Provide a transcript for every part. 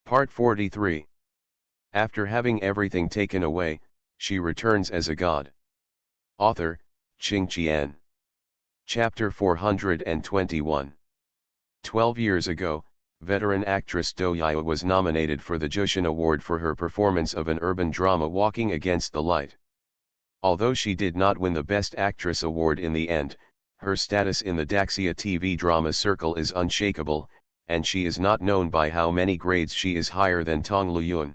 Part 43. After having everything taken away, she returns as a god. Author, Ching Qian. Chapter 421. 12 years ago, veteran actress Do Yao was nominated for the Jushin Award for her performance of an urban drama Walking Against the Light. Although she did not win the Best Actress award in the end, her status in the Daxia TV drama circle is unshakable, and she is not known by how many grades she is higher than Tong Luyun.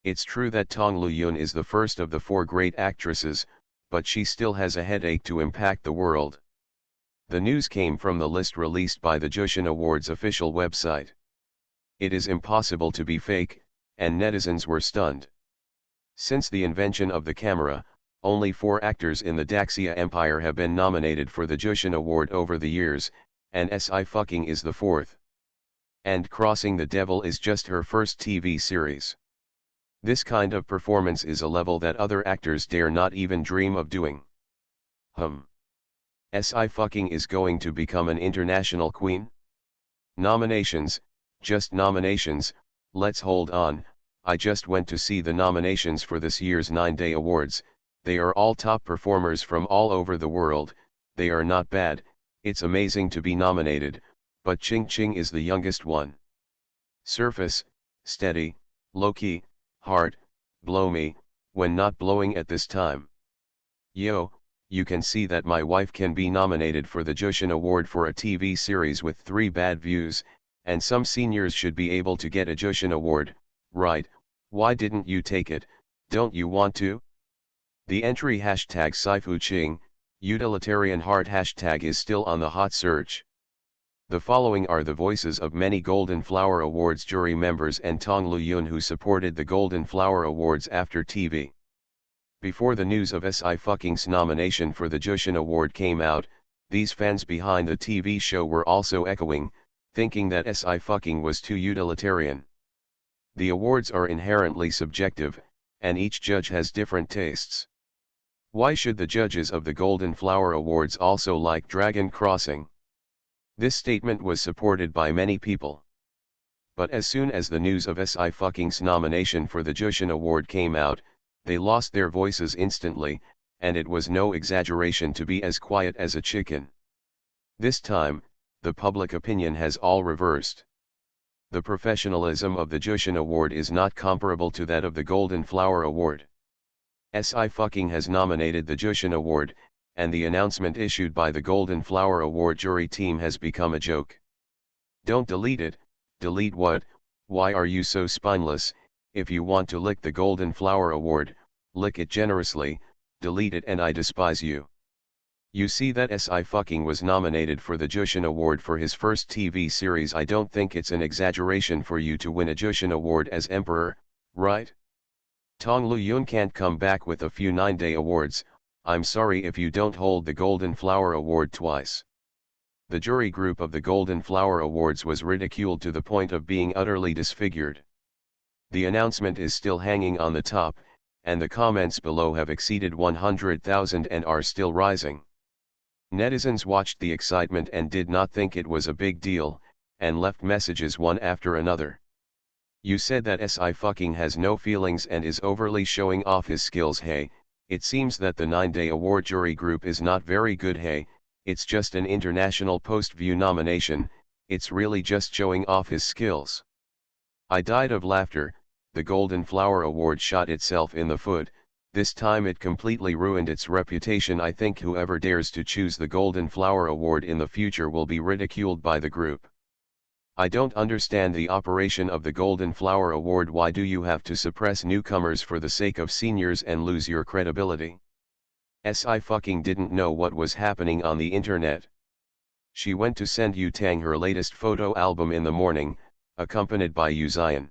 It's true that Tong Luyun is the first of the four great actresses, but she still has a headache to impact the world. The news came from the list released by the Jushin Awards official website. It is impossible to be fake, and netizens were stunned. Since the invention of the camera, only 4 actors in the Daxia empire have been nominated for the Jushin Award over the years, and Sci-fi is the 4th. And Crossing the Devil is just her first TV series. This kind of performance is a level that other actors dare not even dream of doing. Sci-fi is going to become an international queen? Nominations, just nominations. Let's hold on. I just went to see the nominations for this year's 9-day awards. They are all top performers from all over the world. They are not bad. It's amazing to be nominated, but Ching Ching is the youngest one. Surface, steady, low-key, hard, blow me, when not blowing at this time. Yo, you can see that my wife can be nominated for the Jushin Award for a TV series with 3 bad views, and some seniors should be able to get a Jushin Award, right? Why didn't you take it? Don't you want to? The entry #SciFuChing, utilitarian heart hashtag is still on the hot search. The following are the voices of many Golden Flower Awards jury members and Tong Luyun who supported the Golden Flower Awards after TV. Before the news of Sci-fi's nomination for the Jushin Award came out, these fans behind the TV show were also echoing, thinking that Sci-fi was too utilitarian. The awards are inherently subjective, and each judge has different tastes. Why should the judges of the Golden Flower Awards also like Dragon Crossing? This statement was supported by many people. But as soon as the news of Sci-fi's nomination for the Jushin Award came out, they lost their voices instantly, and it was no exaggeration to be as quiet as a chicken. This time, the public opinion has all reversed. The professionalism of the Jushin Award is not comparable to that of the Golden Flower Award. Sci-fi has nominated the Jushin Award, and the announcement issued by the Golden Flower Award jury team has become a joke. Don't delete it. Delete what? Why are you so spineless? If you want to lick the Golden Flower Award, lick it generously. Delete it and I despise you. You see that Sci-fi was nominated for the Jushin Award for his first TV series. I don't think it's an exaggeration for you to win a Jushin Award as Emperor, right? Tong Luyun can't come back with a few 9-day awards. I'm sorry if you don't hold the Golden Flower Award twice. The jury group of the Golden Flower Awards was ridiculed to the point of being utterly disfigured. The announcement is still hanging on the top, and the comments below have exceeded 100,000 and are still rising. Netizens watched the excitement and did not think it was a big deal, and left messages one after another. You said that Sci-fi has no feelings and is overly showing off his skills. Hey, it seems that the 9-day award jury group is not very good. Hey, it's just an international post-view nomination, it's really just showing off his skills. I died of laughter. The Golden Flower Award shot itself in the foot. This time it completely ruined its reputation. I think whoever dares to choose the Golden Flower Award in the future will be ridiculed by the group. I don't understand the operation of the Golden Flower Award. Why do you have to suppress newcomers for the sake of seniors and lose your credibility? Sci-fi didn't know what was happening on the internet. She went to send Yu Tang her latest photo album in the morning, accompanied by Yu Zion.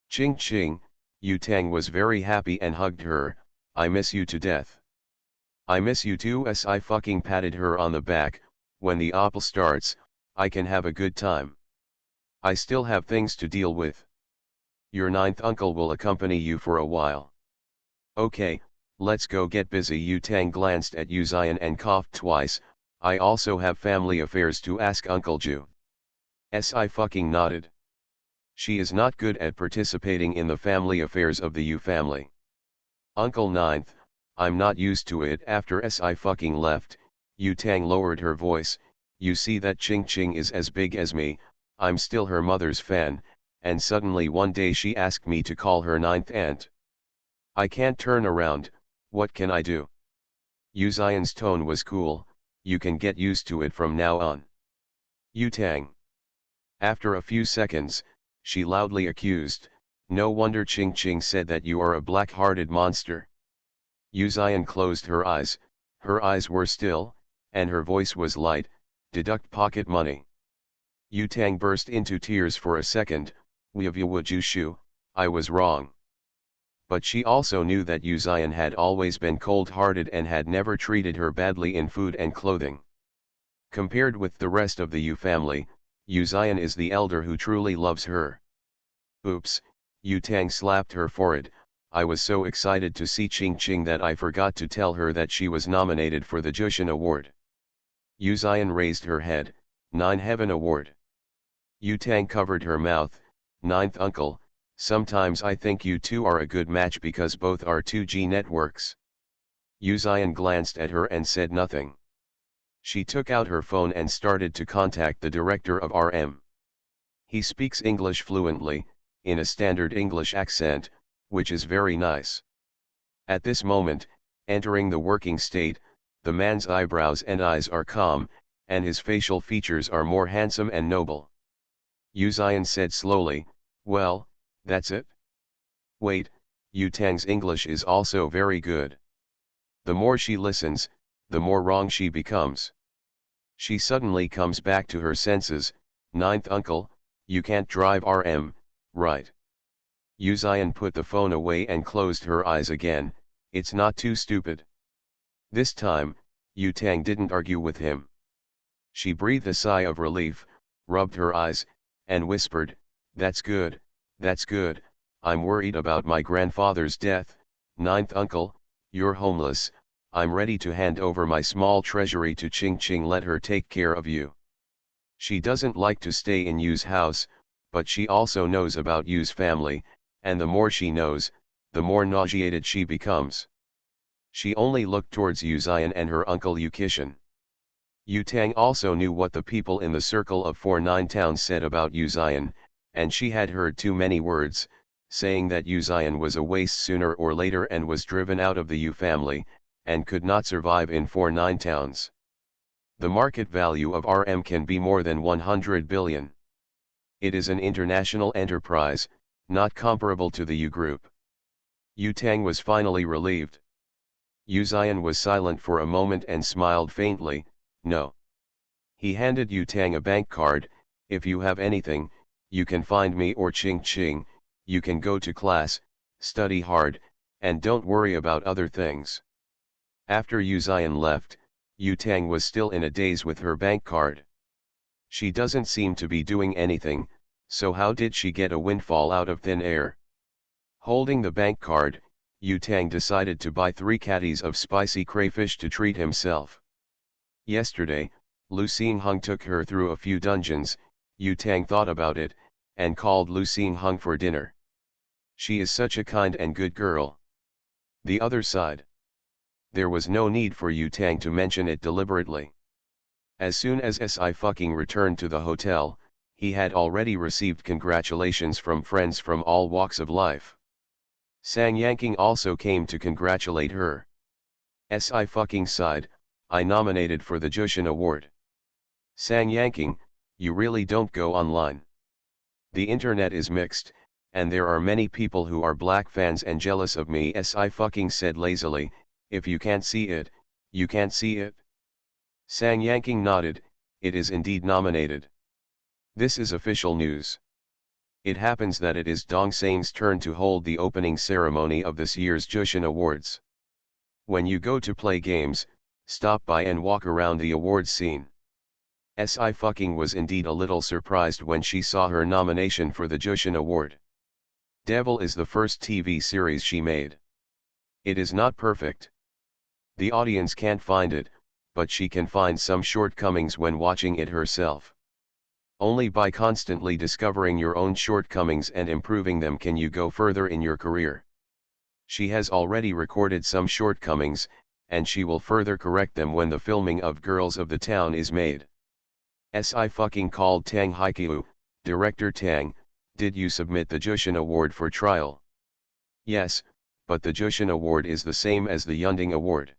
Ching Ching, Yu Tang was very happy and hugged her. I miss you to death. I miss you too. Sci-fi patted her on the back. When the opal starts, I can have a good time. I still have things to deal with. Your 9th uncle will accompany you for a while. Okay, let's go get busy. Yu Tang glanced at Yu Zion and coughed twice. I also have family affairs to ask Uncle Ju. Sci-fi nodded. She is not good at participating in the family affairs of the Yu family. Uncle Ninth, I'm not used to it. After Si fucking left, Yu Tang lowered her voice. You see that Ching Ching is as big as me, I'm still her mother's fan, and suddenly one day she asked me to call her ninth aunt. I can't turn around, what can I do? Yu Xian's tone was cool, you can get used to it from now on. Yu Tang. After a few seconds, she loudly accused, no wonder Ching Ching said that you are a black-hearted monster. Yu Xian closed her eyes were still, and her voice was light, deduct pocket money. Yu Tang burst into tears for a second, Shu, I was wrong. But she also knew that Yu Xian had always been cold-hearted and had never treated her badly in food and clothing. Compared with the rest of the Yu family, Yu Xian is the elder who truly loves her. Oops, Yu Tang slapped her forehead. I was so excited to see Ching Ching that I forgot to tell her that she was nominated for the Jushin Award. Yu Xian raised her head, 9 Heaven Award. Yu Tang covered her mouth, 9th uncle, sometimes I think you two are a good match because both are 2G networks. Yu Xian glanced at her and said nothing. She took out her phone and started to contact the director of RM. He speaks English fluently, in a standard English accent, which is very nice. At this moment, entering the working state, the man's eyebrows and eyes are calm, and his facial features are more handsome and noble. Yu Xian said slowly, well, that's it? Wait, Yu Tang's English is also very good. The more she listens, the more wrong she becomes. She suddenly comes back to her senses, 9th uncle, you can't drive RM, right? Yu Xian put the phone away and closed her eyes again, it's not too stupid. This time, Yu Tang didn't argue with him. She breathed a sigh of relief, rubbed her eyes, and whispered, that's good, I'm worried about my grandfather's death, 9th uncle, you're homeless, I'm ready to hand over my small treasury to Ching Ching, let her take care of you. She doesn't like to stay in Yu's house, but she also knows about Yu's family, and the more she knows, the more nauseated she becomes. She only looked towards Yu Xian and her uncle Yu Kishan. Yu Tang also knew what the people in the circle of 4-9 towns said about Yu Xian, and she had heard too many words, saying that Yu Xian was a waste sooner or later and was driven out of the Yu family, and could not survive in 4-9 towns. The market value of RM can be more than 100 billion. It is an international enterprise, not comparable to the Yu group. Yu Tang was finally relieved. Yu Xian was silent for a moment and smiled faintly, no. He handed Yu Tang a bank card, if you have anything, you can find me or Ching Ching, you can go to class, study hard, and don't worry about other things. After Yu Xian left, Yu Tang was still in a daze with her bank card. She doesn't seem to be doing anything, so how did she get a windfall out of thin air? Holding the bank card, Yu Tang decided to buy 3 caddies of spicy crayfish to treat himself. Yesterday, Lu Xingheng took her through a few dungeons. Yu Tang thought about it, and called Lu Xingheng for dinner. She is such a kind and good girl. The other side. There was no need for Yu Tang to mention it deliberately. As soon as Si fucking returned to the hotel, he had already received congratulations from friends from all walks of life. Sang Yanking also came to congratulate her. Si fucking sighed, I nominated for the Jushin Award. Sang Yanking, you really don't go online. The internet is mixed, and there are many people who are black fans and jealous of me. Si fucking said lazily, if you can't see it, you can't see it. Sang Yanking nodded, it is indeed nominated. This is official news. It happens that it is Dong Sang's turn to hold the opening ceremony of this year's Jushin Awards. When you go to play games, stop by and walk around the awards scene. Si fucking was indeed a little surprised when she saw her nomination for the Jushin Award. Devil is the first TV series she made. It is not perfect. The audience can't find it, but she can find some shortcomings when watching it herself. Only by constantly discovering your own shortcomings and improving them can you go further in your career. She has already recorded some shortcomings, and she will further correct them when the filming of Girls of the Town is made. Si fucking called Tang Haikyuu, Director Tang, did you submit the Jushin Award for trial? Yes, but the Jushin Award is the same as the Yunding Award.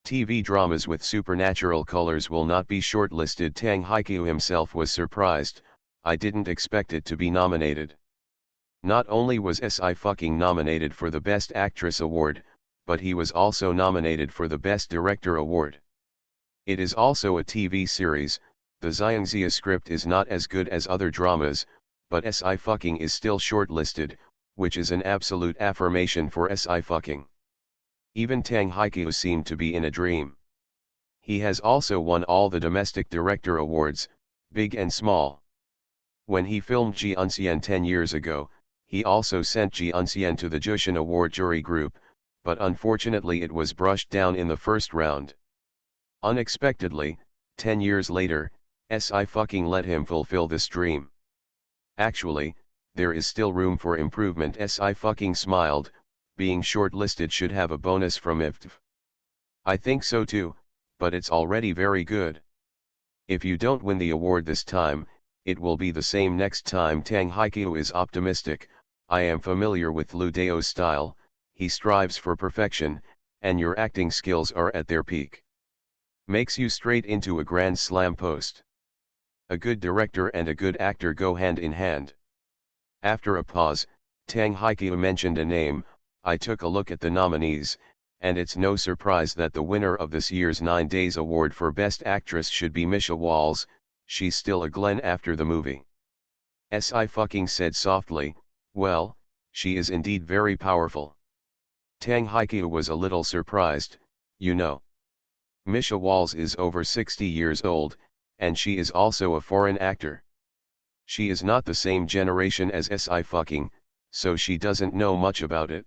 TV dramas with supernatural colors will not be shortlisted. Tang Haikyuu himself was surprised, I didn't expect it to be nominated. Not only was Si fucking nominated for the Best Actress Award, but he was also nominated for the Best Director Award. It is also a TV series. The Xiangxia script is not as good as other dramas, but Si fucking is still shortlisted, which is an absolute affirmation for Si fucking. Even Tang Haikyuu seemed to be in a dream. He has also won all the domestic director awards, big and small. When he filmed Ji Unsien 10 years ago, he also sent Ji Unsien to the Jushin Award jury group, but unfortunately it was brushed down in the first round. Unexpectedly, 10 years later, Si fucking let him fulfill this dream. Actually, there is still room for improvement. Si fucking smiled, being shortlisted should have a bonus from IFTV. I think so too, but it's already very good. If you don't win the award this time, it will be the same next time. Tang Haikyuu is optimistic. I am familiar with Lu Dao's style, he strives for perfection, and your acting skills are at their peak. Makes you straight into a Grand Slam post. A good director and a good actor go hand in hand. After a pause, Tang Haikyuu mentioned a name. I took a look at the nominees, and it's no surprise that the winner of this year's 9 Days Award for Best Actress should be Misha Walls. She's still a Glenn after the movie. Si fucking said softly, well, she is indeed very powerful. Tang Haikyuu was a little surprised, you know. Misha Walls is over 60 years old, and she is also a foreign actor. She is not the same generation as Si fucking, so she doesn't know much about it.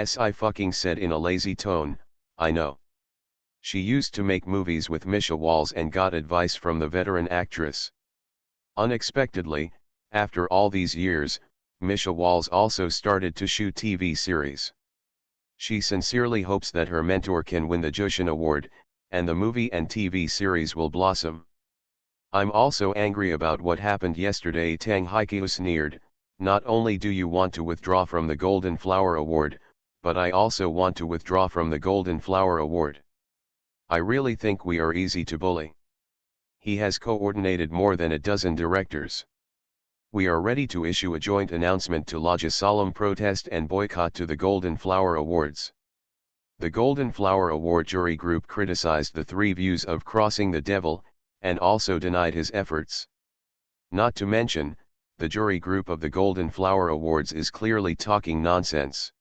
Si fucking said in a lazy tone, I know. She used to make movies with Misha Walls and got advice from the veteran actress. Unexpectedly, after all these years, Misha Walls also started to shoot TV series. She sincerely hopes that her mentor can win the Jushin Award, and the movie and TV series will blossom. I'm also angry about what happened yesterday. Tang Haikyuu sneered, not only do you want to withdraw from the Golden Flower Award, but I also want to withdraw from the Golden Flower Award. I really think we are easy to bully. He has coordinated more than a dozen directors. We are ready to issue a joint announcement to lodge a solemn protest and boycott to the Golden Flower Awards. The Golden Flower Award jury group criticized the 3 views of Crossing the Devil, and also denied his efforts. Not to mention, the jury group of the Golden Flower Awards is clearly talking nonsense.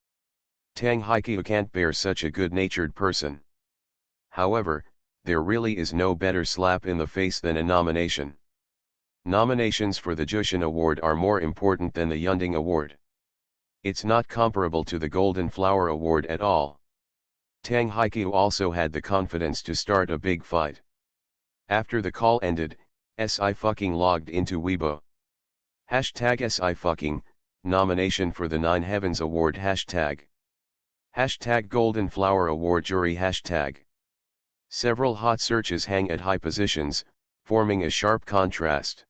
Tang Haikyuu can't bear such a good-natured person. However, there really is no better slap in the face than a nomination. Nominations for the Jushin Award are more important than the Yunding Award. It's not comparable to the Golden Flower Award at all. Tang Haikyuu also had the confidence to start a big fight. After the call ended, Si fucking logged into Weibo. Hashtag Si fucking, nomination for the 9 Heavens Award hashtag. Hashtag Golden Flower Award jury hashtag. Several hot searches hang at high positions, forming a sharp contrast.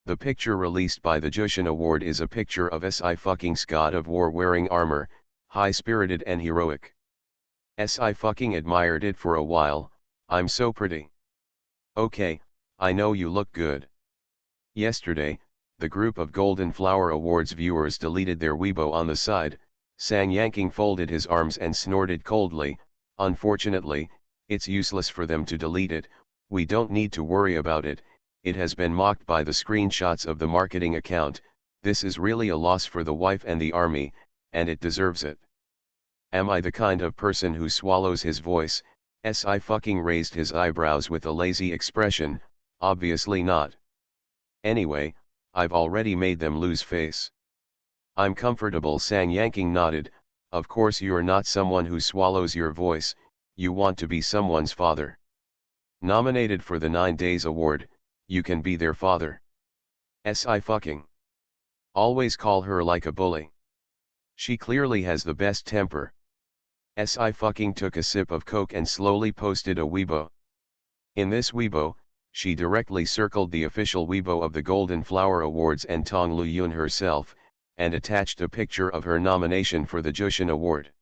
The picture released by the Jushin Award is a picture of Si fucking's god of war wearing armor, high-spirited and heroic. Si fucking admired it for a while, I'm so pretty. Okay, I know you look good. Yesterday, the group of Golden Flower Awards viewers deleted their Weibo on the side. Sang Yanking folded his arms and snorted coldly, unfortunately, it's useless for them to delete it, we don't need to worry about it, it has been mocked by the screenshots of the marketing account, this is really a loss for the wife and the army, and it deserves it. Am I the kind of person who swallows his voice? Si fucking raised his eyebrows with a lazy expression, obviously not. Anyway, I've already made them lose face. I'm comfortable. Sang Yanking nodded, of course you're not someone who swallows your voice, you want to be someone's father. Nominated for the 9 Days Award, you can be their father. Sci-fucking. Always call her like a bully. She clearly has the best temper. Sci-fucking took a sip of coke and slowly posted a Weibo. In this Weibo, she directly circled the official Weibo of the Golden Flower Awards and Tong Lu-yun herself, and attached a picture of her nomination for the Jushin Award.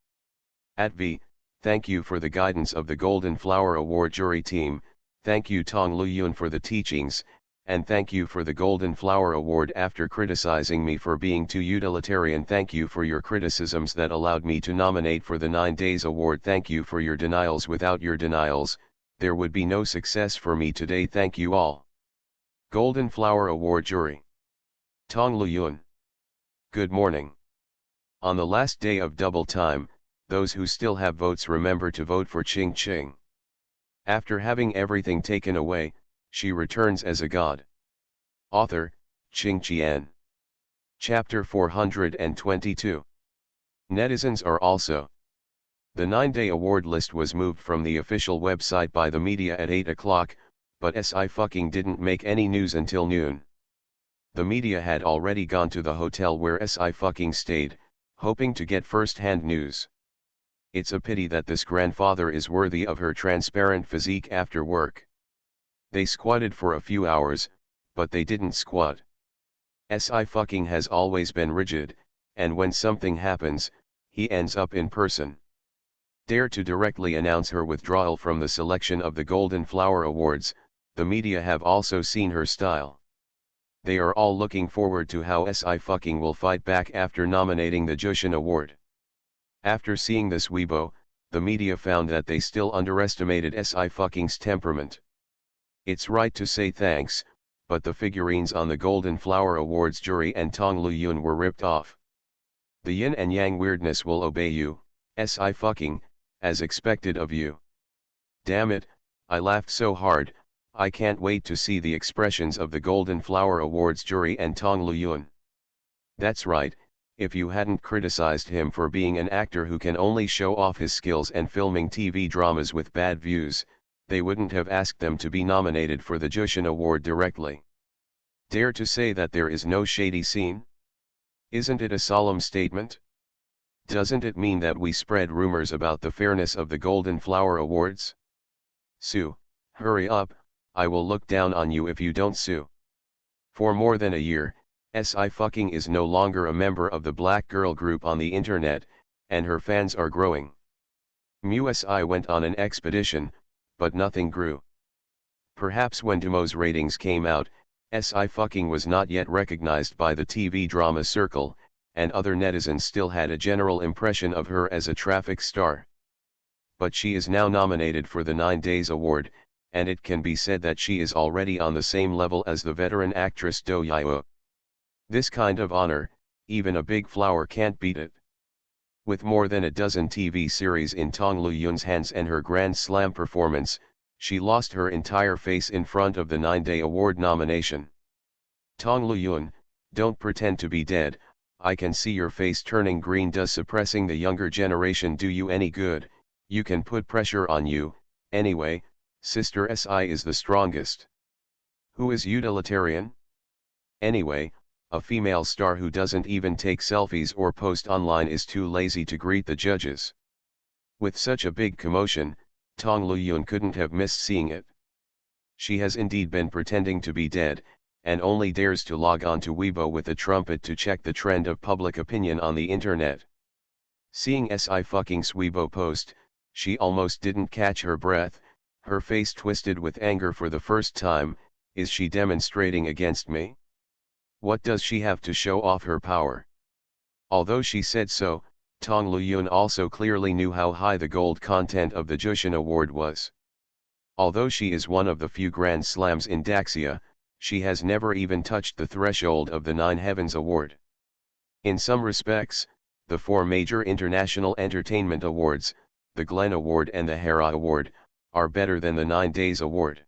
At V, thank you for the guidance of the Golden Flower Award jury team, thank you Tong Lu-yun for the teachings, and thank you for the Golden Flower Award after criticizing me for being too utilitarian. Thank you for your criticisms that allowed me to nominate for the 9 Days Award. Thank you for your denials. Without your denials, there would be no success for me today. Thank you all. Golden Flower Award Jury. Tong Lu-yun. Good morning. On the last day of double time, those who still have votes remember to vote for Ching Ching. After having everything taken away, she returns as a god. Author, Ching Qian. Chapter 422. Netizens are also. The 9-day award list was moved from the official website by the media at 8 o'clock, but Sci-fucking didn't make any news until noon. The media had already gone to the hotel where Sci-fucking stayed, hoping to get first-hand news. It's a pity that this grandfather is worthy of her transparent physique after work. They squatted for a few hours, but they didn't squat. Sci-fucking has always been rigid, and when something happens, he ends up in person. Dare to directly announce her withdrawal from the selection of the Golden Flower Awards, the media have also seen her style. They are all looking forward to how Sci-fucking will fight back after nominating the Jushin Award. After seeing this Weibo, the media found that they still underestimated Sci-fucking's temperament. It's right to say thanks, but the figurines on the Golden Flower Awards jury and Tong Lu-yun were ripped off. The yin and yang weirdness will obey you, Sci-fucking, as expected of you. Damn it, I laughed so hard, I can't wait to see the expressions of the Golden Flower Awards jury and Tong Lu-yun. That's right, if you hadn't criticized him for being an actor who can only show off his skills and filming TV dramas with bad views, they wouldn't have asked them to be nominated for the Jushin Award directly. Dare to say that there is no shady scene? Isn't it a solemn statement? Doesn't it mean that we spread rumors about the fairness of the Golden Flower Awards? Sue, hurry up, I will look down on you if you don't sue. For more than a year, Sci-fucking is no longer a member of the black girl group on the internet, and her fans are growing. MUSI went on an expedition, but nothing grew. Perhaps when Dumo's ratings came out, Sci-fucking was not yet recognized by the TV drama circle, and other netizens still had a general impression of her as a traffic star. But she is now nominated for the 9 Days Award, and it can be said that she is already on the same level as the veteran actress Do Yeo. This kind of honor, even a big flower can't beat it. With more than a dozen TV series in Tong Lu-yun's hands and her Grand Slam performance, she lost her entire face in front of the 9-day award nomination. Tong Lu-yun, don't pretend to be dead, I can see your face turning green. Does suppressing the younger generation do you any good? You can put pressure on you, anyway, Sister Si is the strongest. Who is utilitarian? Anyway, a female star who doesn't even take selfies or post online is too lazy to greet the judges. With such a big commotion, Tong Lu-yun couldn't have missed seeing it. She has indeed been pretending to be dead, and only dares to log on to Weibo with a trumpet to check the trend of public opinion on the internet. Seeing Sci-fucking's Weibo post, she almost didn't catch her breath, her face twisted with anger for the first time. Is she demonstrating against me? What does she have to show off her power? Although she said so, Tong Lu-yun also clearly knew how high the gold content of the Jushin Award was. Although she is one of the few Grand Slams in Daxia, she has never even touched the threshold of the 9 Heavens Award. In some respects, the 4 major international entertainment awards, the Glenn Award and the Hera Award, are better than the 9 Days Award.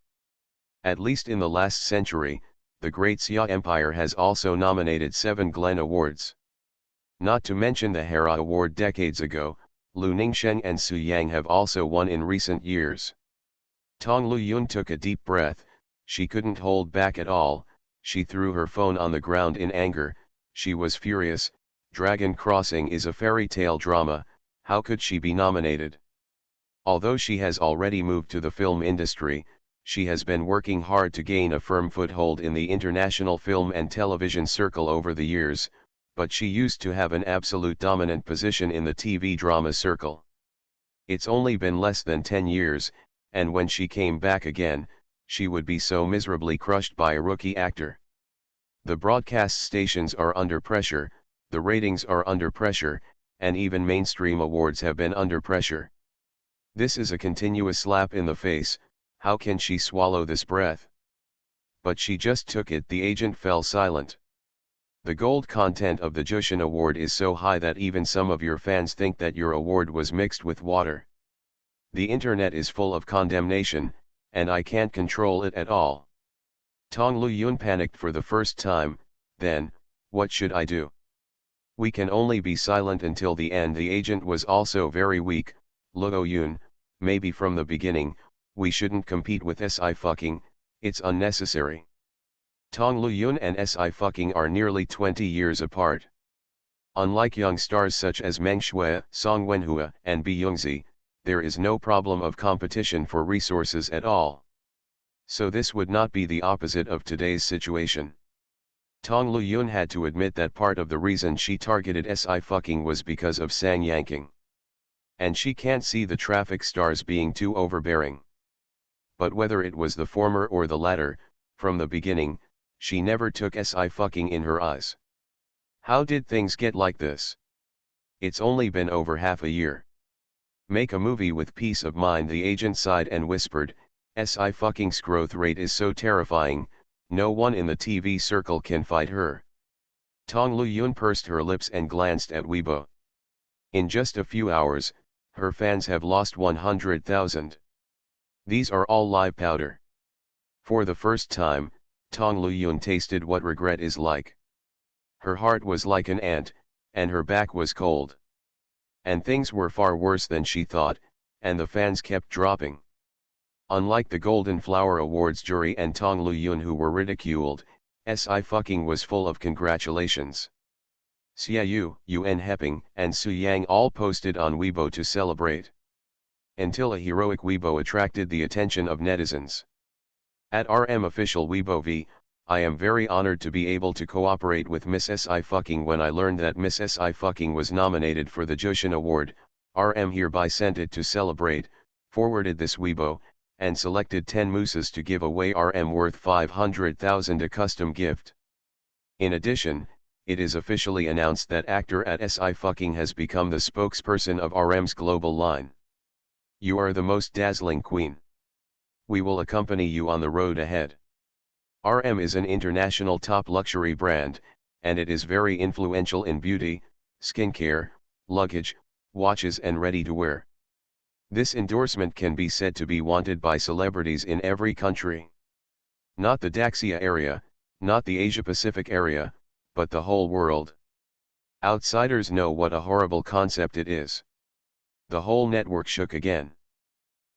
At least in the last century, the Great Xia Empire has also nominated 7 Glenn Awards. Not to mention the Hera Award decades ago, Lu Ningsheng and Su Yang have also won in recent years. Tong Lu-yun took a deep breath, She couldn't hold back at all, she threw her phone on the ground in anger, she was furious. Dragon Crossing is a fairy tale drama, how could she be nominated? Although she has already moved to the film industry, she has been working hard to gain a firm foothold in the international film and television circle over the years, but she used to have an absolute dominant position in the TV drama circle. It's only been less than 10 years, and when she came back again, she would be so miserably crushed by a rookie actor. The broadcast stations are under pressure, the ratings are under pressure, and even mainstream awards have been under pressure. This is a continuous slap in the face, how can she swallow this breath? But she just took it. The agent fell silent. The gold content of the Jushin Award is so high that even some of your fans think that your award was mixed with water. The internet is full of condemnation, and I can't control it at all. Tong Lu-yoon panicked for the first time, then, what should I do? We can only be silent until the end. The agent was also very weak. Lu-yoon, maybe from the beginning, we shouldn't compete with Sci-fucking, it's unnecessary. Tong Lu-yoon and Sci-fucking are nearly 20 years apart. Unlike young stars such as Meng Shui, Song Wenhua, and Bi Youngzi, there is no problem of competition for resources at all. So this would not be the opposite of today's situation. Tong Lu-yoon had to admit that part of the reason she targeted Sci-fucking was because of Sang Yanking. And she can't see the traffic stars being too overbearing. But whether it was the former or the latter, from the beginning, she never took Sci-fucking in her eyes. How did things get like this? It's only been over half a year. Make a movie with peace of mind. The agent sighed and whispered, Sci-fucking's growth rate is so terrifying, no one in the TV circle can fight her. Tong Lu-yoon pursed her lips and glanced at Weibo. In just a few hours, her fans have lost 100,000. These are all live powder. For the first time, Tong Lu-yoon tasted what regret is like. Her heart was like an ant, and her back was cold. And things were far worse than she thought, and the fans kept dropping. Unlike the Golden Flower Awards jury and Tong Lu-yoon who were ridiculed, Sci-fucking was full of congratulations. Xiaoyu, Yuan Heping, and Su Yang all posted on Weibo to celebrate. Until a heroic Weibo attracted the attention of netizens. At RM official Weibo V, I am very honored to be able to cooperate with Miss Sci-fucking. When I learned that Miss Sci-fucking was nominated for the Jushin Award, RM hereby sent it to celebrate, forwarded this Weibo, and selected 10 mooses to give away RM worth 500,000 a custom gift. In addition, it is officially announced that actor at Sci-fucking has become the spokesperson of RM's global line. You are the most dazzling queen. We will accompany you on the road ahead. RM is an international top luxury brand, and it is very influential in beauty, skincare, luggage, watches and ready-to-wear. This endorsement can be said to be wanted by celebrities in every country. Not the Daxia area, not the Asia-Pacific area, but the whole world. Outsiders know what a horrible concept it is. The whole network shook again.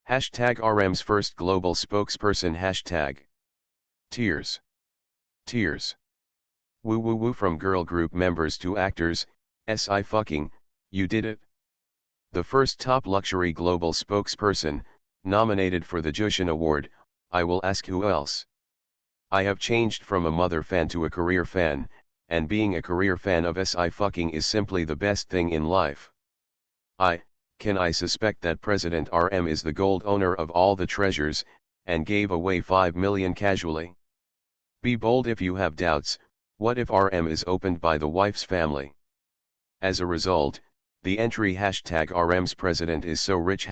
#RM's first global spokesperson #Tears. Tears. Woo woo woo from girl group members to actors, Sci-fucking, you did it. The first top luxury global spokesperson, nominated for the Jushin Award, I will ask who else. I have changed from a mother fan to a career fan, and being a career fan of Sci-fucking is simply the best thing in life. Can I suspect that President RM is the gold owner of all the treasures, and gave away 5 million casually? Be bold if you have doubts. What if RM is opened by the wife's family? As a result, the entry #RM's president is so rich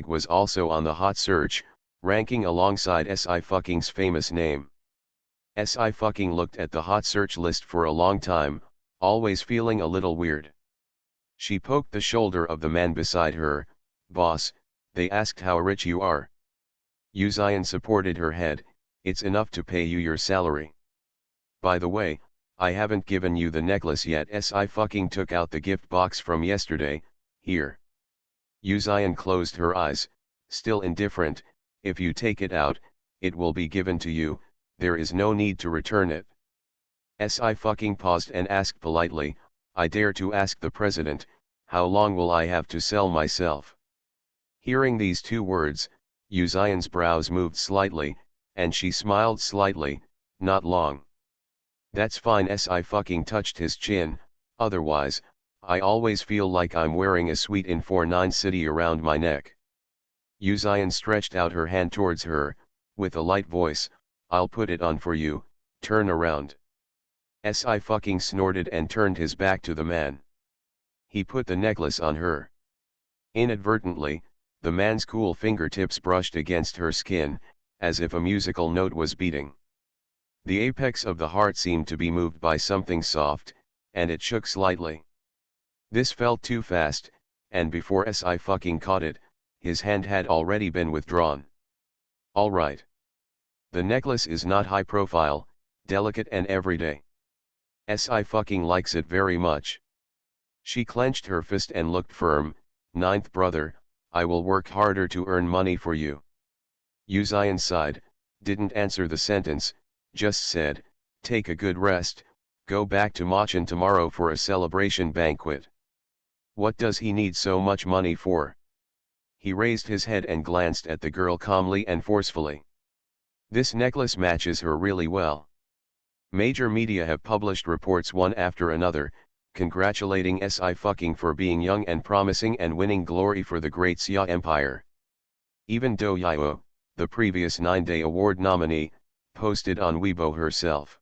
was also on the hot search, ranking alongside Sci-fucking's famous name. Sci-fucking looked at the hot search list for a long time, always feeling a little weird. She poked the shoulder of the man beside her. Boss, they asked how rich you are. Yu Zion supported her head. It's enough to pay you your salary. By the way, I haven't given you the necklace yet. Sci-fucking took out the gift box from yesterday. Here. Yu Zion closed her eyes, still indifferent. If you take it out, it will be given to you, there is no need to return it. Si fucking paused and asked politely, I dare to ask the president, how long will I have to sell myself? Hearing these two words, Uzian's brows moved slightly, and she smiled slightly, not long. That's fine. Si fucking touched his chin, otherwise, I always feel like I'm wearing a sweet in 49 city around my neck. Uzian stretched out her hand towards her, with a light voice, I'll put it on for you, turn around. Si fucking snorted and turned his back to the man. He put the necklace on her. Inadvertently, the man's cool fingertips brushed against her skin, as if a musical note was beating. The apex of the heart seemed to be moved by something soft, and it shook slightly. This felt too fast, and before Si fucking caught it, his hand had already been withdrawn. All right. The necklace is not high profile, delicate and everyday. Si fucking likes it very much. She clenched her fist and looked firm. Ninth brother, I will work harder to earn money for you. Uzian sighed, didn't answer the sentence, just said, take a good rest, go back to Machen tomorrow for a celebration banquet. What does he need so much money for? He raised his head and glanced at the girl calmly and forcefully. This necklace matches her really well. Major media have published reports one after another, congratulating Si fucking for being young and promising and winning glory for the great Xia Empire. Even Do Yao, the previous 9-day award nominee, posted on Weibo herself.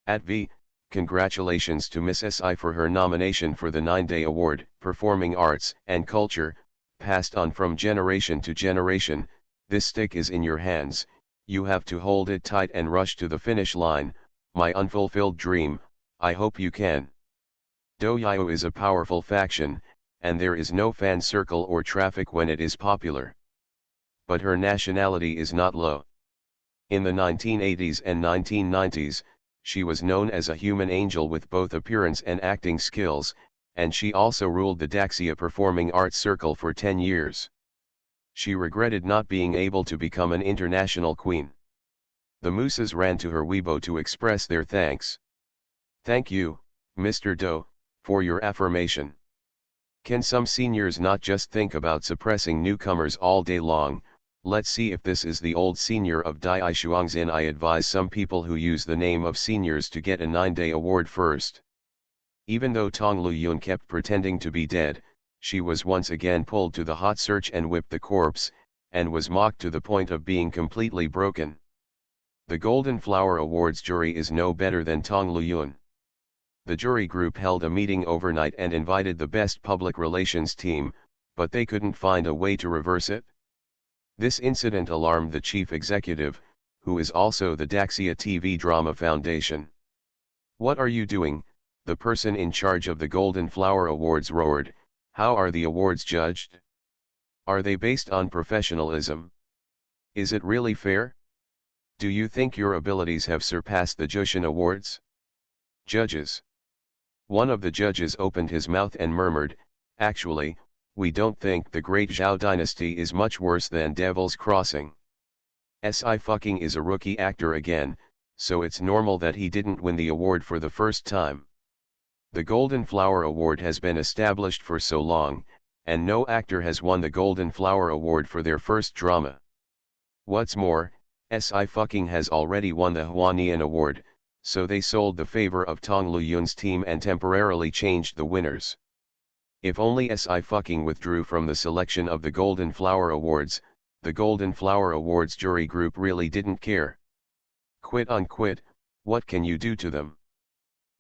At V, congratulations to Miss Si for her nomination for the 9-day award, Performing Arts and Culture, passed on from generation to generation. This stick is in your hands, you have to hold it tight and rush to the finish line, my unfulfilled dream, I hope you can. Do Yao is a powerful faction, and there is no fan circle or traffic when it is popular. But her nationality is not low. In the 1980s and 1990s, she was known as a human angel with both appearance and acting skills, and she also ruled the Daxia Performing Arts Circle for 10 years. She regretted not being able to become an international queen. The Mooses ran to her Weibo to express their thanks. Thank you, Mr. Do, for your affirmation. Can some seniors not just think about suppressing newcomers all day long? Let's see if this is the old senior of Dai Shuangzin. I advise some people who use the name of seniors to get a 9-day award first. Even though Tong Luyun kept pretending to be dead, she was once again pulled to the hot search and whipped the corpse, and was mocked to the point of being completely broken. The Golden Flower Awards jury is no better than Tong Luyun. The jury group held a meeting overnight and invited the best public relations team, but they couldn't find a way to reverse it. This incident alarmed the chief executive, who is also the Daxia TV Drama Foundation. What are you doing? The person in charge of the Golden Flower Awards roared. How are the awards judged? Are they based on professionalism? Is it really fair? Do you think your abilities have surpassed the Jushin Awards? Judges. One of the judges opened his mouth and murmured, actually, we don't think the Great Zhao Dynasty is much worse than Devil's Crossing. Si fucking is a rookie actor again, so it's normal that he didn't win the award for the first time. The Golden Flower Award has been established for so long, and no actor has won the Golden Flower Award for their first drama. What's more, Si fucking has already won the Huanian Award, so they sold the favor of Tong Luyun's team and temporarily changed the winners. If only Si fucking withdrew from the selection of the Golden Flower Awards, the Golden Flower Awards jury group really didn't care. Quit unquit, what can you do to them?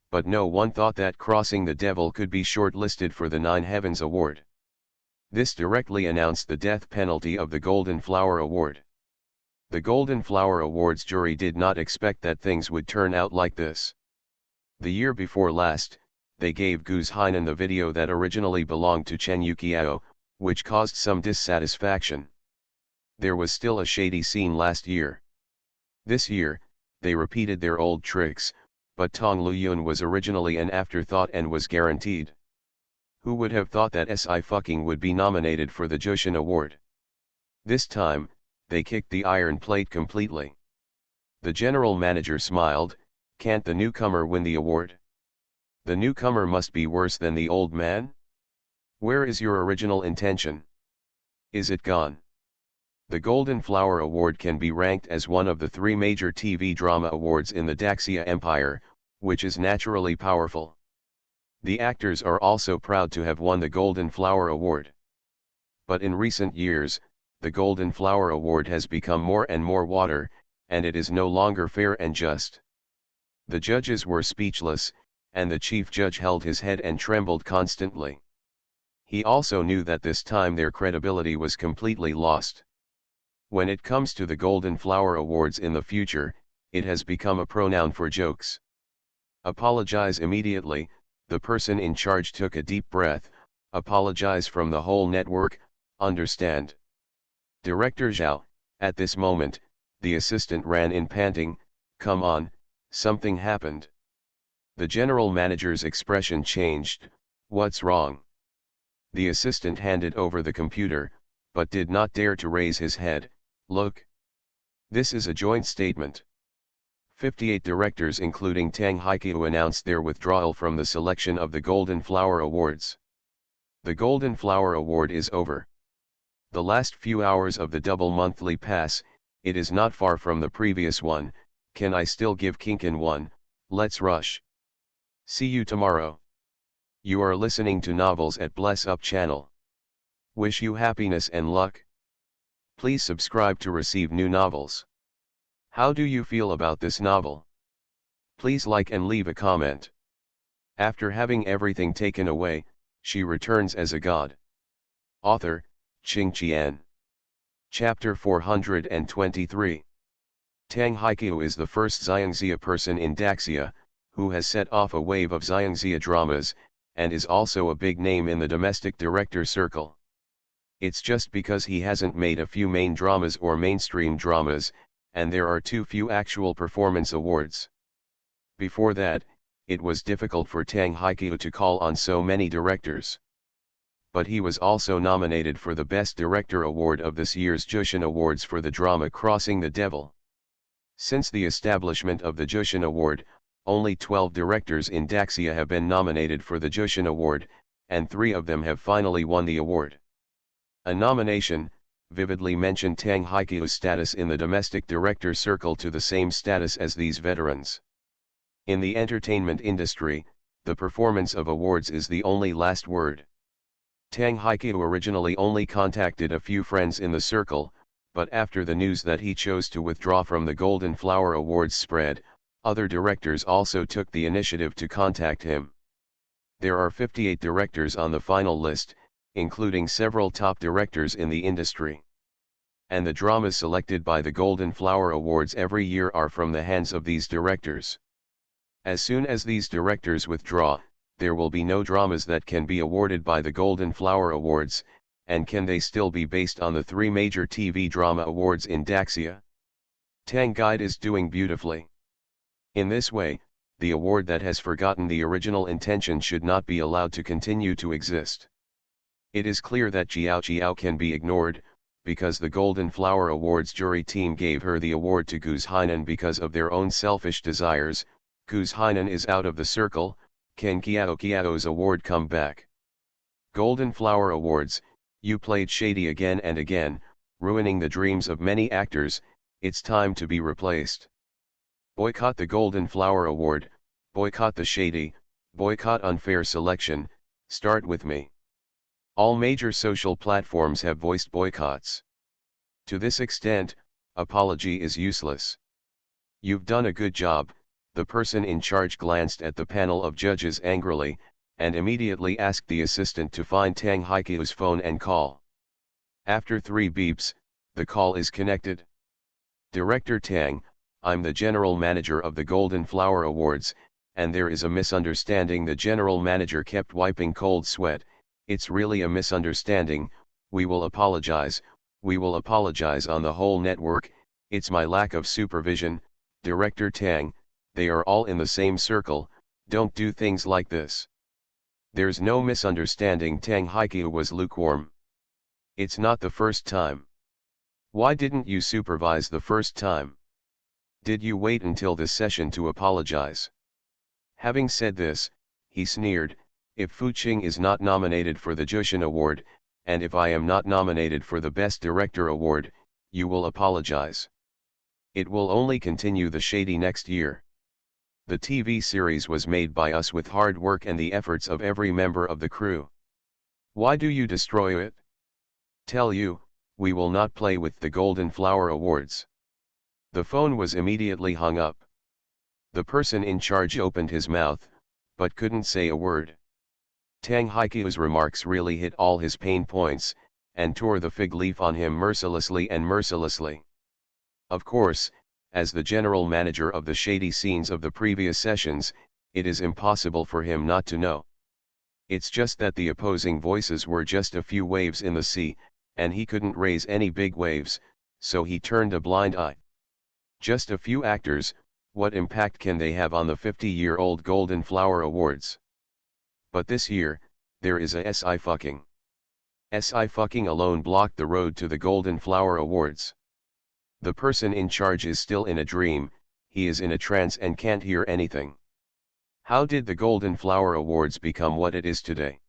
But no one thought that Crossing the Devil could be shortlisted for the Nine Heavens Award. This directly announced the death penalty of the Golden Flower Award. The Golden Flower Awards jury did not expect that things would turn out like this. The year before last, they gave Guz Hainan the video that originally belonged to Chen Yuqiao, which caused some dissatisfaction. There was still a shady scene last year. This year, they repeated their old tricks, but Tong Luyun was originally an afterthought and was guaranteed. Who would have thought that Si fucking would be nominated for the Jushin Award? This time, they kicked the iron plate completely. The general manager smiled. Can't the newcomer win the award? The newcomer must be worse than the old man? Where is your original intention? Is it gone? The Golden Flower Award can be ranked as one of the 3 major TV drama awards in the Daxia Empire, which is naturally powerful. The actors are also proud to have won the Golden Flower Award. But in recent years, the Golden Flower Award has become more and more water, and it is no longer fair and just. The judges were speechless, and the chief judge held his head and trembled constantly. He also knew that this time their credibility was completely lost. When it comes to the Golden Flower Awards in the future, it has become a pronoun for jokes. Apologize immediately. The person in charge took a deep breath. Apologize from the whole network, understand? Director Zhao, at this moment, the assistant ran in panting. Come on, something happened. The general manager's expression changed. What's wrong? The assistant handed over the computer, but did not dare to raise his head. Look. This is a joint statement. 58 directors including Tang Haiqiu announced their withdrawal from the selection of the Golden Flower Awards. The Golden Flower Award is over. The last few hours of the double monthly pass, it is not far from the previous one. Can I still give Kinkin one? Let's rush. See you tomorrow. You are listening to Novels at Bless Up channel. Wish you happiness and luck. Please subscribe to receive new novels. How do you feel about this novel? Please like and leave a comment. After having everything taken away, she returns as a god. Author, Qing Qian. Chapter 423. Tang Haiqiu is the first Xiangxia person in Daxia, who has set off a wave of Xiangxia dramas, and is also a big name in the domestic director circle. It's just because he hasn't made a few main dramas or mainstream dramas, and there are too few actual performance awards. Before that, it was difficult for Tang Haiqiu to call on so many directors. But he was also nominated for the Best Director Award of this year's Jushin Awards for the drama Crossing the Devil. Since the establishment of the Jushin Award, only 12 directors in Daxia have been nominated for the Jushin Award, and 3 of them have finally won the award. A nomination vividly mentioned Tang Haiqiu's status in the domestic director circle to the same status as these veterans. In the entertainment industry, the performance of awards is the only last word. Tang Haiqiu originally only contacted a few friends in the circle, but after the news that he chose to withdraw from the Golden Flower Awards spread, other directors also took the initiative to contact him. There are 58 directors on the final list, including several top directors in the industry. And the dramas selected by the Golden Flower Awards every year are from the hands of these directors. As soon as these directors withdraw, there will be no dramas that can be awarded by the Golden Flower Awards, and can they still be based on the 3 major TV drama awards in Daxia? Tang Guide is doing beautifully. In this way, the award that has forgotten the original intention should not be allowed to continue to exist. It is clear that Jiao can be ignored, because the Golden Flower Awards jury team gave her the award to Guz Hainan because of their own selfish desires. Guz Hainan is out of the circle. Can Kiao's award come back? Golden Flower Awards, you played shady again and again, ruining the dreams of many actors. It's time to be replaced. Boycott the Golden Flower Award, boycott the shady, boycott unfair selection. Start with me. All major social platforms have voiced boycotts. To this extent, apology is useless. You've done a good job. The person in charge glanced at the panel of judges angrily, and immediately asked the assistant to find Tang Haiqiu's phone and call. After 3 beeps, the call is connected. Director Tang, I'm the general manager of the Golden Flower Awards, and there is a misunderstanding. The general manager kept wiping cold sweat. It's really a misunderstanding. We will apologize on the whole network. It's my lack of supervision. Director Tang, they are all in the same circle, don't do things like this. There's no misunderstanding. Tang Haiqiu was lukewarm. It's not the first time. Why didn't you supervise the first time? Did you wait until this session to apologize? Having said this, he sneered, if Fu Qing is not nominated for the Jushin Award, and if I am not nominated for the Best Director Award, you will apologize. It will only continue the shady next year. The TV series was made by us with hard work and the efforts of every member of the crew. Why do you destroy it? Tell you, we will not play with the Golden Flower Awards. The phone was immediately hung up. The person in charge opened his mouth, but couldn't say a word. Tang Haiqiu's remarks really hit all his pain points, and tore the fig leaf on him mercilessly and mercilessly. Of course, as the general manager of the shady scenes of the previous sessions, it is impossible for him not to know. It's just that the opposing voices were just a few waves in the sea, and he couldn't raise any big waves, so he turned a blind eye. Just a few actors, what impact can they have on the 50-year-old Golden Flower Awards? But this year, there is a Sci-fucking. Sci-fucking alone blocked the road to the Golden Flower Awards. The person in charge is still in a dream, he is in a trance and can't hear anything. How did the Golden Flower Awards become what it is today?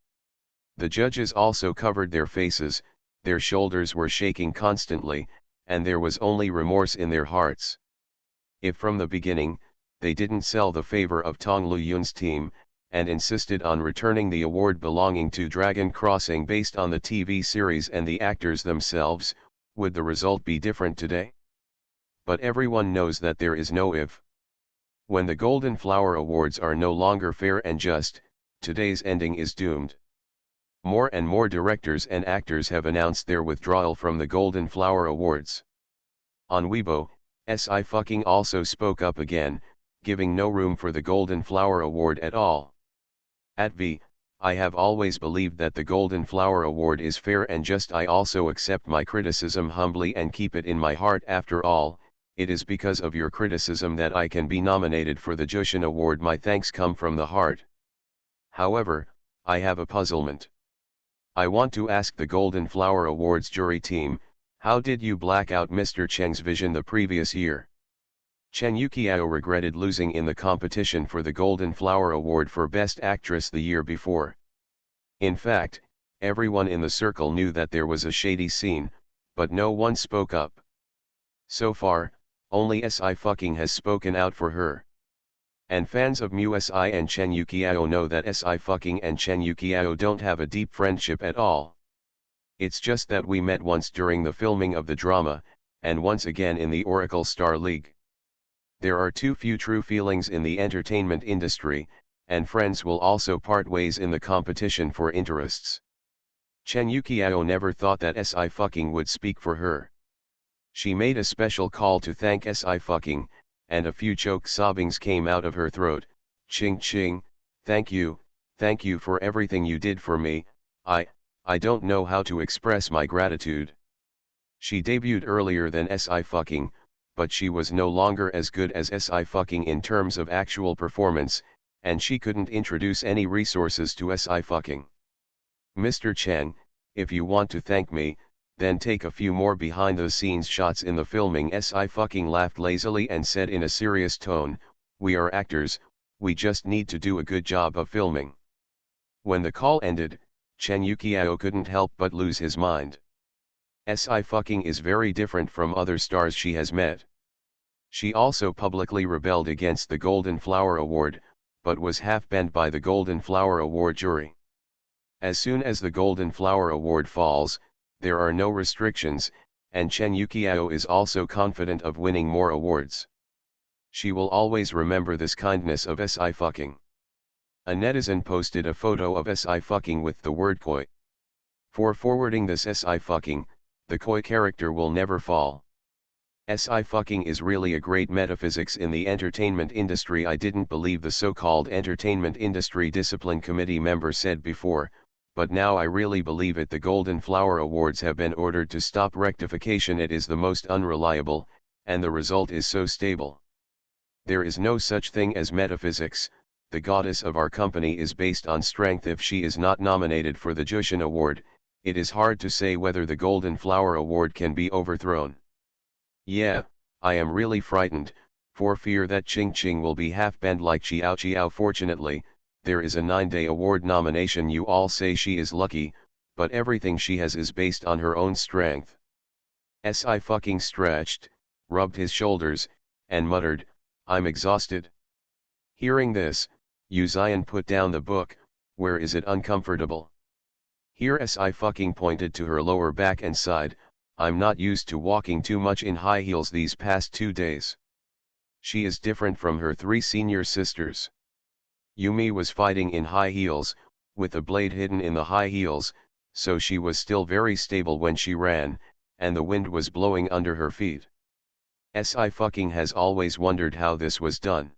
The judges also covered their faces, their shoulders were shaking constantly, and there was only remorse in their hearts. If from the beginning, they didn't sell the favor of Tong Luyun's team, and insisted on returning the award belonging to Dragon Crossing based on the TV series and the actors themselves, would the result be different today? But everyone knows that there is no if. When the Golden Flower Awards are no longer fair and just, today's ending is doomed. More and more directors and actors have announced their withdrawal from the Golden Flower Awards. On Weibo, Sci-fucking also spoke up again, giving no room for the Golden Flower Award at all. At V, I have always believed that the Golden Flower Award is fair and just. I also accept my criticism humbly and keep it in my heart. After all, it is because of your criticism that I can be nominated for the Jushin Award. My thanks come from the heart. However, I have a puzzlement. I want to ask the Golden Flower Awards jury team, how did you black out Mr. Cheng's vision the previous year? Chen Yuqiao regretted losing in the competition for the Golden Flower Award for Best Actress the year before. In fact, everyone in the circle knew that there was a shady scene, but no one spoke up. So far, only Sci-fucking has spoken out for her. And fans of MuSI and Chen Yuqiao know that Sci-fucking and Chen Yuqiao don't have a deep friendship at all. It's just that we met once during the filming of the drama, and once again in the Oracle Star League. There are too few true feelings in the entertainment industry, and friends will also part ways in the competition for interests. Chen Yuqiao never thought that Sci-fucking would speak for her. She made a special call to thank Sci-fucking, and a few choke sobbings came out of her throat. Ching ching, thank you for everything you did for me. I don't know how to express my gratitude. She debuted earlier than Sci-fucking, but she was no longer as good as Sci-fucking in terms of actual performance, and she couldn't introduce any resources to Sci-fucking. Mr. Chen, if you want to thank me, then take a few more behind-the-scenes shots in the filming. Sci-fucking laughed lazily and said in a serious tone, we are actors, we just need to do a good job of filming. When the call ended, Chen Yuqiao couldn't help but lose his mind. Sci-fucking is very different from other stars she has met. She also publicly rebelled against the Golden Flower Award, but was half-banned by the Golden Flower Award jury. As soon as the Golden Flower Award falls, there are no restrictions, and Chen Yuqiao is also confident of winning more awards. She will always remember this kindness of Sci-fucking. A netizen posted a photo of Sci-fucking with the word koi. For forwarding this Sci-fucking, the koi character will never fall. Sci-fucking is really a great metaphysics in the entertainment industry. I didn't believe the so-called Entertainment Industry Discipline Committee member said before, but now I really believe it. The Golden Flower Awards have been ordered to stop rectification. It is the most unreliable, and the result is so stable. There is no such thing as metaphysics. The goddess of our company is based on strength. If she is not nominated for the Jushin Award, it is hard to say whether the Golden Flower Award can be overthrown. Yeah, I am really frightened, for fear that Ching Ching will be half-bent like Chiao Chiao. Fortunately, there is a 9-day award nomination. You all say she is lucky, but everything she has is based on her own strength. Si fucking stretched, rubbed his shoulders, and muttered, I'm exhausted. Hearing this, Yu Zian put down the book. Where is it uncomfortable? Here Si fucking pointed to her lower back and sighed, I'm not used to walking too much in high heels these past 2 days. She is different from her 3 senior sisters. Yumi was fighting in high heels, with a blade hidden in the high heels, so she was still very stable when she ran, and the wind was blowing under her feet. Si fucking has always wondered how this was done.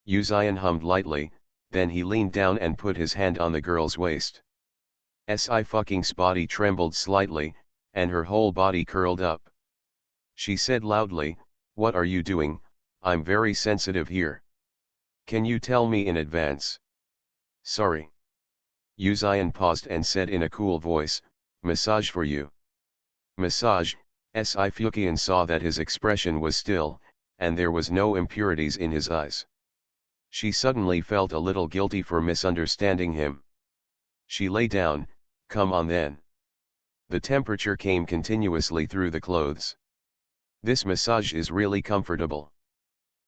Yu Zian hummed lightly, then he leaned down and put his hand on the girl's waist. Si fucking's body trembled slightly, and her whole body curled up. She said loudly, what are you doing? I'm very sensitive here. Can you tell me in advance? Sorry. Yu Zian paused and said in a cool voice, massage for you. Massage. Si fucking saw that his expression was still, and there was no impurities in his eyes. She suddenly felt a little guilty for misunderstanding him. She lay down, come on then. The temperature came continuously through the clothes. This massage is really comfortable.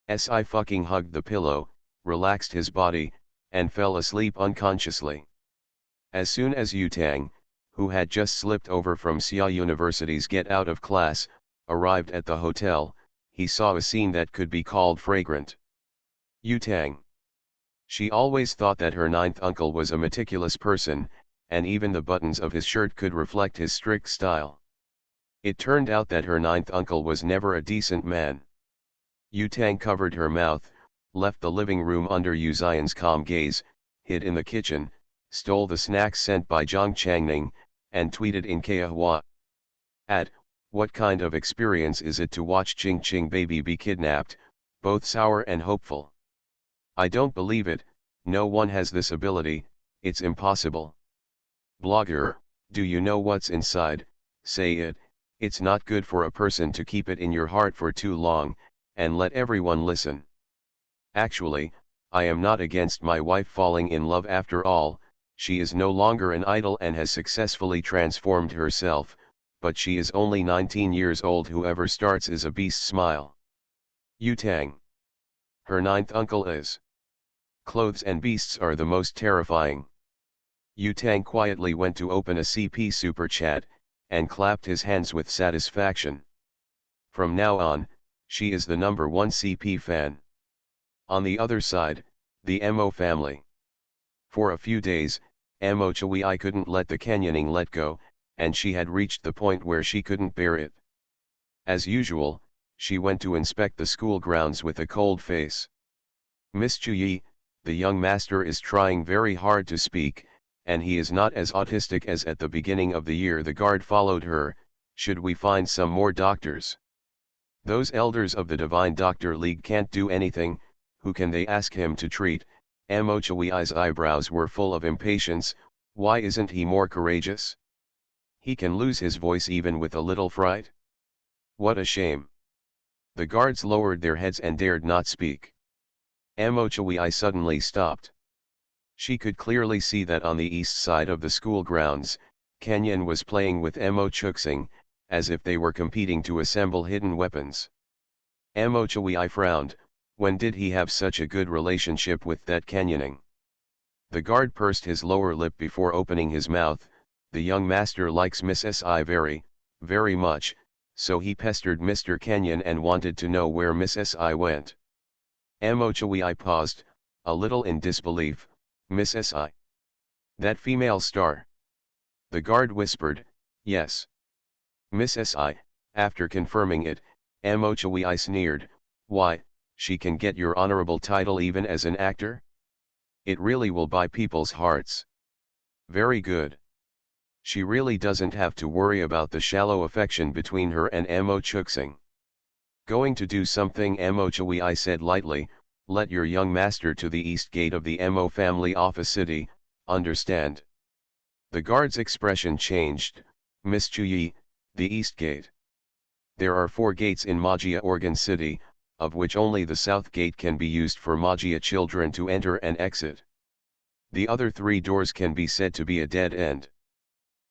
Si fucking hugged the pillow, relaxed his body, and fell asleep unconsciously. As soon as Yu Tang, who had just slipped over from Xia University's get out of class, arrived at the hotel, he saw a scene that could be called fragrant. Yu Tang. She always thought that her 9th uncle was a meticulous person, and even the buttons of his shirt could reflect his strict style. It turned out that her 9th uncle was never a decent man. Yu Tang covered her mouth, left the living room under Yu Zian's calm gaze, hid in the kitchen, stole the snacks sent by Zhang Changning, and tweeted in Kaihua. What kind of experience is it to watch Ching Ching baby be kidnapped, both sour and hopeful? I don't believe it, no one has this ability, it's impossible. Blogger, do you know what's inside? Say it, it's not good for a person to keep it in your heart for too long, and let everyone listen. Actually, I am not against my wife falling in love after all, she is no longer an idol and has successfully transformed herself, but she is only 19 years old. Whoever starts is a beast. Smile. Yu Tang. Her 9th uncle is. Clothes and beasts are the most terrifying. Yu Tang quietly went to open a CP super chat, and clapped his hands with satisfaction. From now on, she is the #1 CP fan. On the other side, the Mo family. For a few days, Mo Chui couldn't let the canyoning let go, and she had reached the point where she couldn't bear it. As usual, she went to inspect the school grounds with a cold face. Miss Chui, the young master is trying very hard to speak, and he is not as autistic as at the beginning of the year. The guard followed her, should we find some more doctors? Those elders of the Divine Doctor League can't do anything, who can they ask him to treat? Mo Chui's eyebrows were full of impatience, why isn't he more courageous? He can lose his voice even with a little fright. What a shame. The guards lowered their heads and dared not speak. Mo Chui suddenly stopped. She could clearly see that on the east side of the school grounds, Kenyan was playing with Mo Chuxing, as if they were competing to assemble hidden weapons. Mo Chui frowned, when did he have such a good relationship with that Kenyaning? The guard pursed his lower lip before opening his mouth. The young master likes Miss Si very, very much, so he pestered Mr. Kenyan and wanted to know where Miss Si went. Mo Chui paused, a little in disbelief. Miss Si? That female star? The guard whispered, yes. Miss Si, after confirming it, Mo Chui sneered, why, she can get your honorable title even as an actor? It really will buy people's hearts. Very good. She really doesn't have to worry about the shallow affection between her and Mo Chuxing. Going to do something? Mo Chui said lightly, let your young master to the east gate of the Mo family office city, understand? The guard's expression changed, Miss Chui, the east gate. There are 4 gates in Magia Organ City, of which only the south gate can be used for Magia children to enter and exit. The other 3 doors can be said to be a dead end.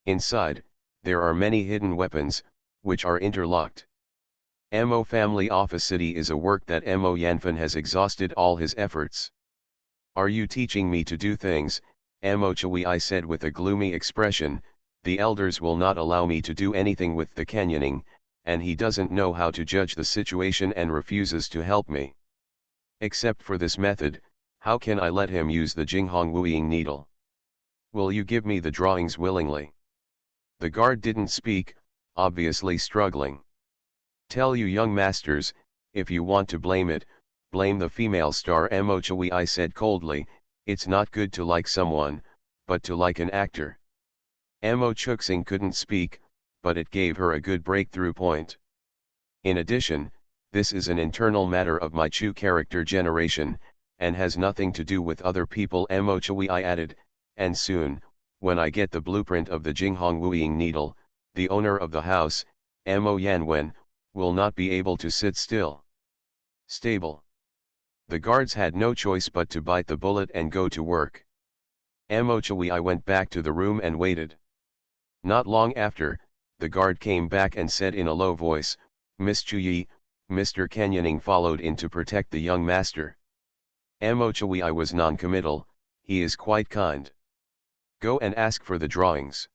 Inside, there are many hidden weapons, which are interlocked. Mo Family Office City is a work that Mo Yanfan has exhausted all his efforts. Are you teaching me to do things, Mo Chui? I said with a gloomy expression. The elders will not allow me to do anything with the canyoning, and he doesn't know how to judge the situation and refuses to help me. Except for this method, how can I let him use the Jinghong Wuiying needle? Will you give me the drawings willingly? The guard didn't speak, obviously struggling. Tell you young masters, if you want to blame it, blame the female star Mo Chui, I said coldly. It's not good to like someone, but to like an actor. Mo Chuxing couldn't speak, but it gave her a good breakthrough point. In addition, this is an internal matter of my Chu character generation, and has nothing to do with other people, Mo Chui, I added, and soon, when I get the blueprint of the Jinghong Wuiying needle, the owner of the house, Mo Yanwen, will not be able to sit still. Stable. The guards had no choice but to bite the bullet and go to work. Mo Chui, I went back to the room and waited. Not long after, the guard came back and said in a low voice, Miss Chuyi, Mr. Canyoning followed in to protect the young master. Mo Chui, I was non-committal. He is quite kind. Go and ask for the drawings.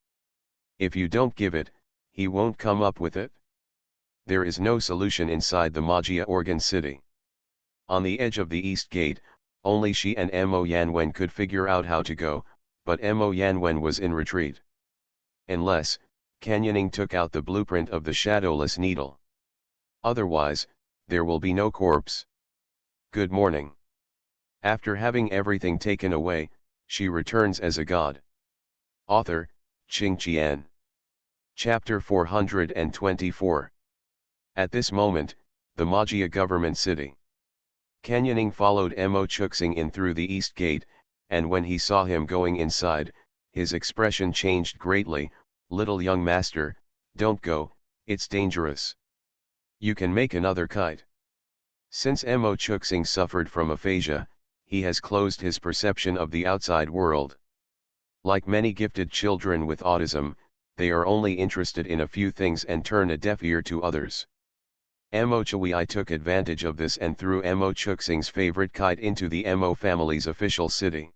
If you don't give it, he won't come up with it. There is no solution inside the Magia Organ City. On the edge of the east gate, only she and Mo Yanwen could figure out how to go, but Mo Yanwen was in retreat. Unless, canyoning took out the blueprint of the shadowless needle. Otherwise, there will be no corpse. Good morning. After having everything taken away, she returns as a god. Author, Qing Qian. Chapter 424. At this moment, the Magia government city. Canyoning followed Mo Chuxing in through the east gate, and when he saw him going inside, his expression changed greatly. Little young master, don't go, it's dangerous. You can make another kite. Since Mo Chuxing suffered from aphasia, he has closed his perception of the outside world. Like many gifted children with autism, they are only interested in a few things and turn a deaf ear to others. Mo Chui took advantage of this and threw Mo Chuxing's favorite kite into the Mo family's official city.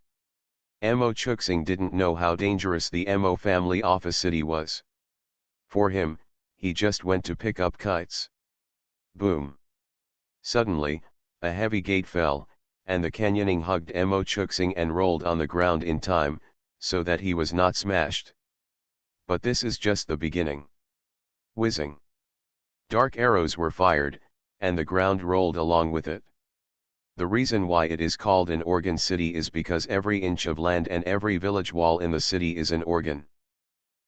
Mo Chuxing didn't know how dangerous the Mo family office city was. For him, he just went to pick up kites. Boom. Suddenly, a heavy gate fell, and the canyoning hugged Mo Chuxing and rolled on the ground in time, so that he was not smashed. But this is just the beginning. Whizzing. Dark arrows were fired, and the ground rolled along with it. The reason why it is called an organ city is because every inch of land and every village wall in the city is an organ.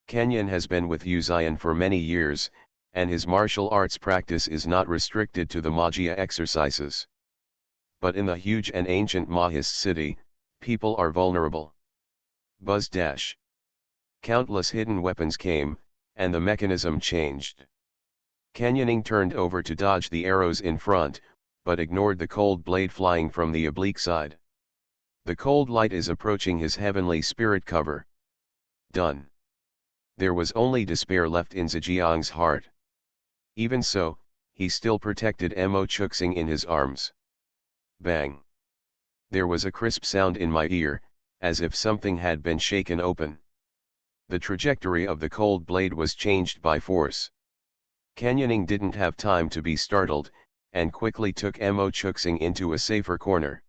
Canyon has been with Uzian for many years, and his martial arts practice is not restricted to the Magia exercises. But in the huge and ancient Mahist city, people are vulnerable. Buzz dash. Countless hidden weapons came, and the mechanism changed. Canyoning turned over to dodge the arrows in front, but ignored the cold blade flying from the oblique side. The cold light is approaching his heavenly spirit cover. Done. There was only despair left in Zhejiang's heart. Even so, he still protected Mo Chuxing in his arms. Bang. There was a crisp sound in my ear, as if something had been shaken open. The trajectory of the cold blade was changed by force. Canyoning didn't have time to be startled, and quickly took Mo Chuxing into a safer corner.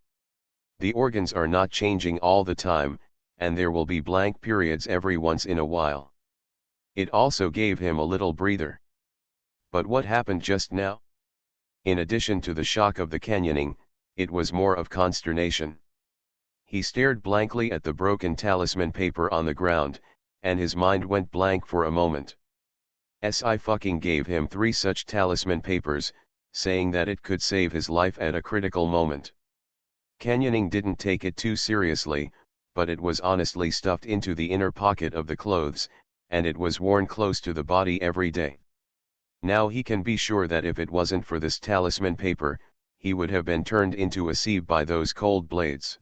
The organs are not changing all the time, and there will be blank periods every once in a while. It also gave him a little breather. But what happened just now? In addition to the shock of the canyoning, it was more of consternation. He stared blankly at the broken talisman paper on the ground, and his mind went blank for a moment. I fucking gave him 3 such talisman papers, saying that it could save his life at a critical moment. Canyoning didn't take it too seriously, but it was honestly stuffed into the inner pocket of the clothes, and it was worn close to the body every day. Now he can be sure that if it wasn't for this talisman paper, he would have been turned into a sieve by those cold blades.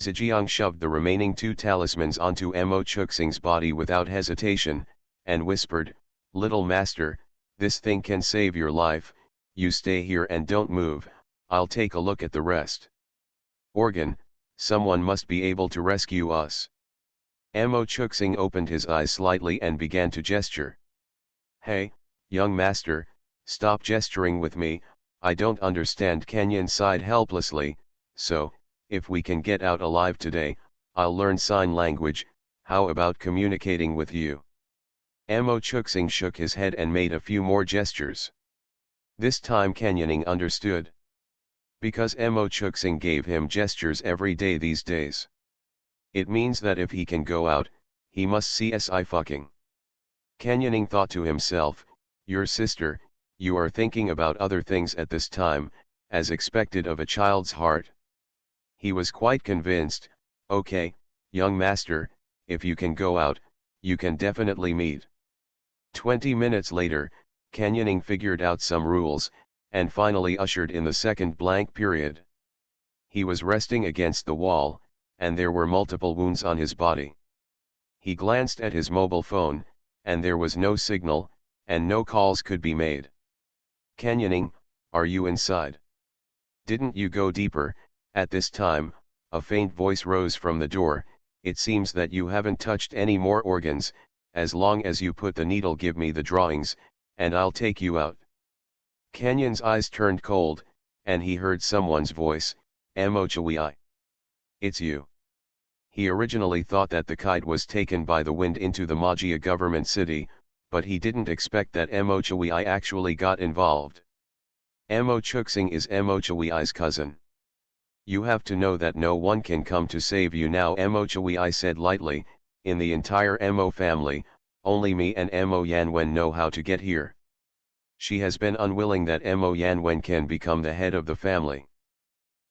Zhejiang shoved the remaining 2 talismans onto Mo Chuxing's body without hesitation, and whispered, "Little master, this thing can save your life, you stay here and don't move, I'll take a look at the rest." "Organ, someone must be able to rescue us." Mo Chuxing opened his eyes slightly and began to gesture. "Hey, young master, stop gesturing with me, I don't understand." Kenyan sighed helplessly. "So, if we can get out alive today, I'll learn sign language, how about communicating with you?" Mo Chuxing shook his head and made a few more gestures. This time Kenyaning understood. Because Mo Chuxing gave him gestures every day these days. It means that if he can go out, he must see Sci-fucking. Kenyaning thought to himself, "Your sister, you are thinking about other things at this time, as expected of a child's heart." He was quite convinced. "Okay, young master, if you can go out, you can definitely meet." 20 minutes later, Kenyaning figured out some rules, and finally ushered in the second blank period. He was resting against the wall, and there were multiple wounds on his body. He glanced at his mobile phone, and there was no signal, and no calls could be made. "Kenyaning, are you inside? Didn't you go deeper?" At this time, a faint voice rose from the door, "It seems that you haven't touched any more organs, as long as you put the needle, give me the drawings, and I'll take you out." Kenyon's eyes turned cold, and he heard someone's voice, "Mo Chui. It's you." He originally thought that the kite was taken by the wind into the Magia government city, but he didn't expect that Mo Chui actually got involved. Mo Chuxing is Mo Chui's cousin. "You have to know that no one can come to save you now," Mo Chui said lightly. "In the entire Mo family, only me and Mo Yanwen know how to get here." She has been unwilling that Mo Yanwen can become the head of the family.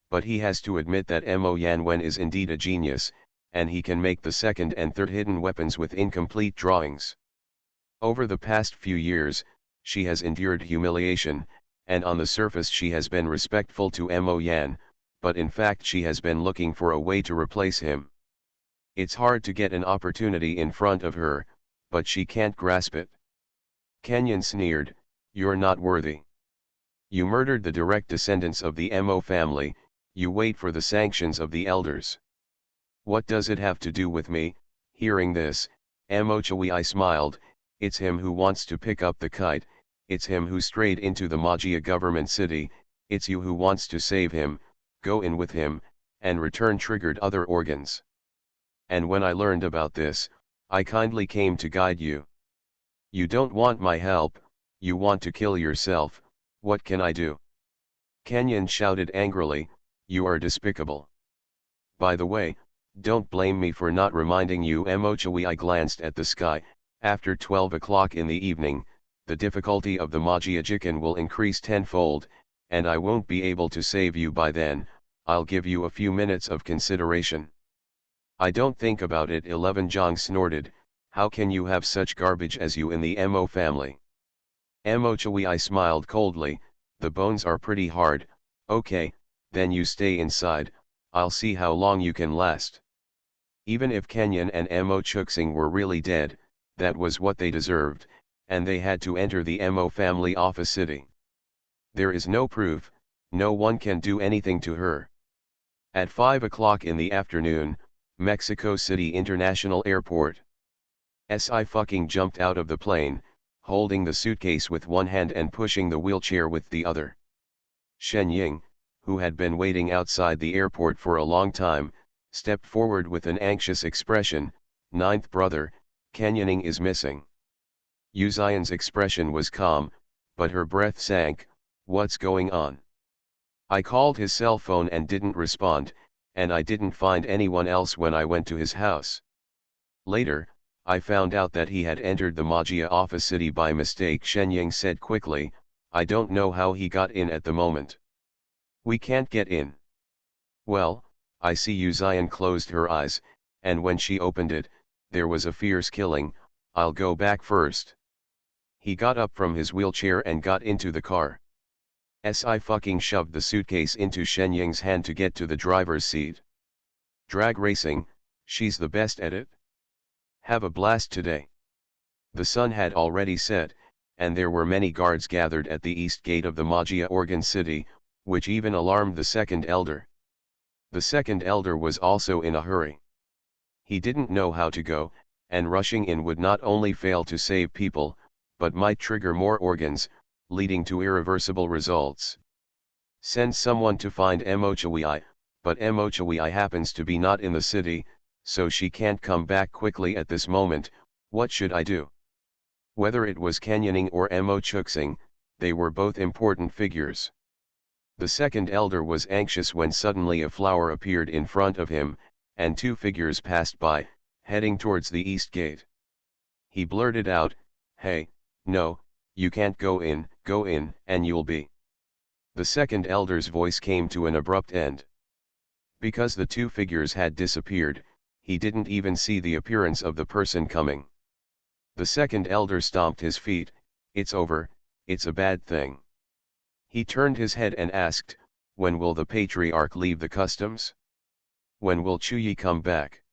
But he has to admit that Mo Yanwen is indeed a genius, and he can make the second and third hidden weapons with incomplete drawings. Over the past few years, she has endured humiliation, and on the surface she has been respectful to Mo Yan, but in fact she has been looking for a way to replace him. It's hard to get an opportunity in front of her, but she can't grasp it. Kenyon sneered, "You're not worthy. You murdered the direct descendants of the Mo family, you wait for the sanctions of the elders. What does it have to do with me?" Hearing this, Mo Chui smiled, "It's him who wants to pick up the kite, it's him who strayed into the Magia government city, it's you who wants to save him, go in with him, and return triggered other organs. And when I learned about this, I kindly came to guide you. You don't want my help, you want to kill yourself, what can I do?" Kenyon shouted angrily, "You are despicable. By the way, don't blame me for not reminding you." Mo Chui glanced at the sky. "After 12 o'clock in the evening, the difficulty of the Magia Jikan will increase tenfold, and I won't be able to save you by then. I'll give you a few minutes of consideration." "I don't think about it." 11 Zhang snorted, "How can you have such garbage as you in the Mo family?" Mo Chui smiled coldly, "The bones are pretty hard. Okay, then you stay inside, I'll see how long you can last." Even if Kenyon and Mo Chuxing were really dead, that was what they deserved, and they had to enter the Mo family office city. There is no proof, no one can do anything to her. At 5 o'clock in the afternoon, Mexico City International Airport. Sci-fucking jumped out of the plane, holding the suitcase with one hand and pushing the wheelchair with the other. Shen Ying, who had been waiting outside the airport for a long time, stepped forward with an anxious expression. "Ninth brother, Kenyoning is missing." Yu Xian's expression was calm, but her breath sank. "What's going on?" "I called his cell phone and didn't respond, and I didn't find anyone else when I went to his house. Later, I found out that he had entered the Magia office city by mistake," Shen Ying said quickly. "I don't know how he got in at the moment." "We can't get in." "Well, I see." Yu Xian closed her eyes, and when she opened it, there was a fierce killing. "I'll go back first." He got up from his wheelchair and got into the car. Si fucking shoved the suitcase into Shenying's hand to get to the driver's seat. Drag racing, she's the best at it. Have a blast today. The sun had already set, and there were many guards gathered at the east gate of the Magia Organ city, which even alarmed the second elder. The second elder was also in a hurry. He didn't know how to go, and rushing in would not only fail to save people, but might trigger more organs, leading to irreversible results. Send someone to find Emochawii, but Emochawii happens to be not in the city, so she can't come back quickly at this moment. What should I do? Whether it was Canyoning or Emochuxing, they were both important figures. The second elder was anxious when suddenly a flower appeared in front of him, and two figures passed by, heading towards the east gate. He blurted out, "Hey, no, you can't go in, and you'll be." The second elder's voice came to an abrupt end. Because the two figures had disappeared, he didn't even see the appearance of the person coming. The second elder stomped his feet. "It's over, it's a bad thing." He turned his head and asked, "When will the patriarch leave the customs? When will Chuyi come back?"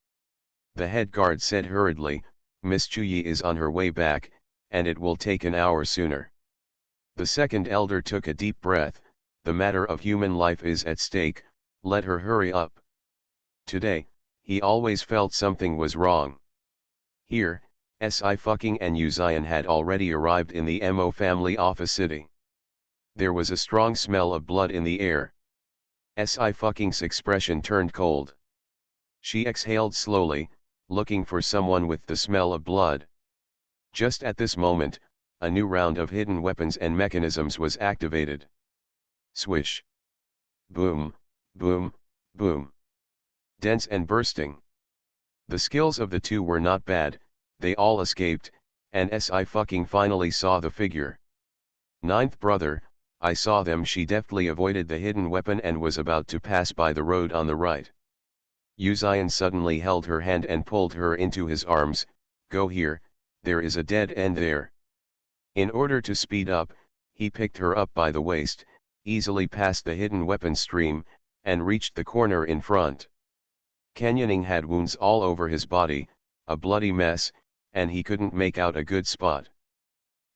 The head guard said hurriedly, "Miss Chuyi is on her way back, and it will take an hour sooner." The second elder took a deep breath. The matter of human life is at stake, let her hurry up. Today, he always felt something was wrong. Here, Si fucking and Uzian had already arrived in the Mo family office city. There was a strong smell of blood in the air. Si fucking's expression turned cold. She exhaled slowly, looking for someone with the smell of blood. Just at this moment, a new round of hidden weapons and mechanisms was activated. Swish. Boom, boom, boom. Dense and bursting. The skills of the two were not bad, they all escaped, and Si fucking finally saw the figure. "Ninth brother, I saw them." She deftly avoided the hidden weapon and was about to pass by the road on the right. Uzian suddenly held her hand and pulled her into his arms. "Go here, there is a dead end there." In order to speed up, he picked her up by the waist, easily passed the hidden weapon stream, and reached the corner in front. Canyoning had wounds all over his body, a bloody mess, and he couldn't make out a good spot.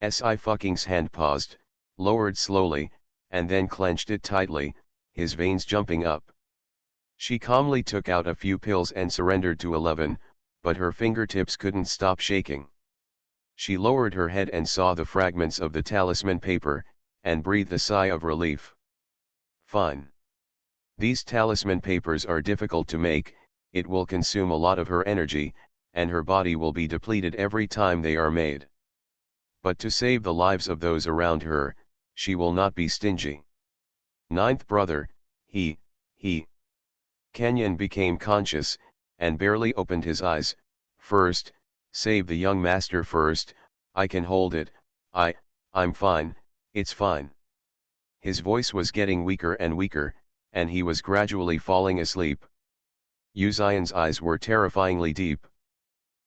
Si fucking's hand paused, lowered slowly, and then clenched it tightly, his veins jumping up. She calmly took out a few pills and surrendered to 11, but her fingertips couldn't stop shaking. She lowered her head and saw the fragments of the talisman paper, and breathed a sigh of relief. Fine. These talisman papers are difficult to make, it will consume a lot of her energy, and her body will be depleted every time they are made. But to save the lives of those around her, she will not be stingy. Ninth brother, he. Kenyon became conscious, and barely opened his eyes. "First, save the young master first. I can hold it, I'm fine, it's fine." His voice was getting weaker and weaker, and he was gradually falling asleep. Uzian's eyes were terrifyingly deep.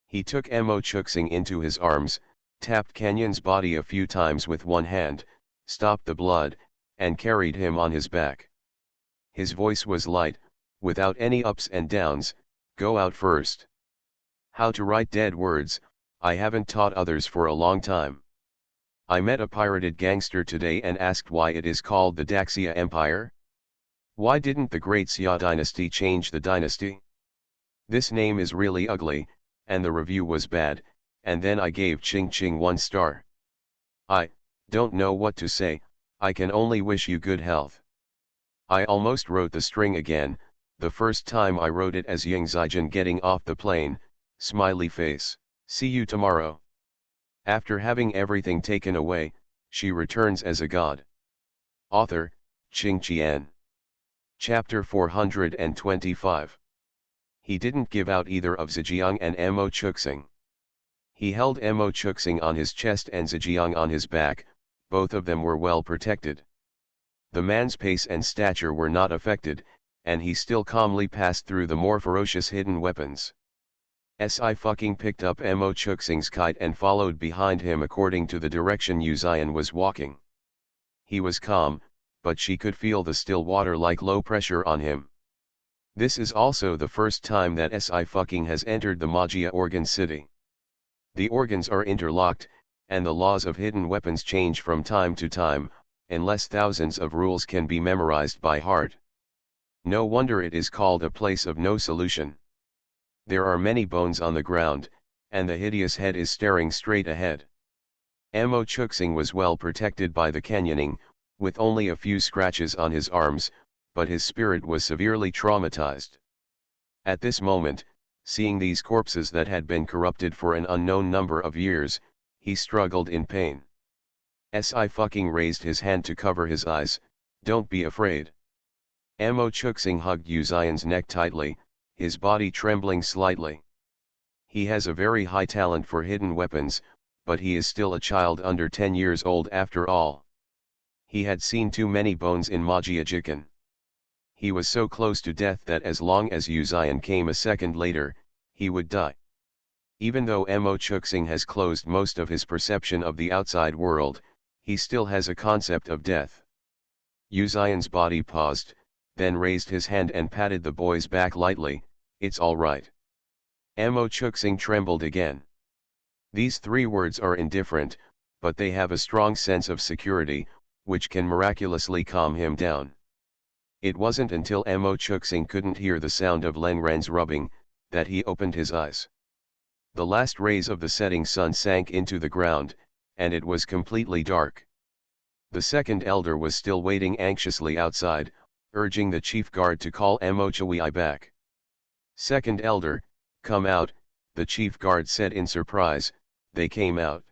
He took Emochuxing into his arms, tapped Kenyon's body a few times with one hand, stopped the blood, and carried him on his back. His voice was light, without any ups and downs. "Go out first. How to write dead words, I haven't taught others for a long time. I met a pirated gangster today and asked why it is called the Daxia Empire. Why didn't the Great Xia dynasty change the dynasty? This name is really ugly, and the review was bad, and then I gave Ching Ching 1 star. I don't know what to say, I can only wish you good health." I almost wrote the string again, the first time I wrote it as Ying Zijin getting off the plane, smiley face. "See you tomorrow." After having everything taken away, she returns as a god. Author, Qing Qian. Chapter 425. He didn't give out either of Zhejiang and Emochuxing. He held Emochuxing on his chest and Zhejiang on his back, both of them were well protected. The man's pace and stature were not affected, and he still calmly passed through the more ferocious hidden weapons. Si fucking picked up Emochuxing's kite and followed behind him according to the direction Uzian was walking. He was calm, but she could feel the still water like low pressure on him. This is also the first time that Sci-fucking has entered the Magia organ city. The organs are interlocked, and the laws of hidden weapons change from time to time, unless thousands of rules can be memorized by heart. No wonder it is called a place of no solution. There are many bones on the ground, and the hideous head is staring straight ahead. Mo Chuxing was well protected by the canyoning, with only a few scratches on his arms, but his spirit was severely traumatized. At this moment, seeing these corpses that had been corrupted for an unknown number of years, he struggled in pain. Sci-fucking raised his hand to cover his eyes. "Don't be afraid." Mo Chuxing hugged Yuzian's neck tightly, his body trembling slightly. He has a very high talent for hidden weapons, but he is still a child under 10 years old after all. He had seen too many bones in Magia Jikan. He was so close to death that as long as Yuzian came a second later, he would die. Even though Mo Chuxing has closed most of his perception of the outside world, he still has a concept of death. Yuzian's body paused, then raised his hand and patted the boy's back lightly. "It's all right." Mo Chuxing trembled again. These three words are indifferent, but they have a strong sense of security, which can miraculously calm him down. It wasn't until Mo Chuxing couldn't hear the sound of Lengran's rubbing, that he opened his eyes. The last rays of the setting sun sank into the ground, and it was completely dark. The second elder was still waiting anxiously outside, urging the chief guard to call Mo Chui back. "Second elder, come out," the chief guard said in surprise. They came out.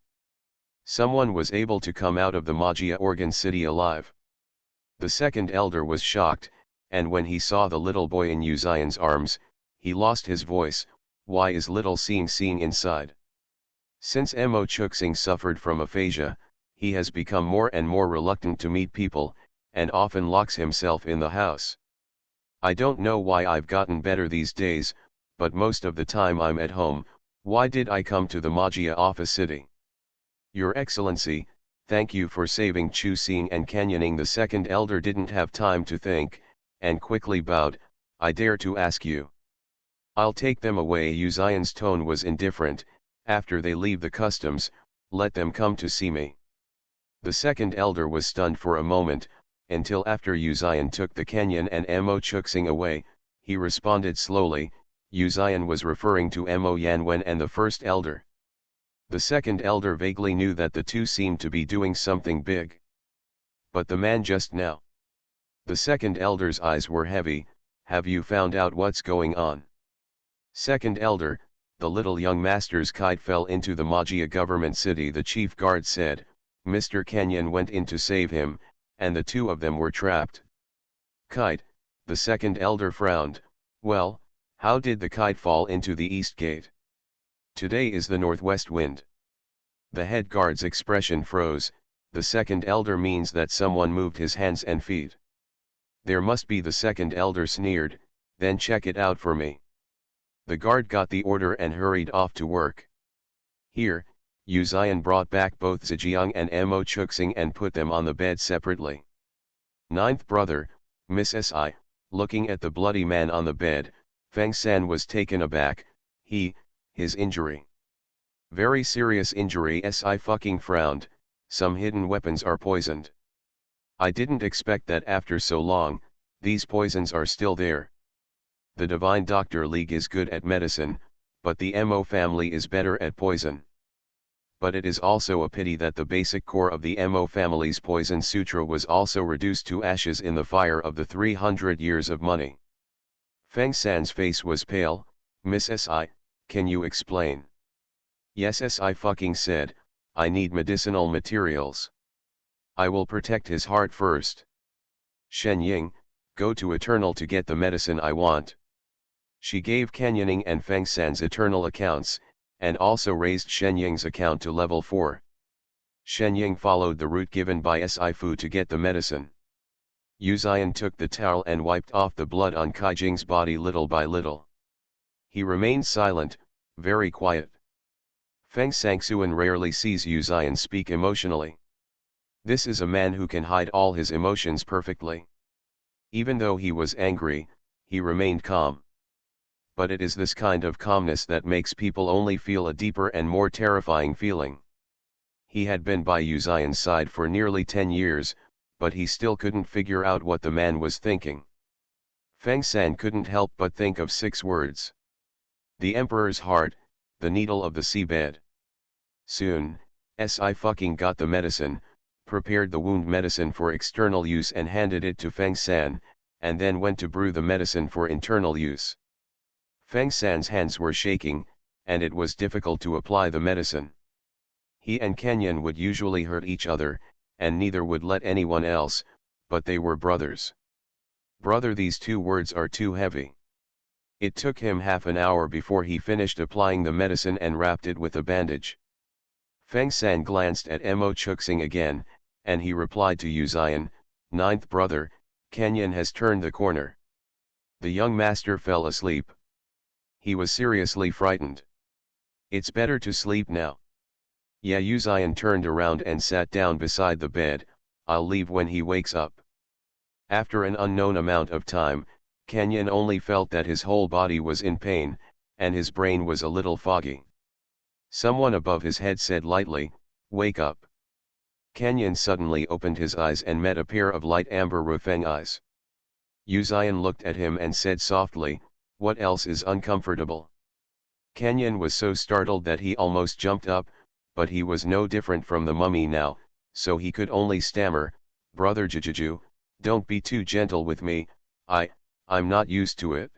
Someone was able to come out of the Magia organ city alive. The second elder was shocked, and when he saw the little boy in Yuzian's arms, he lost his voice. "Why is little seeing inside?" Since Mo Chuxing suffered from aphasia, he has become more and more reluctant to meet people, and often locks himself in the house. "I don't know why I've gotten better these days, but most of the time I'm at home. Why did I come to the Magia office city?" "Your Excellency, thank you for saving Chu Xing and canyoning." The second elder didn't have time to think, and quickly bowed. "I dare to ask you." "I'll take them away." Yuzian's tone was indifferent. "After they leave the customs, let them come to see me." The second elder was stunned for a moment, until after Yuzian took the canyon and Mo Chuxing away, he responded slowly. Yuzian was referring to Mo Yanwen and the first elder. The second elder vaguely knew that the two seemed to be doing something big. "But the man just now." The second elder's eyes were heavy. "Have you found out what's going on?" "Second elder, the little young master's kite fell into the Magia government city," the chief guard said. "Mr. Canyon went in to save him, and the two of them were trapped." "Kite?" The second elder frowned. "Well, how did the kite fall into the east gate?" "Today is the northwest wind." The head guard's expression froze. The second elder means that someone moved his hands and feet. "There must be," the second elder sneered. "Then check it out for me." The guard got the order and hurried off to work. Here, Yuzian brought back both Zhejiang and Mo Chuxing and put them on the bed separately. "Ninth brother, Miss Si," looking at the bloody man on the bed, Feng San was taken aback. His injury. "Very serious injury." Si frowned. "Some hidden weapons are poisoned." "I didn't expect that after so long. These poisons are still there." "The Divine Doctor League is good at medicine, but the Mo family is better at poison. But it is also a pity that the basic core of the Mo family's poison sutra was also reduced to ashes in the fire of the 300 years of money." Feng San's face was pale. "Miss Si, can you explain?" "Yes," Si said, "I need medicinal materials. I will protect his heart first. Shen Ying, go to Eternal to get the medicine I want." She gave Canyoning and Feng San's Eternal accounts, and also raised Shen Ying's account to level 4. Shen Ying followed the route given by Si to get the medicine. Yuzian took the towel and wiped off the blood on Kai Jing's body little by little. He remained silent, very quiet. Feng Sangsuan rarely sees Yuzian speak emotionally. This is a man who can hide all his emotions perfectly. Even though he was angry, he remained calm. But it is this kind of calmness that makes people only feel a deeper and more terrifying feeling. He had been by Yu Xian's side for nearly 10 years, but he still couldn't figure out what the man was thinking. Feng San couldn't help but think of 6 words. The Emperor's heart, the needle of the seabed. Soon, Si got the medicine, prepared the wound medicine for external use and handed it to Feng San, and then went to brew the medicine for internal use. Feng San's hands were shaking, and it was difficult to apply the medicine. He and Kenyan would usually hurt each other, and neither would let anyone else, but they were brothers. Brother, these 2 words are too heavy. It took him half an hour before he finished applying the medicine and wrapped it with a bandage. Feng San glanced at Mo Chuxing again, and he replied to Yu Xian, "Ninth brother, Kenyan has turned the corner." The young master fell asleep. He was seriously frightened. "It's better to sleep now." Yeah, Yu Xian turned around and sat down beside the bed. "I'll leave when he wakes up." After an unknown amount of time, Kenyan only felt that his whole body was in pain, and his brain was a little foggy. Someone above his head said lightly, "Wake up." Kenyan suddenly opened his eyes and met a pair of light amber Rufeng eyes. Yu Xian looked at him and said softly, "What else is uncomfortable?" Kenyan was so startled that he almost jumped up, but he was no different from the mummy now, so he could only stammer, "Brother Jijiju, don't be too gentle with me, I'm not used to it."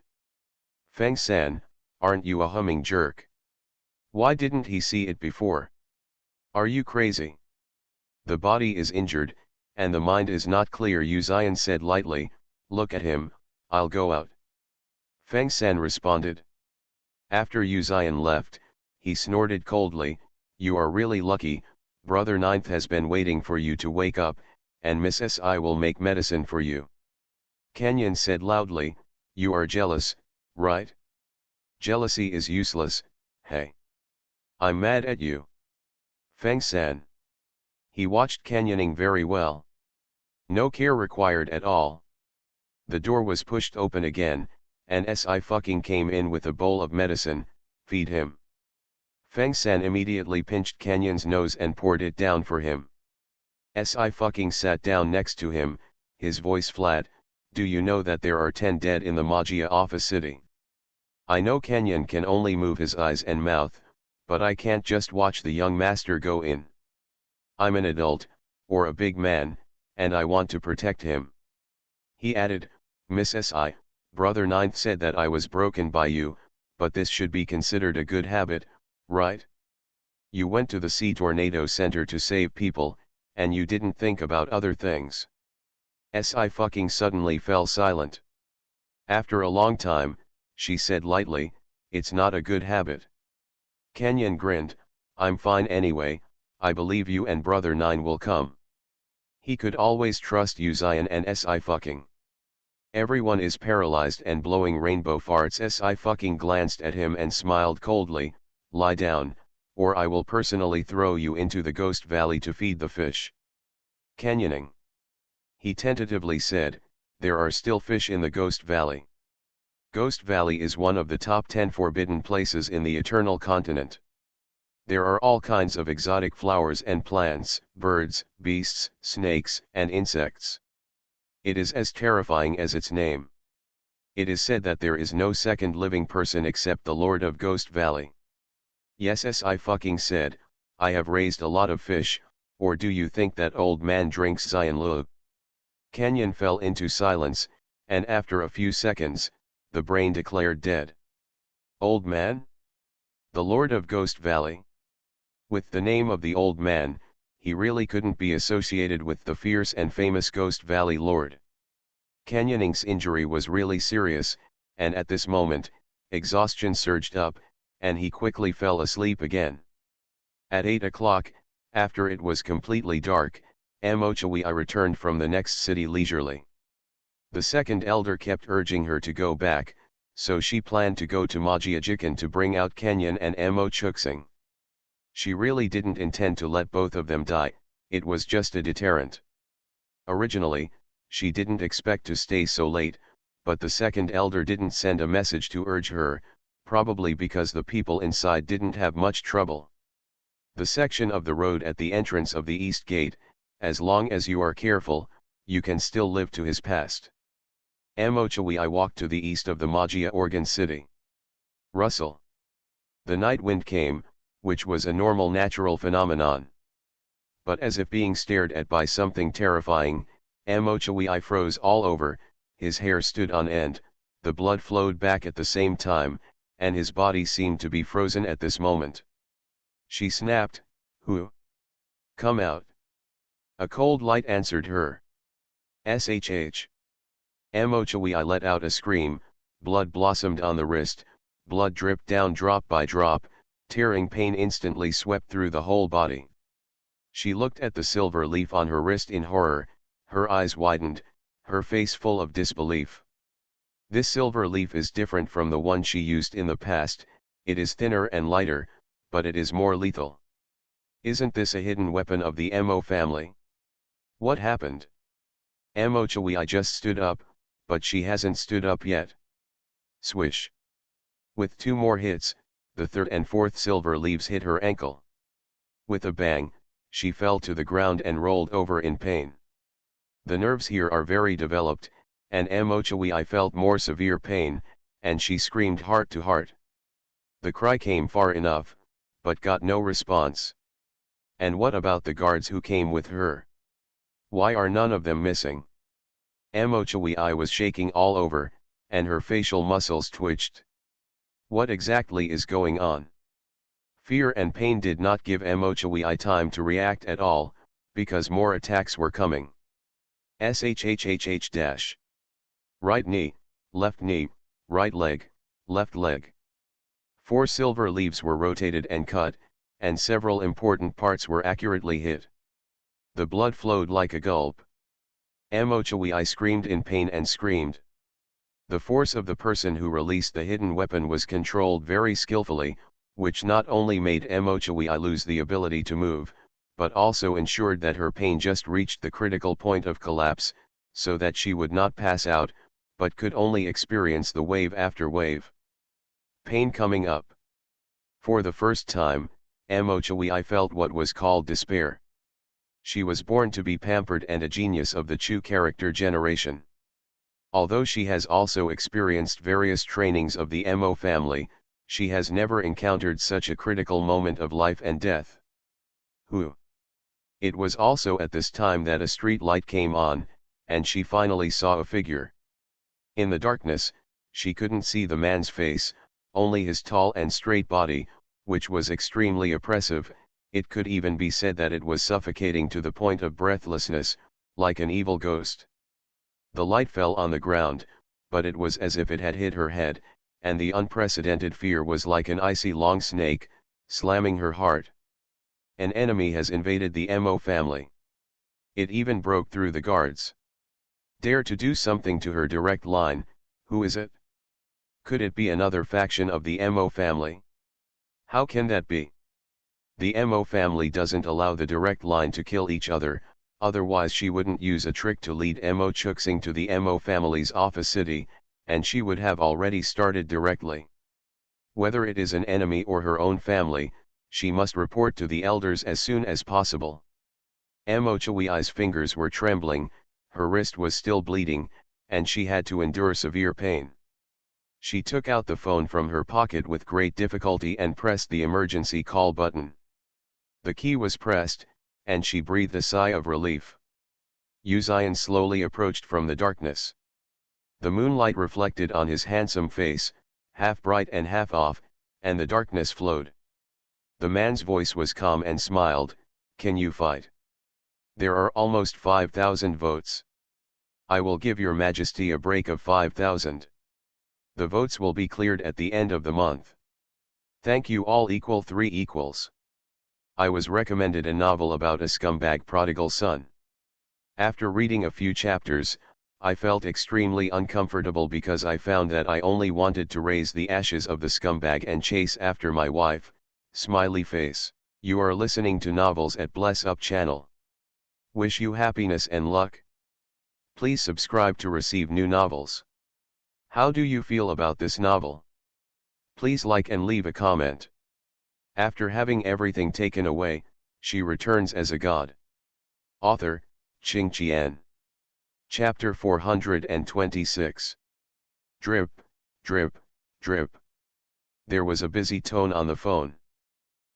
"Feng San, aren't you a humming jerk? Why didn't he see it before? Are you crazy? The body is injured, and the mind is not clear," Yu Xian said lightly. "Look at him, I'll go out." Feng San responded. After Yu Xian left, he snorted coldly, "You are really lucky, Brother Ninth has been waiting for you to wake up, and Miss Si will make medicine for you." Kenyan said loudly, "You are jealous, right? Jealousy is useless, hey? I'm mad at you." Feng San. He watched Kenyaning very well. No care required at all. The door was pushed open again, and Si came in with a bowl of medicine. "Feed him." Feng San immediately pinched Kenyan's nose and poured it down for him. Si sat down next to him, his voice flat, "Do you know that there are 10 dead in the Magia office city? I know Kenyan can only move his eyes and mouth, but I can't just watch the young master go in. I'm an adult, or a big man, and I want to protect him." He added, "Miss Si, Brother Ninth said that I was broken by you, but this should be considered a good habit, right? You went to the Sea Tornado Center to save people, and you didn't think about other things." Si suddenly fell silent. After a long time, she said lightly, "It's not a good habit." Kenyan grinned, "I'm fine anyway, I believe you and Brother Nine will come." He could always trust Yu Xian and Si. "Everyone is paralyzed and blowing rainbow farts." Si glanced at him and smiled coldly, "Lie down, or I will personally throw you into the Ghost Valley to feed the fish." Kenyaning. He tentatively said, "There are still fish in the Ghost Valley." Ghost Valley is one of the top 10 forbidden places in the Eternal Continent. There are all kinds of exotic flowers and plants, birds, beasts, snakes, and insects. It is as terrifying as its name. It is said that there is no second living person except the Lord of Ghost Valley. "Yes," Si said, "I have raised a lot of fish, or do you think that old man drinks Xianlu?" Kenyan fell into silence, and after a few seconds, the brain declared dead. "Old man? The Lord of Ghost Valley?" With the name of the old man, he really couldn't be associated with the fierce and famous Ghost Valley Lord. Kenyaning's injury was really serious, and at this moment, exhaustion surged up, and he quickly fell asleep again. At 8 o'clock, after it was completely dark, Mochawi returned from the next city leisurely. The second elder kept urging her to go back, so she planned to go to Majiajikan to bring out Kenyan and Mo Chuxing. She really didn't intend to let both of them die. it was just a deterrent. Originally, she didn't expect to stay so late, but the second elder didn't send a message to urge her, probably because the people inside didn't have much trouble. The section of the road at the entrance of the east gate, as long as you are careful, you can still live to his past. Mochawi I walked to the east of the Magia Organ City. Rustle. The night wind came, which was a normal natural phenomenon. But as if being stared at by something terrifying, Mochawi I froze all over, his hair stood on end, the blood flowed back at the same time, and his body seemed to be frozen at this moment. She snapped, "Who? Come out." A cold light answered her. "SHH. Mochawi I let out a scream, blood blossomed on the wrist, blood dripped down drop by drop, tearing pain instantly swept through the whole body. She looked at the silver leaf on her wrist in horror, her eyes widened, her face full of disbelief. This silver leaf is different from the one she used in the past, it is thinner and lighter, but it is more lethal. Isn't this a hidden weapon of the Mo family? What happened? Mochawi I just stood up, but she hasn't stood up yet. Swish. With 2 more hits, the third and fourth silver leaves hit her ankle. With a bang, she fell to the ground and rolled over in pain. The nerves here are very developed, and Mochawi I felt more severe pain, and she screamed heart to heart. The cry came far enough, but got no response. And what about the guards who came with her? Why are none of them missing? Mochawi I was shaking all over, and her facial muscles twitched. What exactly is going on? Fear and pain did not give Mochawi I time to react at all, because more attacks were coming. SHHHH. Right knee, right leg, left leg. 4 silver leaves were rotated and cut, and several important parts were accurately hit. The blood flowed like a gulp. Mochawi I screamed in pain and screamed. The force of the person who released the hidden weapon was controlled very skillfully, which not only made Mochawi I lose the ability to move, but also ensured that her pain just reached the critical point of collapse, so that she would not pass out, but could only experience the wave after wave. Pain coming up. For the first time, Mochawi I felt what was called despair. She was born to be pampered and a genius of the Chu character generation. Although she has also experienced various trainings of the Mo family, she has never encountered such a critical moment of life and death. Who? It was also at this time that a street light came on, and she finally saw a figure. In the darkness, she couldn't see the man's face, only his tall and straight body, which was extremely oppressive. It could even be said that it was suffocating to the point of breathlessness, like an evil ghost. The light fell on the ground, but it was as if it had hit her head, and the unprecedented fear was like an icy long snake, slamming her heart. An enemy has invaded the Mo family. It even broke through the guards. Dare to do something to her direct line. Who is it? Could it be another faction of the Mo family? How can that be? The Mo family doesn't allow the direct line to kill each other, otherwise she wouldn't use a trick to lead Mo Chuxing to the Mo family's office city, and she would have already started directly. Whether it is an enemy or her own family, she must report to the elders as soon as possible. Mochawi's fingers were trembling, her wrist was still bleeding, and she had to endure severe pain. She took out the phone from her pocket with great difficulty and pressed the emergency call button. The key was pressed, and she breathed a sigh of relief. Uzion slowly approached from the darkness. The moonlight reflected on his handsome face, half bright and half off, and the darkness flowed. The man's voice was calm and smiled, "Can you fight? There are almost 5,000 votes. I will give your majesty a break of 5,000. The votes will be cleared at the end of the month. Thank you all. 3 equals. I was recommended a novel about a scumbag prodigal son. After reading a few chapters, I felt extremely uncomfortable because I found that I only wanted to raise the ashes of the scumbag and chase after my wife." Smiley face. You are listening to novels at Bless Up channel. Wish you happiness and luck. Please subscribe to receive new novels. How do you feel about this novel? Please like and leave a comment. After having everything taken away, she returns as a god. Author, Qing Qian. Chapter 426. Drip, drip, drip. There was a busy tone on the phone.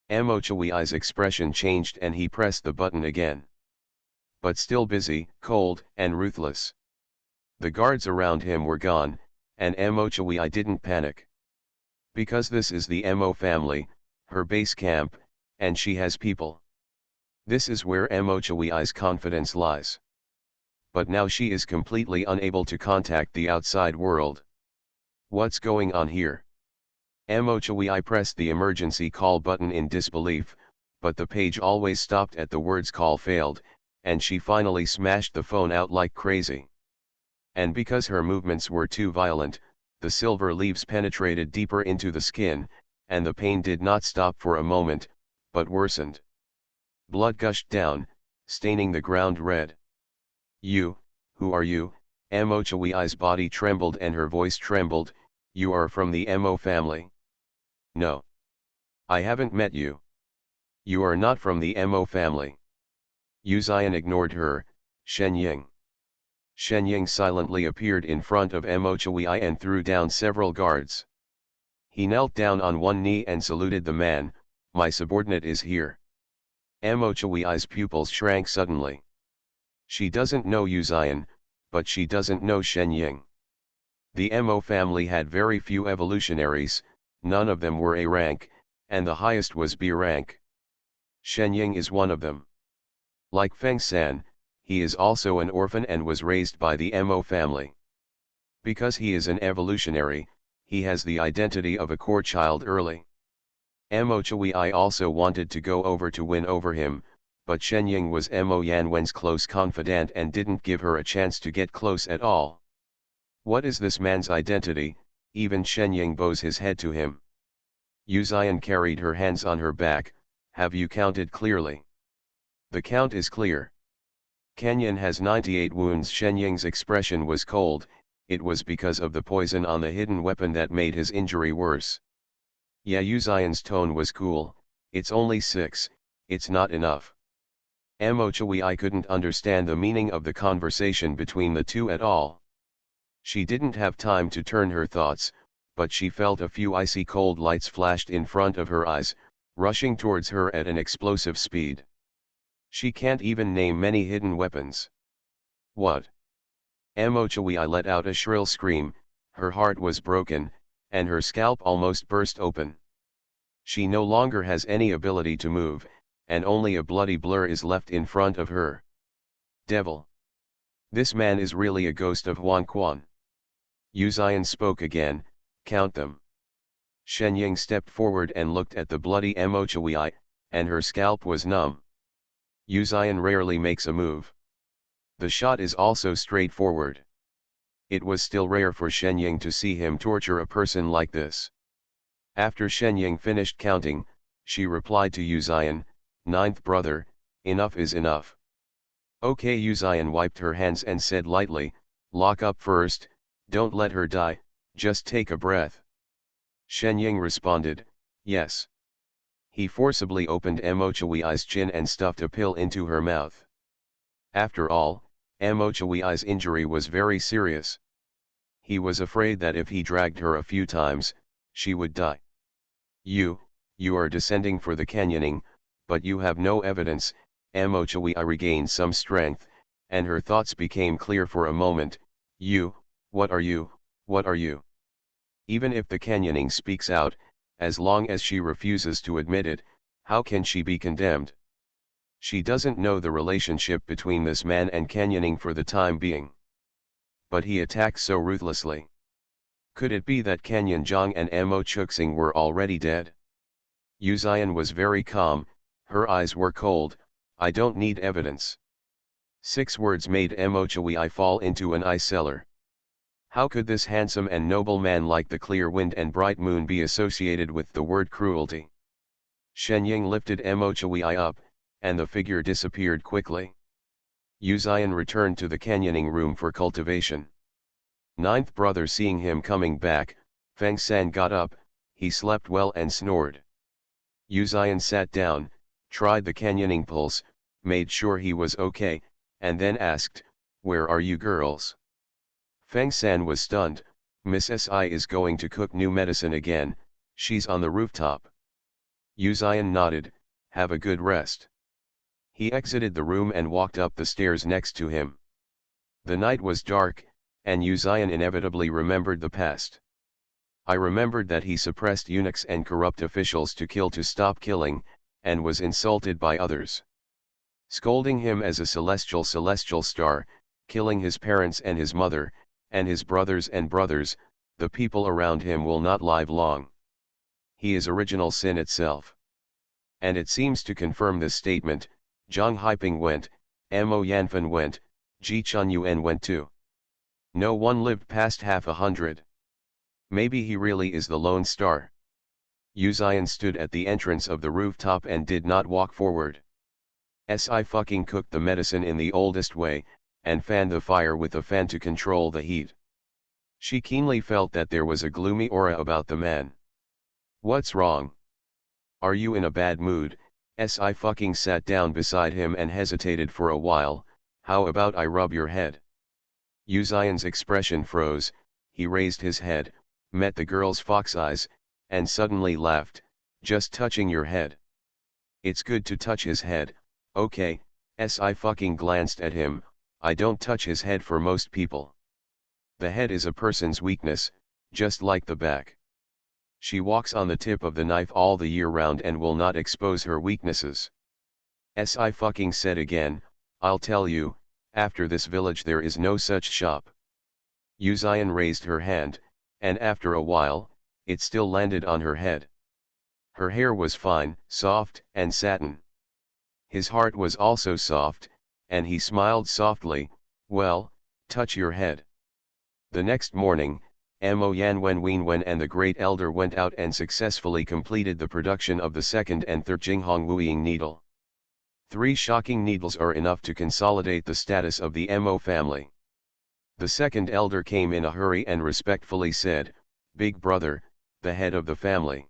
Mochi's expression changed and he pressed the button again. But still busy, cold, and ruthless. The guards around him were gone, and Mochi didn't panic. Because this is the Mo family, her base camp, and she has people. This is where Mochi's confidence lies. But now she is completely unable to contact the outside world. What's going on here? Mochi pressed the emergency call button in disbelief, but the page always stopped at the words call failed, and she finally smashed the phone out like crazy. And because her movements were too violent, the silver leaves penetrated deeper into the skin, and the pain did not stop for a moment, but worsened. Blood gushed down, staining the ground red. You, who are you? Mochi's body trembled and her voice trembled. You are from the Mo family. No. I haven't met you. You are not from the Mo family. Yuzian ignored her. Shenying. Shenying silently appeared in front of Mochi and threw down several guards. He knelt down on one knee and saluted the man. My subordinate is here. Mochi's pupils shrank suddenly. She doesn't know Yuzian, but she doesn't know Shenying. The Mo family had very few evolutionaries, none of them were A rank, and the highest was B rank. Shenying is one of them. Like Feng San, he is also an orphan and was raised by the Mo family. Because he is an evolutionary, he has the identity of a core child early. Mochi also wanted to go over to win over him, but Shenying was Mo Yanwen's close confidant and didn't give her a chance to get close at all. What is this man's identity? Even Shenying bows his head to him. Yuzian carried her hands on her back. Have you counted clearly? The count is clear. Kenyan has 98 wounds. Shenying's expression was cold. It was because of the poison on the hidden weapon that made his injury worse. Yeah, Yuzian's tone was cool. It's only 6, it's not enough. Mochi couldn't understand the meaning of the conversation between the two at all. She didn't have time to turn her thoughts, but she felt a few icy cold lights flashed in front of her eyes, rushing towards her at an explosive speed. She can't even name many hidden weapons. What? Mochi let out a shrill scream. Her heart was broken, and her scalp almost burst open. She no longer has any ability to move, and only a bloody blur is left in front of her. Devil! This man is really a ghost of Huan Quan. Yuzian spoke again. Count them. Shenying stepped forward and looked at the bloody Mochi, and her scalp was numb. Yuzian rarely makes a move. The shot is also straightforward. It was still rare for Shenying to see him torture a person like this. After Shenying finished counting, she replied to Yuzian, "Ninth brother, enough is enough." Okay. Yuzian wiped her hands and said lightly, "Lock up first, don't let her die, just take a breath." Shenying responded, "Yes." He forcibly opened Mochi's chin and stuffed a pill into her mouth. After all, Mochi's injury was very serious. He was afraid that if he dragged her a few times, she would die. You are descending for the canyoning, but you have no evidence." Mochi regained some strength, and her thoughts became clear for a moment. What are you? Even if the canyoning speaks out, as long as she refuses to admit it, how can she be condemned? She doesn't know the relationship between this man and canyoning for the time being. But he attacked so ruthlessly. Could it be that Canyon Zhang and Mo Chuxing were already dead? Yuzian was very calm, her eyes were cold. I don't need evidence. 6 words made Mochi fall into an eye cellar. How could this handsome and noble man like the clear wind and bright moon be associated with the word cruelty? Shenying lifted Mochi up, and the figure disappeared quickly. Uzion returned to the canyoning room for cultivation. Ninth brother seeing him coming back, Feng San got up, he slept well and snored. Uzion sat down, tried the canyoning pulse, made sure he was okay, and then asked, "Where are you girls?" Feng San was stunned. "Miss Si is going to cook new medicine again, she's on the rooftop." Uzion nodded, "Have a good rest." He exited the room and walked up the stairs next to him. The night was dark, and Uzion inevitably remembered the past. I remembered that he suppressed eunuchs and corrupt officials to kill to stop killing, and was insulted by others. Scolding him as a celestial star, killing his parents and his mother, and his brothers, the people around him will not live long. He is original sin itself. And it seems to confirm this statement, Zhang Haiping went, Mo Yanfen went, Ji Chunyuan went too. No one lived past 100. Maybe he really is the lone star. Uzion stood at the entrance of the rooftop and did not walk forward. Si fucking cooked the medicine in the oldest way, and fanned the fire with a fan to control the heat. She keenly felt that there was a gloomy aura about the man. "What's wrong? Are you in a bad mood?" Si fucking sat down beside him and hesitated for a while. "How about I rub your head?" Uzion's expression froze, he raised his head, met the girl's fox eyes, and suddenly laughed, "Just touching your head. It's good to touch his head, okay." Si fucking glanced at him, "I don't touch his head for most people. The head is a person's weakness, just like the back. She walks on the tip of the knife all the year round and will not expose her weaknesses." Si fucking said again, "I'll tell you, after this village there is no such shop." Uzion raised her hand, and after a while, it still landed on her head. Her hair was fine, soft, and satin. His heart was also soft, and he smiled softly, "Well, touch your head." The next morning, Mo Yanwen Wenwen and the Great Elder went out and successfully completed the production of the second and third Jinghong Wuying needle. 3 shocking needles are enough to consolidate the status of the Mo family. The second elder came in a hurry and respectfully said, "Big brother, the head of the family."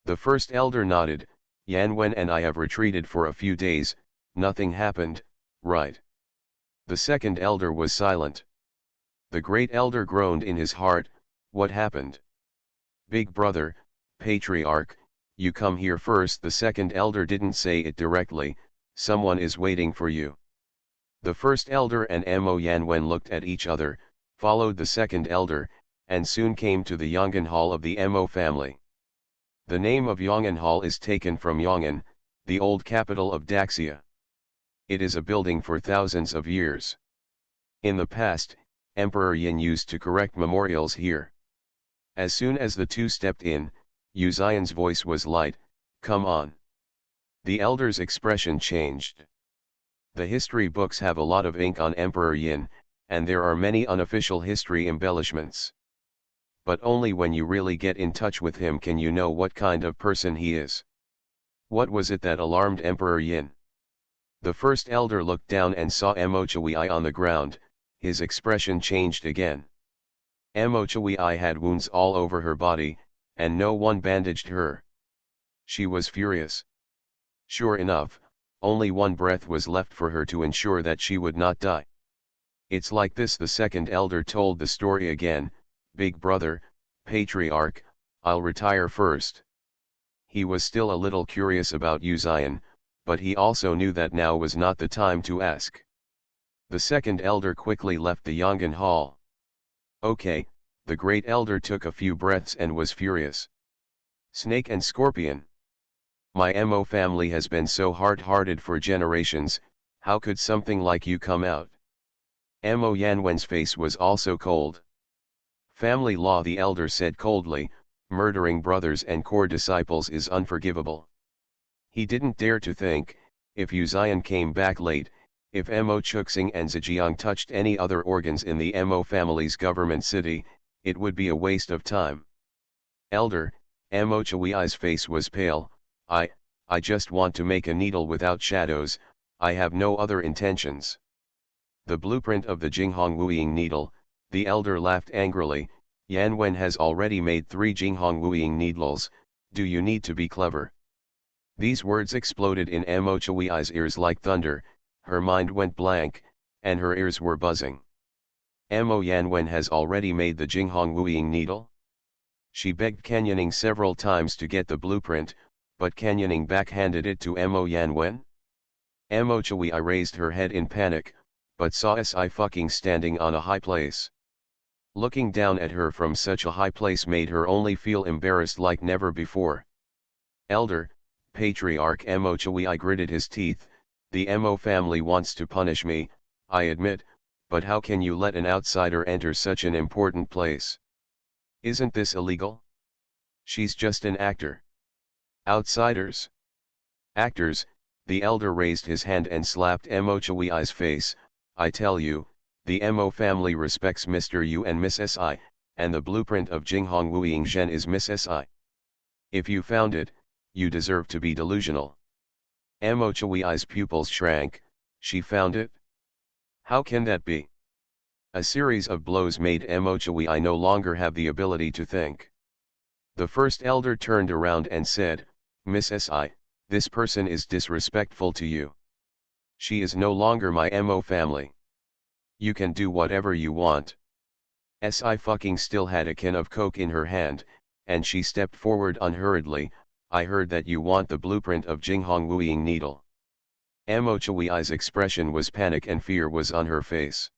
The first elder nodded, "Yanwen and I have retreated for a few days, nothing happened, right?" The second elder was silent. The great elder groaned in his heart, "What happened?" "Big brother, patriarch, you come here first." The second elder didn't say it directly, "Someone is waiting for you." The first elder and Mo Yanwen looked at each other, followed the second elder, and soon came to the Yong'an Hall of the Mo family. The name of Yong'an Hall is taken from Yong'an, the old capital of Daxia. It is a building for thousands of years. In the past, Emperor Yin used to correct memorials here. As soon as the two stepped in, Uzion's voice was light, "Come on." The elder's expression changed. The history books have a lot of ink on Emperor Yin, and there are many unofficial history embellishments. But only when you really get in touch with him can you know what kind of person he is. What was it that alarmed Emperor Yin? The first elder looked down and saw Mo Chui on the ground. His expression changed again. Mo Chui had wounds all over her body, and no one bandaged her. She was furious. Sure enough, only one breath was left for her to ensure that she would not die. "It's like this," the second elder told the story again, "Big brother, patriarch, I'll retire first." He was still a little curious about Uzion, but he also knew that now was not the time to ask. The second elder quickly left the Yong'an Hall. "Okay," the great elder took a few breaths and was furious. "Snake and scorpion. My Mo family has been so hard-hearted for generations, how could something like you come out?" Mo Yanwen's face was also cold. "Family law," the elder said coldly, "murdering brothers and core disciples is unforgivable." He didn't dare to think, if Uzion came back late, if Mo Chuxing and Zhejiang touched any other organs in the Mo family's government city, it would be a waste of time. "Elder," Mo Chui's face was pale, I just want to make a needle without shadows, I have no other intentions." The blueprint of the Jinghongwuing needle, the elder laughed angrily. Yan Wen has already made 3 Jinghongwuing needles, do you need to be clever? These words exploded in Mo Chui's ears like thunder, her mind went blank, and her ears were buzzing. Mo Yan Wen has already made the Jinghongwuing needle? She begged Canyoning several times to get the blueprint, but Canyoning backhanded it to Mo Yan Wen? Mo Chui raised her head in panic, but saw Si fucking standing on a high place. Looking down at her from such a high place made her only feel embarrassed like never before. Elder, Patriarch Mo Chui gritted his teeth, the Mo family wants to punish me, I admit, but how can you let an outsider enter such an important place? Isn't this illegal? She's just an actor. Outsiders? Actors, the elder raised his hand and slapped Mo Chui's face, I tell you, the Mo family respects Mr. Yu and Miss Si, and the blueprint of Jinghongwuing Zhen is Miss Si. If you found it, you deserve to be delusional. Mo Chui's pupils shrank, she found it? How can that be? A series of blows made Mo Chui no longer have the ability to think. The first elder turned around and said, Miss Si, this person is disrespectful to you. She is no longer my Mo family. You can do whatever you want. Si fucking still had a can of coke in her hand, and she stepped forward unhurriedly, I heard that you want the blueprint of Jinghongwuing needle. Mo Chui's expression was panic and fear was on her face.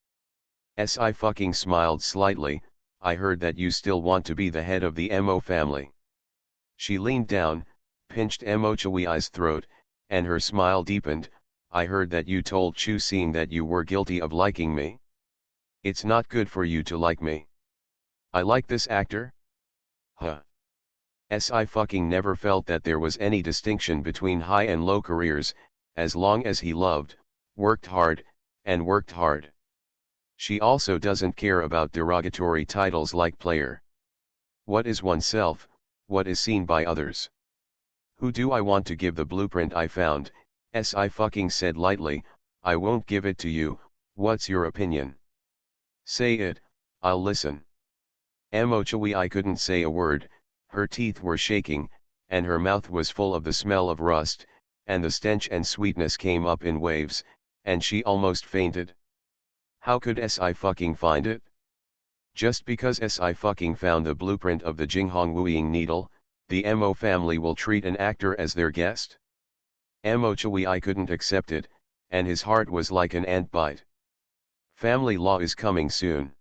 Si fucking smiled slightly, I heard that you still want to be the head of the Mo family. She leaned down, pinched Mo Chui's throat, and her smile deepened, I heard that you told Chu Xing that you were guilty of liking me. It's not good for you to like me. I like this actor? Huh. Si fucking never felt that there was any distinction between high and low careers, as long as he loved, worked hard, and worked hard. She also doesn't care about derogatory titles like player. What is oneself, what is seen by others? Who do I want to give the blueprint I found? Si fucking said lightly, I won't give it to you, what's your opinion? Say it, I'll listen. Mo Chui couldn't say a word, her teeth were shaking, and her mouth was full of the smell of rust, and the stench and sweetness came up in waves, and she almost fainted. How could Si fucking find it? Just because Si fucking found the blueprint of the Jinghongwuing needle, the Mo family will treat an actor as their guest? Mo Chui couldn't accept it, and his heart was like an ant bite. Family law is coming soon.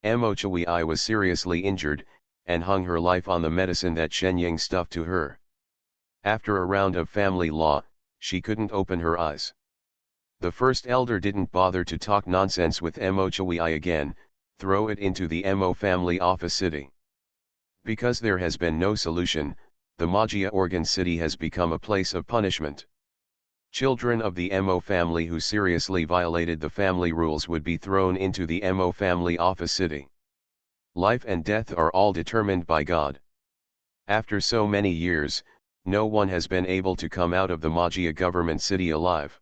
Mo Chui was seriously injured, and hung her life on the medicine that Shenying stuffed to her. After a round of family law, she couldn't open her eyes. The first elder didn't bother to talk nonsense with Mo Chui again, throw it into the Mo family office city. Because there has been no solution, the Magia Organ City has become a place of punishment. Children of the Mo family who seriously violated the family rules would be thrown into the Mo family office city. Life and death are all determined by God. After so many years, no one has been able to come out of the Magia government city alive.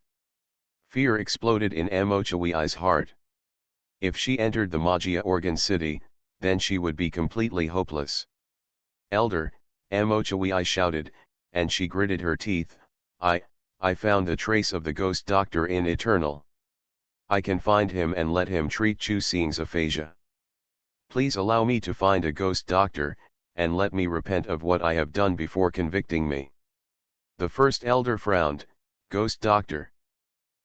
Fear exploded in Mo Chui's heart. If she entered the Magia Organ City, then she would be completely hopeless. Elder, Mo Chui shouted, and she gritted her teeth, I found the trace of the ghost doctor in Eternal. I can find him and let him treat Chu Xing's aphasia. Please allow me to find a ghost doctor, and let me repent of what I have done before convicting me. The first elder frowned, Ghost doctor.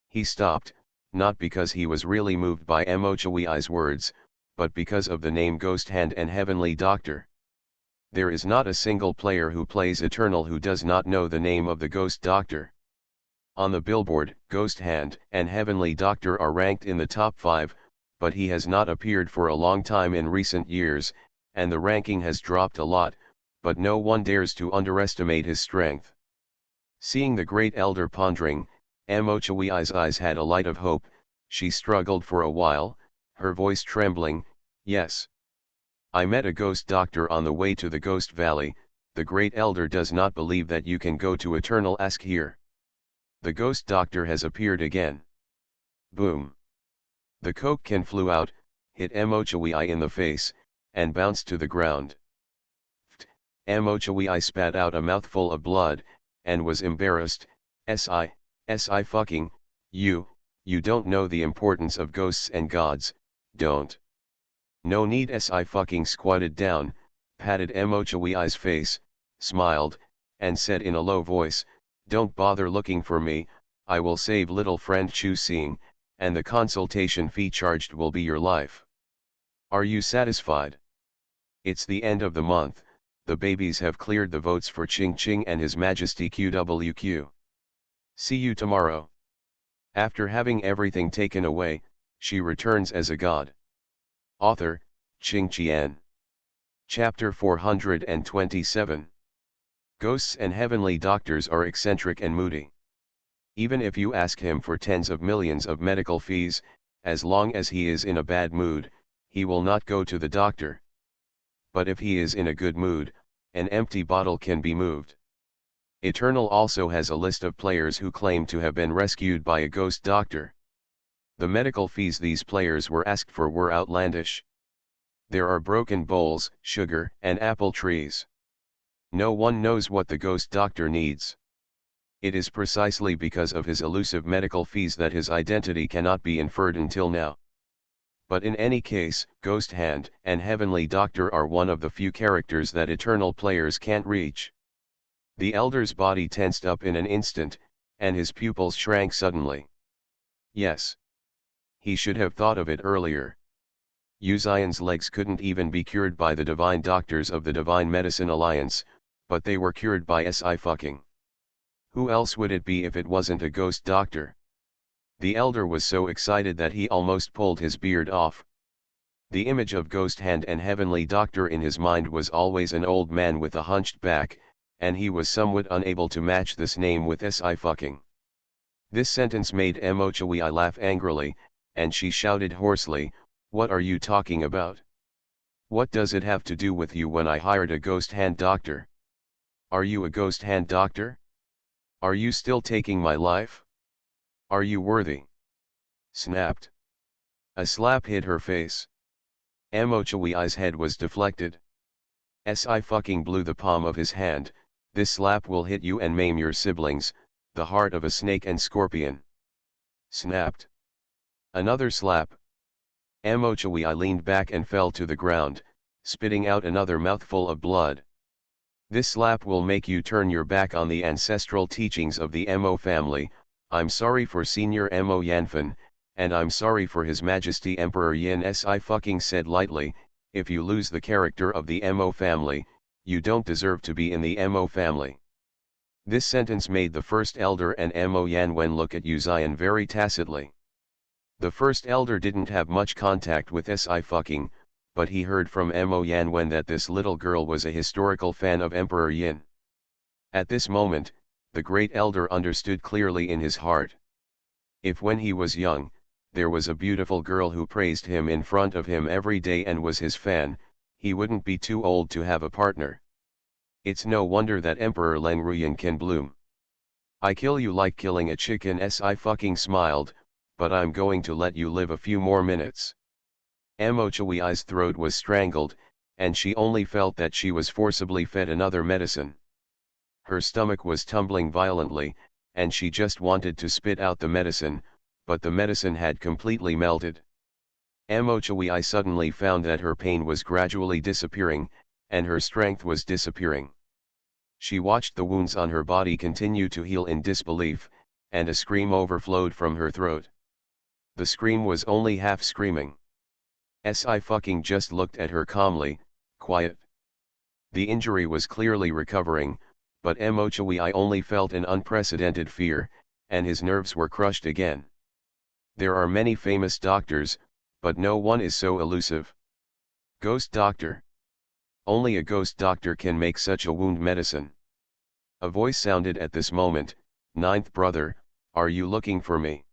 He stopped, not because he was really moved by Mo Chui's words, but because of the name Ghost Hand and Heavenly Doctor. There is not a single player who plays Eternal who does not know the name of the Ghost Doctor. On the billboard, Ghost Hand and Heavenly Doctor are ranked in the top 5, but he has not appeared for a long time in recent years, and the ranking has dropped a lot, but no one dares to underestimate his strength. Seeing the great elder pondering, Mo Chui's eyes had a light of hope, she struggled for a while, her voice trembling, yes. I met a ghost doctor on the way to the Ghost Valley, the great elder does not believe that you can go to Eternal. Ask here. The ghost doctor has appeared again. Boom. The coke can flew out, hit Mochui in the face, and bounced to the ground. Mochui spat out a mouthful of blood, and was embarrassed. Si fucking, you don't know the importance of ghosts and gods, don't. No need. Si fucking squatted down, patted Mochui's face, smiled, and said in a low voice, don't bother looking for me, I will save little friend Chu Xing, and the consultation fee charged will be your life. Are you satisfied? It's the end of the month, the babies have cleared the votes for Ching Ching and His Majesty QWQ. See you tomorrow. After having everything taken away, she returns as a god. Author, Ching Qian. Chapter 427. Ghosts and heavenly doctors are eccentric and moody. Even if you ask him for tens of millions of medical fees, as long as he is in a bad mood, he will not go to the doctor. But if he is in a good mood, an empty bottle can be moved. Eternal also has a list of players who claim to have been rescued by a ghost doctor. The medical fees these players were asked for were outlandish. There are broken bowls, sugar, and apple trees. No one knows what the ghost doctor needs. It is precisely because of his elusive medical fees that his identity cannot be inferred until now. But in any case, Ghost Hand and Heavenly Doctor are one of the few characters that Eternal players can't reach. The elder's body tensed up in an instant, and his pupils shrank suddenly. Yes. He should have thought of it earlier. Yuzian's legs couldn't even be cured by the divine doctors of the Divine Medicine Alliance, but they were cured by Si fucking. Who else would it be if it wasn't a ghost doctor? The elder was so excited that he almost pulled his beard off. The image of Ghost Hand and Heavenly Doctor in his mind was always an old man with a hunched back, and he was somewhat unable to match this name with Si fucking. This sentence made Mochui laugh angrily, and she shouted hoarsely, what are you talking about? What does it have to do with you when I hired a ghost hand doctor? Are you a ghost hand doctor? Are you still taking my life? Are you worthy? Snapped. A slap hit her face. Mochui head was deflected. Si fucking blew the palm of his hand, this slap will hit you and maim your siblings, the heart of a snake and scorpion. Snapped. Another slap. Mochui leaned back and fell to the ground, spitting out another mouthful of blood. This slap will make you turn your back on the ancestral teachings of the Mo family. I'm sorry for Senior Mo Yanfen, and I'm sorry for His Majesty Emperor Yin. Si fucking said lightly, if you lose the character of the Mo family, you don't deserve to be in the Mo family. This sentence made the first elder and Mo Yanwen look at Yuzian very tacitly. The first elder didn't have much contact with Si fucking, but he heard from Mo Yanwen that this little girl was a historical fan of Emperor Yin. At this moment, the great elder understood clearly in his heart. If when he was young, there was a beautiful girl who praised him in front of him every day and was his fan, he wouldn't be too old to have a partner. It's no wonder that Emperor Leng Ruyan can bloom. I kill you like killing a chicken. Si fucking smiled, but I'm going to let you live a few more minutes. Mochui's throat was strangled, and she only felt that she was forcibly fed another medicine. Her stomach was tumbling violently, and she just wanted to spit out the medicine, but the medicine had completely melted. Mochui suddenly found that her pain was gradually disappearing, and her strength was disappearing. She watched the wounds on her body continue to heal in disbelief, and a scream overflowed from her throat. The scream was only half screaming. Si fucking just looked at her calmly, quiet. The injury was clearly recovering, but Mochui only felt an unprecedented fear, and his nerves were crushed again. There are many famous doctors, but no one is so elusive. Ghost doctor. Only a ghost doctor can make such a wound medicine. A voice sounded at this moment, Ninth brother, are you looking for me?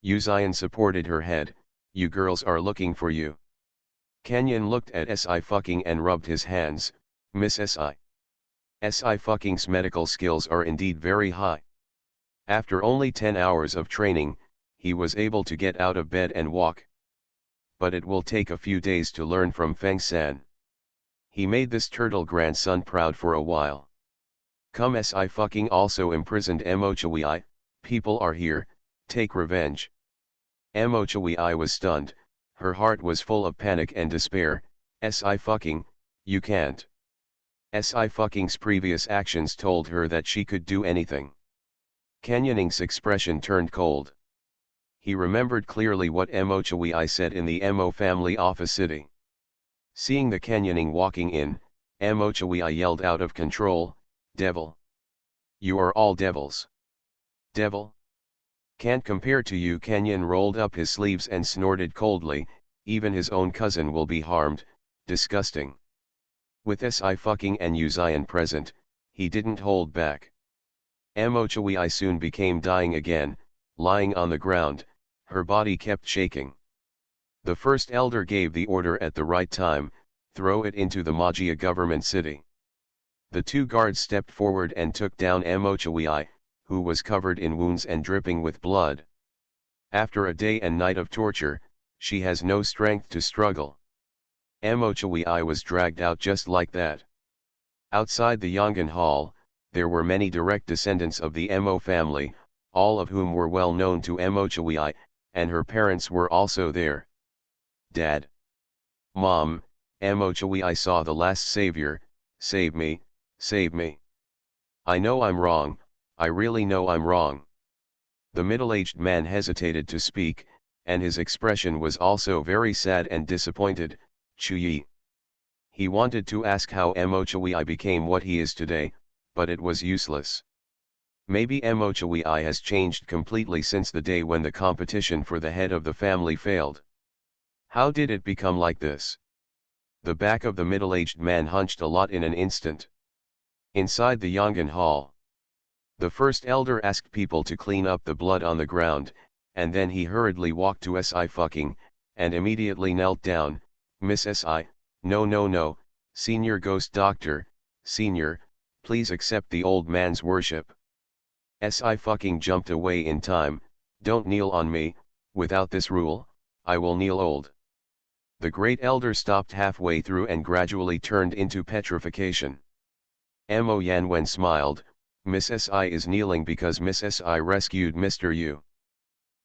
Yuzian supported her head, you girls are looking for you. Kenyan looked at Si fucking and rubbed his hands, Miss Si. Si fucking's medical skills are indeed very high. After only 10 hours of training, he was able to get out of bed and walk. But it will take a few days to learn from Feng San. He made this turtle grandson proud for a while. Come si fucking also imprisoned Mochui, people are here, take revenge. Mochui was stunned, her heart was full of panic and despair. Si fucking, you can't. Si fucking's previous actions told her that she could do anything. Canyoning's expression turned cold. He remembered clearly what Mochui said in the Mo family office city. Seeing the Canyoning walking in, Mochui yelled out of control, "Devil! You are all devils! Devil! Can't compare to you." Canyon rolled up his sleeves and snorted coldly, "Even his own cousin will be harmed, disgusting." With Si fucking and Uzian present, he didn't hold back. Mochui soon became dying again, lying on the ground, her body kept shaking. The first elder gave the order at the right time, throw it into the Magia government city. The two guards stepped forward and took down Mochui, who was covered in wounds and dripping with blood. After a day and night of torture, she has no strength to struggle. Mochui was dragged out just like that. Outside the Yongan Hall, there were many direct descendants of the Mo family, all of whom were well known to Mochui, and her parents were also there. Dad! Mom, Mochui saw the last savior, save me, save me. I know I'm wrong, I really know I'm wrong. The middle-aged man hesitated to speak, and his expression was also very sad and disappointed. Chuyi. He wanted to ask how Mochui became what he is today, but it was useless. Maybe Mochui has changed completely since the day when the competition for the head of the family failed. How did it become like this? The back of the middle-aged man hunched a lot in an instant. Inside the Yongan Hall, the first elder asked people to clean up the blood on the ground, and then he hurriedly walked to Si fucking, and immediately knelt down. Miss Si, no, Senior Ghost Doctor, Senior, please accept the old man's worship. Si fucking jumped away in time, don't kneel on me, without this rule, I will kneel old. The great elder stopped halfway through and gradually turned into petrification. Mo Yanwen smiled, Miss Si is kneeling because Miss Si rescued Mr. Yu.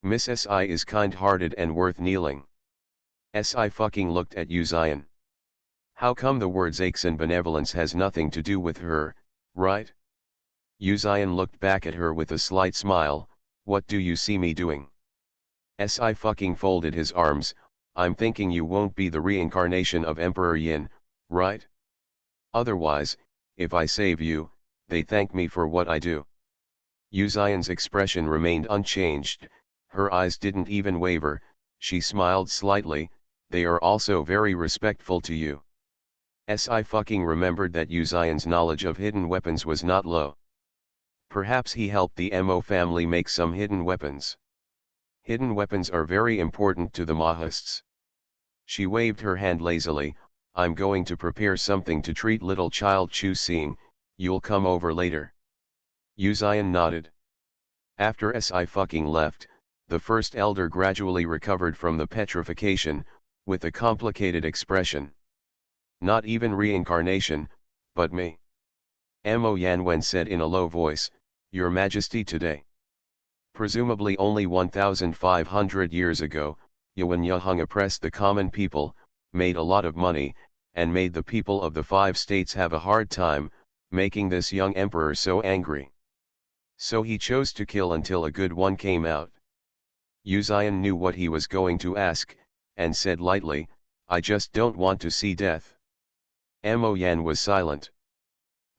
Miss Si is kind-hearted and worth kneeling. Si fucking looked at Uzian. How come the words aches and benevolence has nothing to do with her, right? Uzian looked back at her with a slight smile, what do you see me doing? Si fucking folded his arms, I'm thinking you won't be the reincarnation of Emperor Yin, right? Otherwise, if I save you, they thank me for what I do. Uzian's expression remained unchanged, her eyes didn't even waver, she smiled slightly, they are also very respectful to you. Si fucking remembered that Uzian's knowledge of hidden weapons was not low. Perhaps he helped the Mo family make some hidden weapons. Hidden weapons are very important to the Mahists. She waved her hand lazily, I'm going to prepare something to treat little child Chu Xing, you'll come over later. Uzian nodded. After Si fucking left, the first elder gradually recovered from the petrification, with a complicated expression. Not even reincarnation, but me. Mo Yanwen said in a low voice, Your Majesty today. Presumably only 1,500 years ago, Yuan Yahung oppressed the common people, made a lot of money, and made the people of the 5 states have a hard time, making this young emperor so angry. So he chose to kill until a good one came out. Uzian knew what he was going to ask, and said lightly, I just don't want to see death. Mo Yan was silent.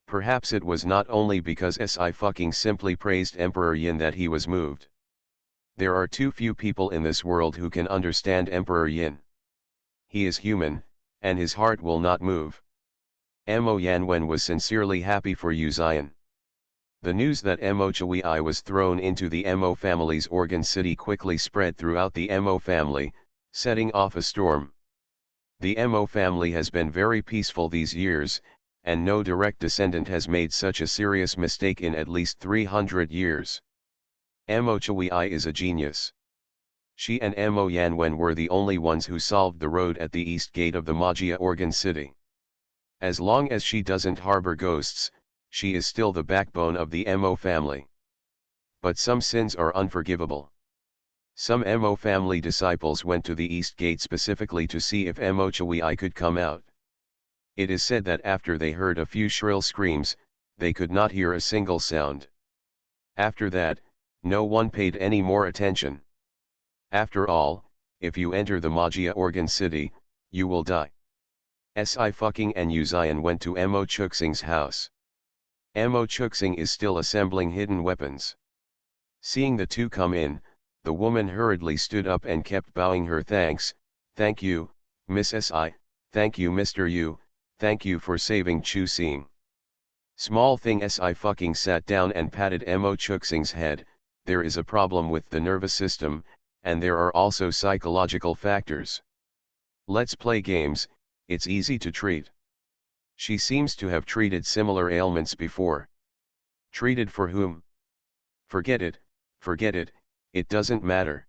Perhaps it was not only because Si fucking simply praised Emperor Yin that he was moved. There are too few people in this world who can understand Emperor Yin. He is human, and his heart will not move. Mo Yanwen was sincerely happy for Uzian. The news that Mochui was thrown into the Mo family's organ city quickly spread throughout the Mo family, setting off a storm. The Mo family has been very peaceful these years, and no direct descendant has made such a serious mistake in at least 300 years. Mochui is a genius. She and Mo Yanwen were the only ones who solved the road at the east gate of the Magia Organ City. As long as she doesn't harbor ghosts, she is still the backbone of the Mo family. But some sins are unforgivable. Some Mo family disciples went to the east gate specifically to see if Mo Chui could come out. It is said that after they heard a few shrill screams, they could not hear a single sound. After that, no one paid any more attention. After all, if you enter the Magia Organ City, you will die. Sci-fi and Uzian went to Mo Chuxing's house. Mo Chuxing is still assembling hidden weapons. Seeing the two come in, the woman hurriedly stood up and kept bowing her thanks. Thank you, Miss Si, thank you Mr. Yu, thank you for saving Chu Xing. Small thing Si sat down and patted Mo Chuxing's head. There is a problem with the nervous system, and there are also psychological factors. Let's play games, it's easy to treat. She seems to have treated similar ailments before. Treated for whom? Forget it, it doesn't matter.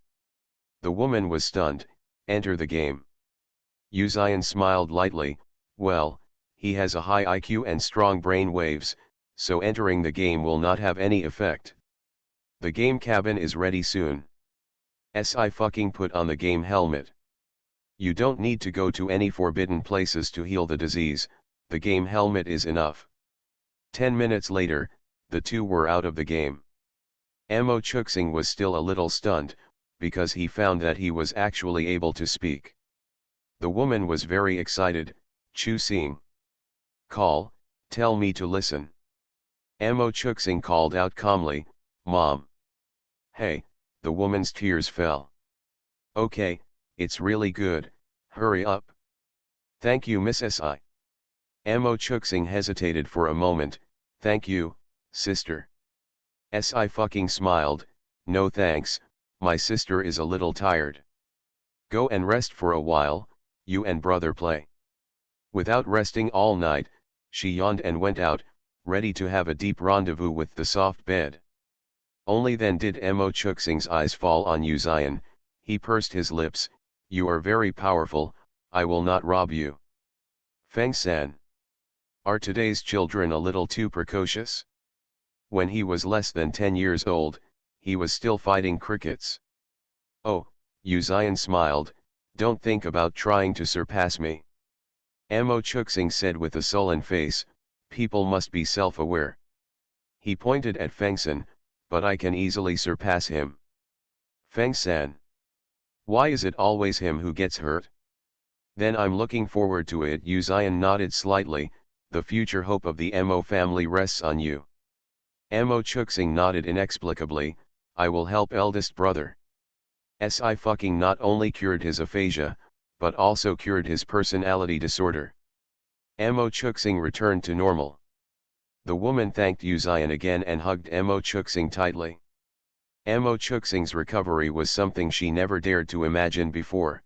The woman was stunned. Enter the game. Uzian smiled lightly. Well, he has a high IQ and strong brain waves, so entering the game will not have any effect. The game cabin is ready soon. Si put on the game helmet. You don't need to go to any forbidden places to heal the disease, the game helmet is enough. 10 minutes later, the two were out of the game. Mo Chuxing was still a little stunned, because he found that he was actually able to speak. The woman was very excited. Chu Xing. Tell me to listen. Mo Chuxing called out calmly, Mom. Hey, the woman's tears fell. Okay, it's really good, hurry up. Thank you Miss Si. Mo Chuxing hesitated for a moment. Thank you, sister. Si smiled. No thanks, my sister is a little tired. Go and rest for a while, you and brother play. Without resting all night, she yawned and went out, ready to have a deep rendezvous with the soft bed. Only then did Mo Chuxing's eyes fall on Uzian. He pursed his lips. You are very powerful, I will not rob you. Feng-san. Are today's children a little too precocious? When he was less than 10 years old, he was still fighting crickets. Oh, Uzian smiled, don't think about trying to surpass me. Mo Chuxing said with a sullen face, people must be self-aware. He pointed at Feng-san, but I can easily surpass him. Feng-san. Why is it always him who gets hurt? Then I'm looking forward to it. Uzian nodded slightly, the future hope of the Mo family rests on you. Mo Chuxing nodded inexplicably, I will help eldest brother. Si not only cured his aphasia, but also cured his personality disorder. Mo Chuxing returned to normal. The woman thanked Uzian again and hugged Mo Chuxing tightly. Mo Chuxing's recovery was something she never dared to imagine before.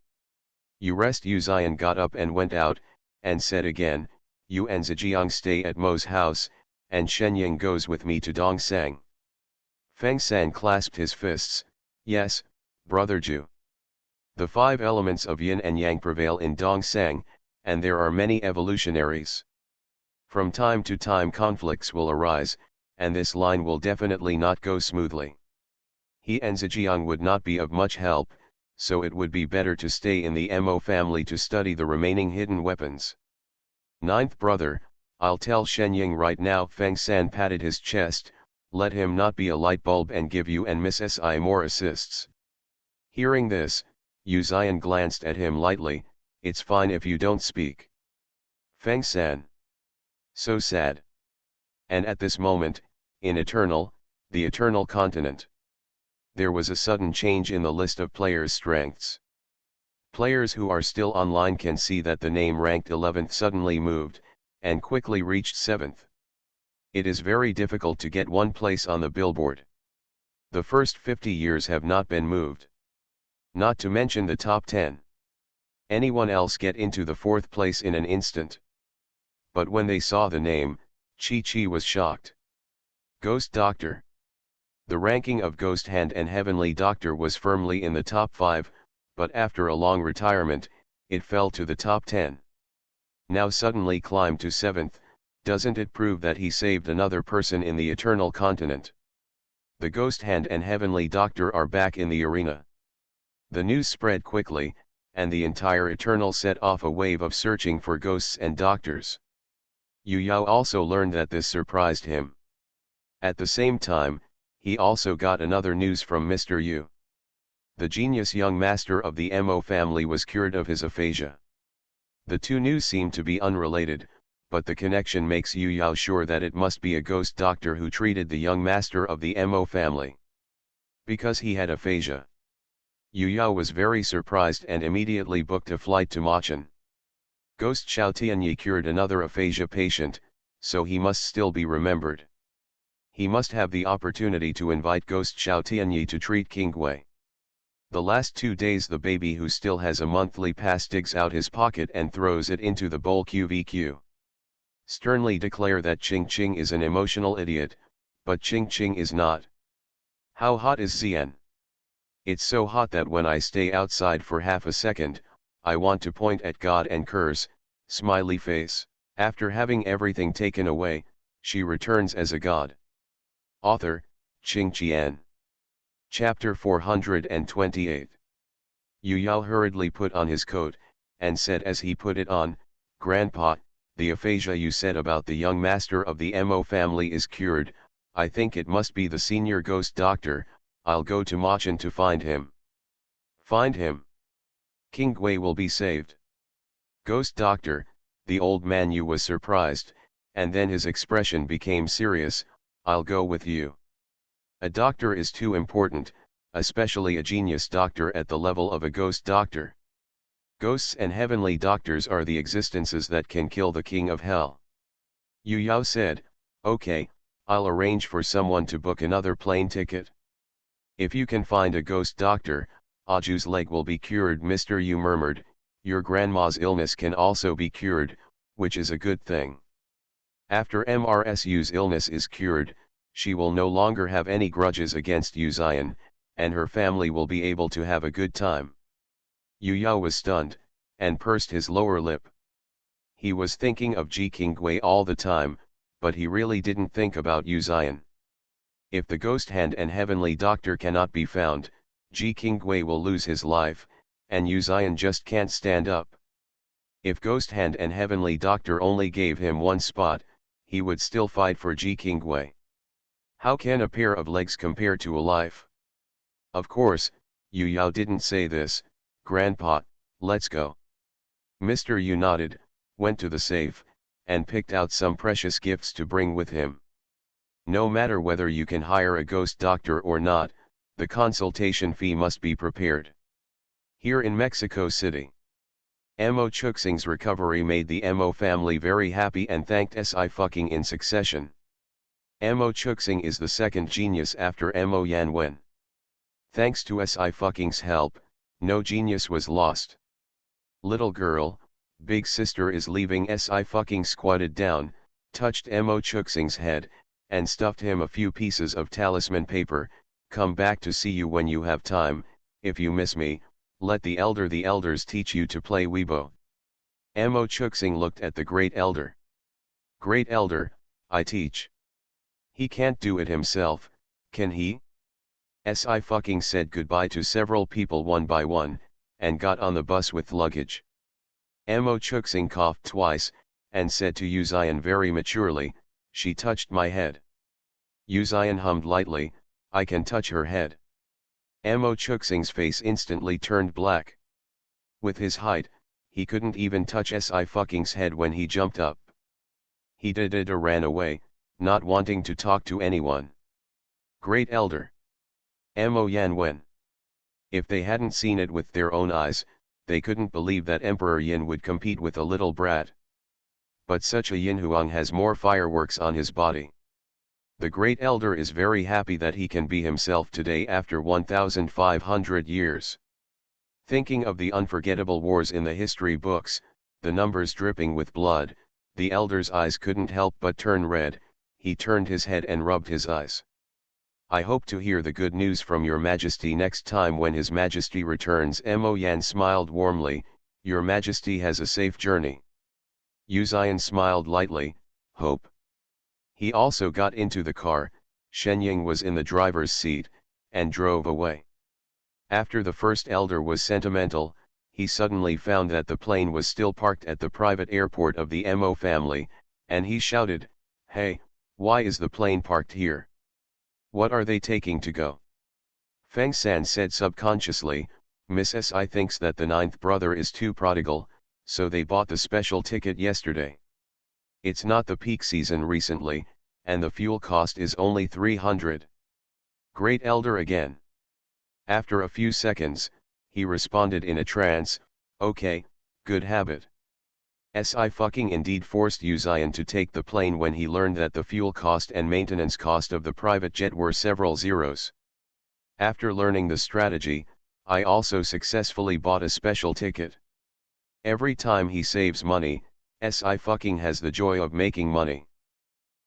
You rest. Uzian got up and went out, and said again, you and Zhejiang stay at Mo's house, and Shenying goes with me to Dongsang. Feng-san clasped his fists, yes, brother Ju. The 5 elements of yin and yang prevail in Dongsang, and there are many evolutionaries. From time to time conflicts will arise, and this line will definitely not go smoothly. He and Zhejiang would not be of much help, so it would be better to stay in the Mo family to study the remaining hidden weapons. 9th brother, I'll tell Shenying right now. Feng-san patted his chest, let him not be a light bulb and give you and Miss Si more assists. Hearing this, Uzian glanced at him lightly, it's fine if you don't speak. Feng-san. So sad. And at this moment, in the Eternal Continent, there was a sudden change in the list of players' strengths. Players who are still online can see that the name ranked 11th suddenly moved, and quickly reached 7th. It is very difficult to get one place on the billboard. The first 50 years have not been moved. Not to mention the top 10. Anyone else get into the 4th place in an instant. But when they saw the name, Chi-Chi was shocked. Ghost Doctor. The ranking of Ghost Hand and Heavenly Doctor was firmly in the top 5, but after a long retirement, it fell to the top 10. Now suddenly climbed to 7th, doesn't it prove that he saved another person in the Eternal Continent? The Ghost Hand and Heavenly Doctor are back in the arena. The news spread quickly, and the entire Eternal set off a wave of searching for ghosts and doctors. Yu Yao also learned that this surprised him. At the same time, he also got another news from Mr. Yu. The genius young master of the Mo family was cured of his aphasia. The two news seem to be unrelated, but the connection makes Yu Yao sure that it must be a ghost doctor who treated the young master of the Mo family. Because he had aphasia. Yu Yao was very surprised and immediately booked a flight to Machen. Ghost Xiao Tianyi cured another aphasia patient, so he must still be remembered. He must have the opportunity to invite Ghost Xiao Tianyi to treat King Gui. The last 2 days the baby who still has a monthly pass digs out his pocket and throws it into the bowl QVQ. Sternly declare that Ching Ching is an emotional idiot, but Ching Ching is not. How hot is Xian? It's so hot that when I stay outside for half a second, I want to point at God and curse, smiley face. After having everything taken away, she returns as a god. Author, Qing Qian. Chapter 428. Yu Yao hurriedly put on his coat, and said as he put it on, "Grandpa, the aphasia you said about the young master of the Mo family is cured. I think it must be the senior ghost doctor. I'll go to Machen to find him." "Find him? King Gui will be saved." "Ghost doctor," the old man Yu was surprised, and then his expression became serious. "I'll go with you. A doctor is too important, especially a genius doctor at the level of a ghost doctor. Ghosts and heavenly doctors are the existences that can kill the king of hell." Yu Yao said, "Okay, I'll arrange for someone to book another plane ticket." "If you can find a ghost doctor, Aju's leg will be cured." Mr. Yu murmured, "Your grandma's illness can also be cured, which is a good thing. After MRSU's illness is cured, she will no longer have any grudges against Yu Zion, and her family will be able to have a good time." Yu Yao was stunned, and pursed his lower lip. He was thinking of Ji King Gui all the time, but he really didn't think about Yu Zion. If the Ghost Hand and Heavenly Doctor cannot be found, Ji King Gui will lose his life, and Yu Zion just can't stand up. If Ghost Hand and Heavenly Doctor only gave him one spot, he would still fight for Ji King Gui. How can a pair of legs compare to a life? Of course, Yu Yao didn't say this. "Grandpa, let's go." Mr. Yu nodded, went to the safe, and picked out some precious gifts to bring with him. No matter whether you can hire a ghost doctor or not, the consultation fee must be prepared. Here in Mexico City, Mo Chuxing's recovery made the Mo family very happy and thanked Sci-fi in succession. Mo Chuxing is the second genius after Mo Yanwen. Thanks to Sci-fi's help, no genius was lost. Little girl, big sister is leaving. Sci-fi squatted down, touched Mo Chuxing's head, and stuffed him a few pieces of talisman paper. "Come back to see you when you have time. If you miss me, let the elders teach you to play Weibo." Mo Chuxing looked at the great elder. "Great elder, I teach." "He can't do it himself, can he?" Sci-fi said goodbye to several people one by one, and got on the bus with luggage. Mo Chuxing coughed twice, and said to Yu Zion very maturely, "She touched my head." Yu Zion hummed lightly, "I can touch her head." Mo Chuxing's face instantly turned black. With his height, he couldn't even touch Sci-fi's head when he jumped up. He ran away, not wanting to talk to anyone. Great elder. Mo Yanwen. If they hadn't seen it with their own eyes, they couldn't believe that Emperor Yin would compete with a little brat. But such a Yin Huang has more fireworks on his body. The great elder is very happy that he can be himself today after 1,500 years. Thinking of the unforgettable wars in the history books, the numbers dripping with blood, the elder's eyes couldn't help but turn red. He turned his head and rubbed his eyes. I hope to hear the good news from your majesty next time when his majesty returns. Mo Yan smiled warmly, your majesty has a safe journey. Yuzian smiled lightly, hope. He also got into the car, Shenying was in the driver's seat, and drove away. After the first elder was sentimental, he suddenly found that the plane was still parked at the private airport of the Mo family, and he shouted, "Hey, why is the plane parked here? What are they taking to go?" Feng San said subconsciously, Miss Si thinks that the ninth brother is too prodigal, so they bought the special ticket yesterday. It's not the peak season recently, and the fuel cost is only 300. Great elder again. After a few seconds, he responded in a trance, okay, good habit. Si fucking indeed forced Yuzian to take the plane when he learned that the fuel cost and maintenance cost of the private jet were several zeros. After learning the strategy, I also successfully bought a special ticket. Every time he saves money, Si fucking has the joy of making money.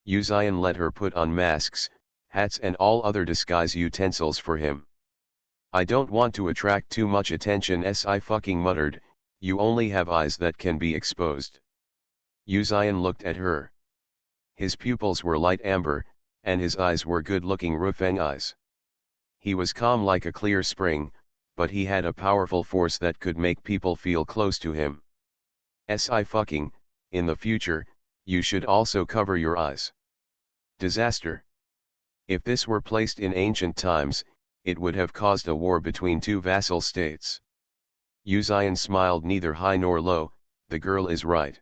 Yuzian let her put on masks, hats and all other disguise utensils for him. I don't want to attract too much attention, Si fucking muttered, you only have eyes that can be exposed. Yuzian looked at her. His pupils were light amber, and his eyes were good-looking Rufeng eyes. He was calm like a clear spring, but he had a powerful force that could make people feel close to him. Si fucking, in the future, you should also cover your eyes. Disaster. If this were placed in ancient times, it would have caused a war between two vassal states. Yuzian smiled neither high nor low, the girl is right.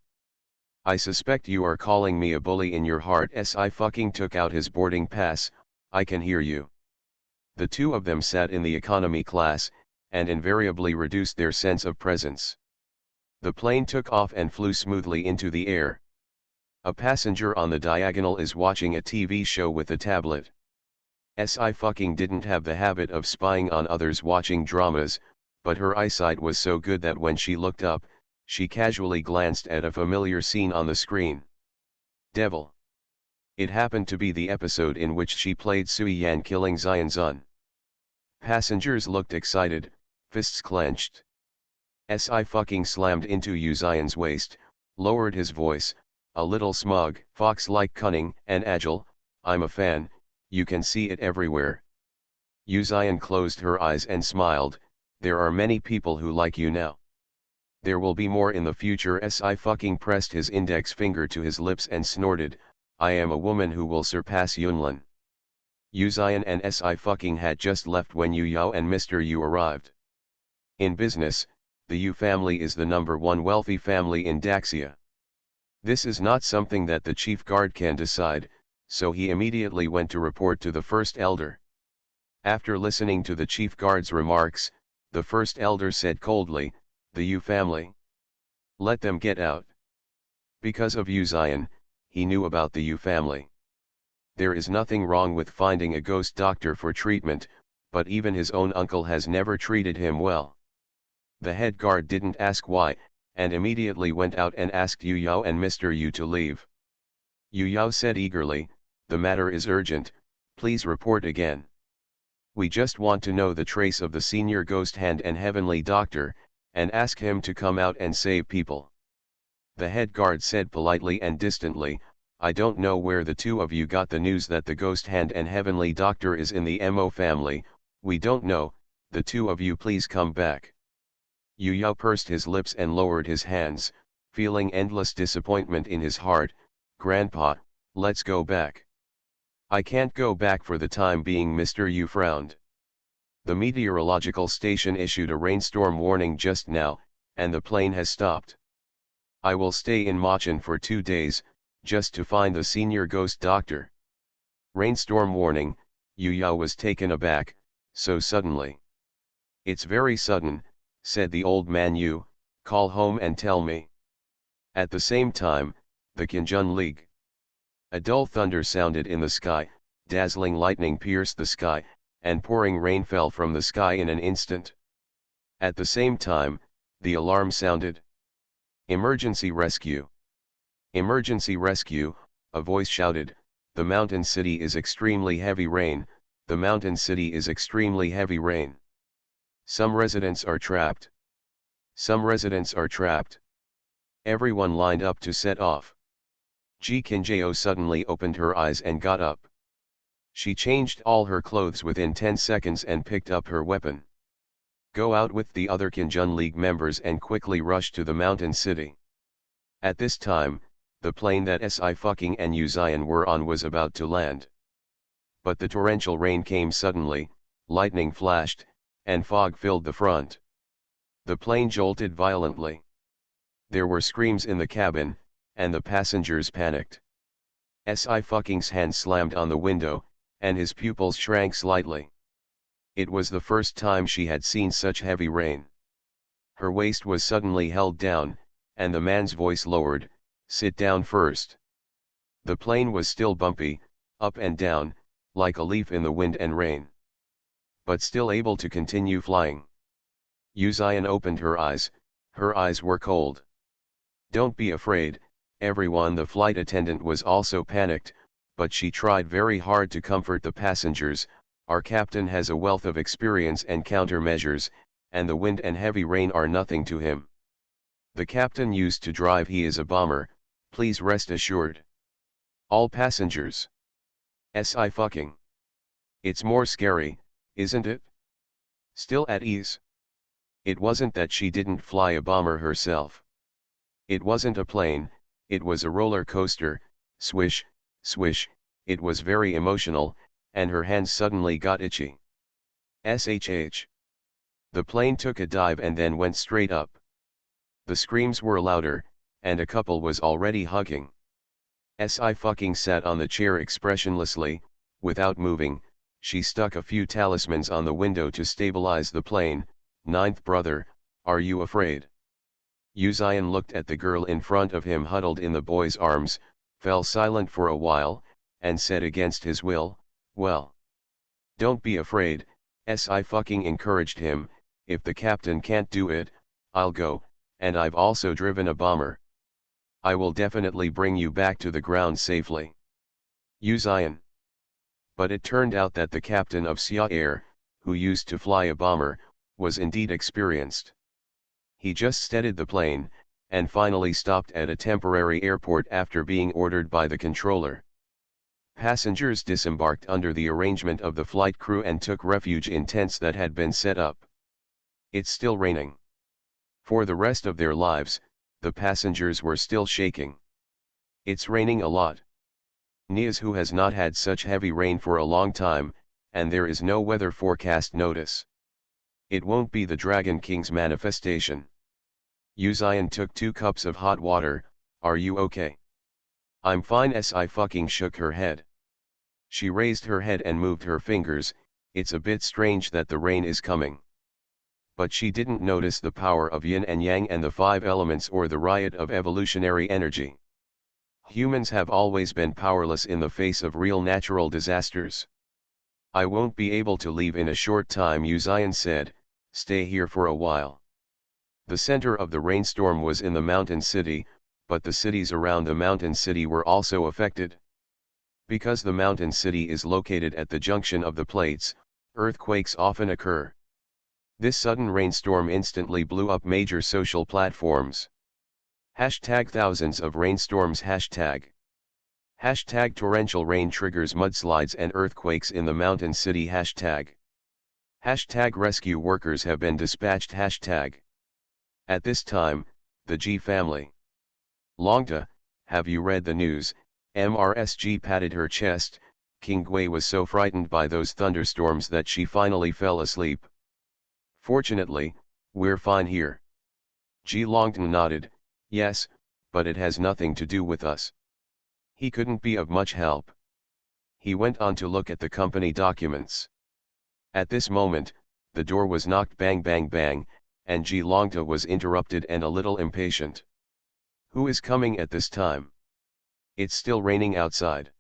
I suspect you are calling me a bully in your heart. Si fucking took out his boarding pass, I can hear you. The two of them sat in the economy class, and invariably reduced their sense of presence. The plane took off and flew smoothly into the air. A passenger on the diagonal is watching a TV show with a tablet. Si fucking didn't have the habit of spying on others watching dramas, but her eyesight was so good that when she looked up, she casually glanced at a familiar scene on the screen. Devil. It happened to be the episode in which she played Sui Yan killing Xian Zun. Passengers looked excited, fists clenched. Si fucking slammed into Yuzian's waist, lowered his voice, a little smug, fox-like cunning and agile, I'm a fan, you can see it everywhere. Yuzian closed her eyes and smiled, there are many people who like you now. There will be more in the future. Si fucking pressed his index finger to his lips and snorted, I am a woman who will surpass Yunlin. Yuzian and Si fucking had just left when Yu Yao and Mr. Yu arrived. In business, the Yu family is the #1 wealthy family in Daxia. This is not something that the chief guard can decide, so he immediately went to report to the first elder. After listening to the chief guard's remarks, the first elder said coldly, the Yu family. Let them get out. Because of Yuzian, he knew about the Yu family. There is nothing wrong with finding a ghost doctor for treatment, but even his own uncle has never treated him well. The head guard didn't ask why, and immediately went out and asked Yu Yao and Mr. Yu to leave. Yu Yao said eagerly, the matter is urgent, please report again. We just want to know the trace of the senior ghost hand and heavenly doctor, and ask him to come out and save people. The head guard said politely and distantly, I don't know where the two of you got the news that the ghost hand and heavenly doctor is in the Mo family, we don't know, the two of you please come back. Yu Yao pursed his lips and lowered his hands, feeling endless disappointment in his heart, Grandpa, let's go back. I can't go back for the time being. Mr. Yu frowned. The meteorological station issued a rainstorm warning just now, and the plane has stopped. I will stay in Machen for 2 days, just to find the senior ghost doctor. Rainstorm warning, Yu Yao was taken aback, so suddenly. It's very sudden, said the old man. You, call home and tell me. At the same time, the Qinjun League. A dull thunder sounded in the sky, dazzling lightning pierced the sky, and pouring rain fell from the sky in an instant. At the same time, the alarm sounded. Emergency rescue! Emergency rescue, a voice shouted, the mountain city is extremely heavy rain, The mountain city is extremely heavy rain. Some residents are trapped. Some residents are trapped. Everyone lined up to set off. Ji Kinjao suddenly opened her eyes and got up. She changed all her clothes within 10 seconds and picked up her weapon. Go out with the other Kinjun League members and quickly rush to the mountain city. At this time, the plane that Sci-fi and Uzian were on was about to land. But the torrential rain came suddenly, lightning flashed, and fog filled the front. The plane jolted violently. There were screams in the cabin, and the passengers panicked. Sci-fi's hand slammed on the window, and his pupils shrank slightly. It was the first time she had seen such heavy rain. Her waist was suddenly held down, and the man's voice lowered, "Sit down first." The plane was still bumpy, up and down, like a leaf in the wind and rain. But still able to continue flying. Uzian opened her eyes were cold. "Don't be afraid, everyone." The flight attendant was also panicked, but she tried very hard to comfort the passengers. "Our captain has a wealth of experience and countermeasures, and the wind and heavy rain are nothing to him. The captain used to drive, he is a bomber, please rest assured." All passengers. Sci-fi. It's more scary, isn't it? Still at ease. It wasn't that she didn't fly a bomber herself. It wasn't a plane, it was a roller coaster, swish, swish. It was very emotional, and her hands suddenly got itchy. SHH. The plane took a dive and then went straight up. The screams were louder, and a couple was already hugging. Sci-fi sat on the chair expressionlessly, without moving. She stuck a few talismans on the window to stabilize the plane. "Ninth brother, are you afraid?" Uzian looked at the girl in front of him huddled in the boy's arms, fell silent for a while, and said against his will, "Well. Don't be afraid." Sci-fi encouraged him, "If the captain can't do it, I'll go, and I've also driven a bomber. I will definitely bring you back to the ground safely." Uzian. But it turned out that the captain of Sia Air, who used to fly a bomber, was indeed experienced. He just steadied the plane, and finally stopped at a temporary airport after being ordered by the controller. Passengers disembarked under the arrangement of the flight crew and took refuge in tents that had been set up. It's still raining. For the rest of their lives, the passengers were still shaking. It's raining a lot. Nias who has not had such heavy rain for a long time, and there is no weather forecast notice. It won't be the Dragon King's manifestation. Uzian took 2 cups of hot water. "Are you okay?" "I'm fine." Sci-fi shook her head. She raised her head and moved her fingers. "It's a bit strange that the rain is coming." But she didn't notice the power of yin and yang and the 5 elements or the riot of evolutionary energy. Humans have always been powerless in the face of real natural disasters. "I won't be able to leave in a short time," Uzian said. "Stay here for a while." The center of the rainstorm was in the mountain city, but the cities around the mountain city were also affected. Because the mountain city is located at the junction of the plates, earthquakes often occur. This sudden rainstorm instantly blew up major social platforms. #thousands of rainstorms. #hashtag torrential rain triggers mudslides and earthquakes in the mountain city. #hashtag rescue workers have been dispatched. At this time, the G family. "Longta, have you read the news?" MRSG patted her chest. King Gui was so frightened by those thunderstorms that she finally fell asleep. "Fortunately, we're fine here." Ji Longtan nodded. "Yes, but it has nothing to do with us." He couldn't be of much help. He went on to look at the company documents. At this moment, the door was knocked bang bang bang, and Ji Longta was interrupted and a little impatient. "Who is coming at this time? It's still raining outside."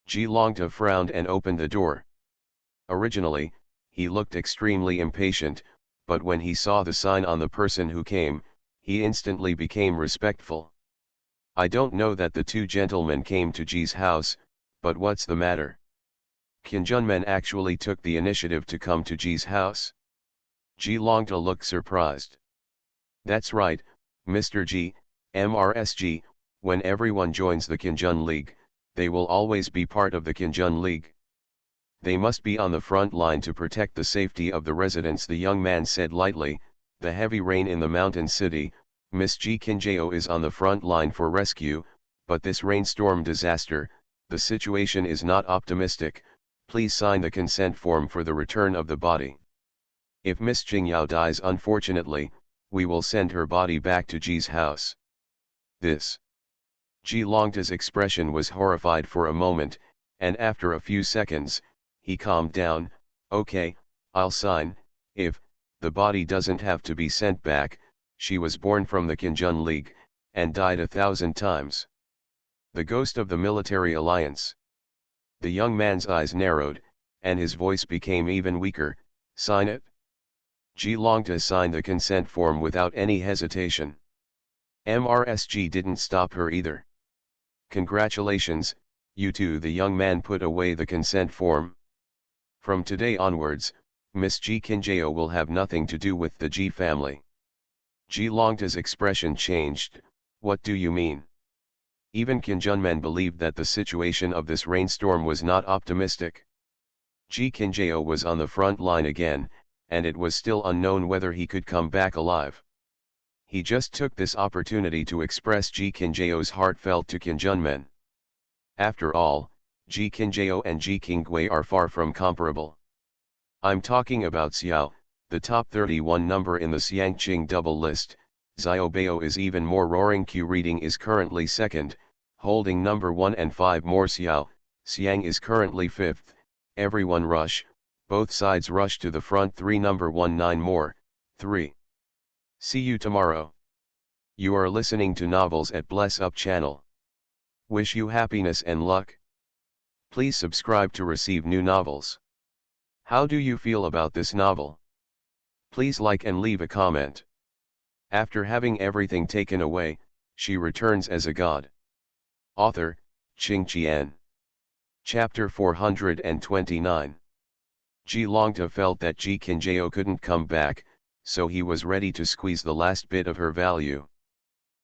Ji Longta frowned and opened the door. Originally, he looked extremely impatient, but when he saw the sign on the person who came, he instantly became respectful. "I don't know that the 2 gentlemen came to Ji's house, but what's the matter?" Kim Junmen actually took the initiative to come to Ji's house. Ji Longta looked surprised. That's right, Mr. Ji, MRSG, when everyone joins the Kinjun League, they will always be part of the Kinjun League. They must be on the front line to protect the safety of the residents, the young man said lightly. The heavy rain in the mountain city, Miss Ji Kinjao is on the front line for rescue, but this rainstorm disaster, the situation is not optimistic. Please sign the consent form for the return of the body. If Miss Jingyao dies unfortunately, we will send her body back to Ji's house. This. Ji Longta's expression was horrified for a moment, and after a few seconds, he calmed down. Okay, I'll sign. If the body doesn't have to be sent back, she was born from the Kinjun League, and died 1,000 times. The ghost of the military alliance. The young man's eyes narrowed, and his voice became even weaker. Sign it? Ji Longta signed the consent form without any hesitation. MRSG didn't stop her either. Congratulations, you two. The young man put away the consent form. From today onwards, Miss Ji Kinjao will have nothing to do with the Ji family. Ji Longta's expression changed. What do you mean? Even Kim Junmen believed that the situation of this rainstorm was not optimistic. Ji Kinjao was on the front line again, and it was still unknown whether he could come back alive. He just took this opportunity to express Ji Kinjao's heartfelt to Kim Junmen. After all, Ji Kinjao and Ji Qingwei are far from comparable. I'm talking about Xiao, the top 31 number in the Xiangqing double list. Xiao Bao is even more roaring. Q reading is currently second, holding number 1 and 5 more. Xiang is currently 5th. Everyone rush, both sides rush to the front 3 number 1 9 more, 3. See you tomorrow. You are listening to Novels at Bless Up channel. Wish you happiness and luck. Please subscribe to receive new novels. How do you feel about this novel? Please like and leave a comment. After having everything taken away, she returns as a god. Author, Qing Qian. Chapter 429. Ji Longta felt that Ji Kinjao couldn't come back, so he was ready to squeeze the last bit of her value.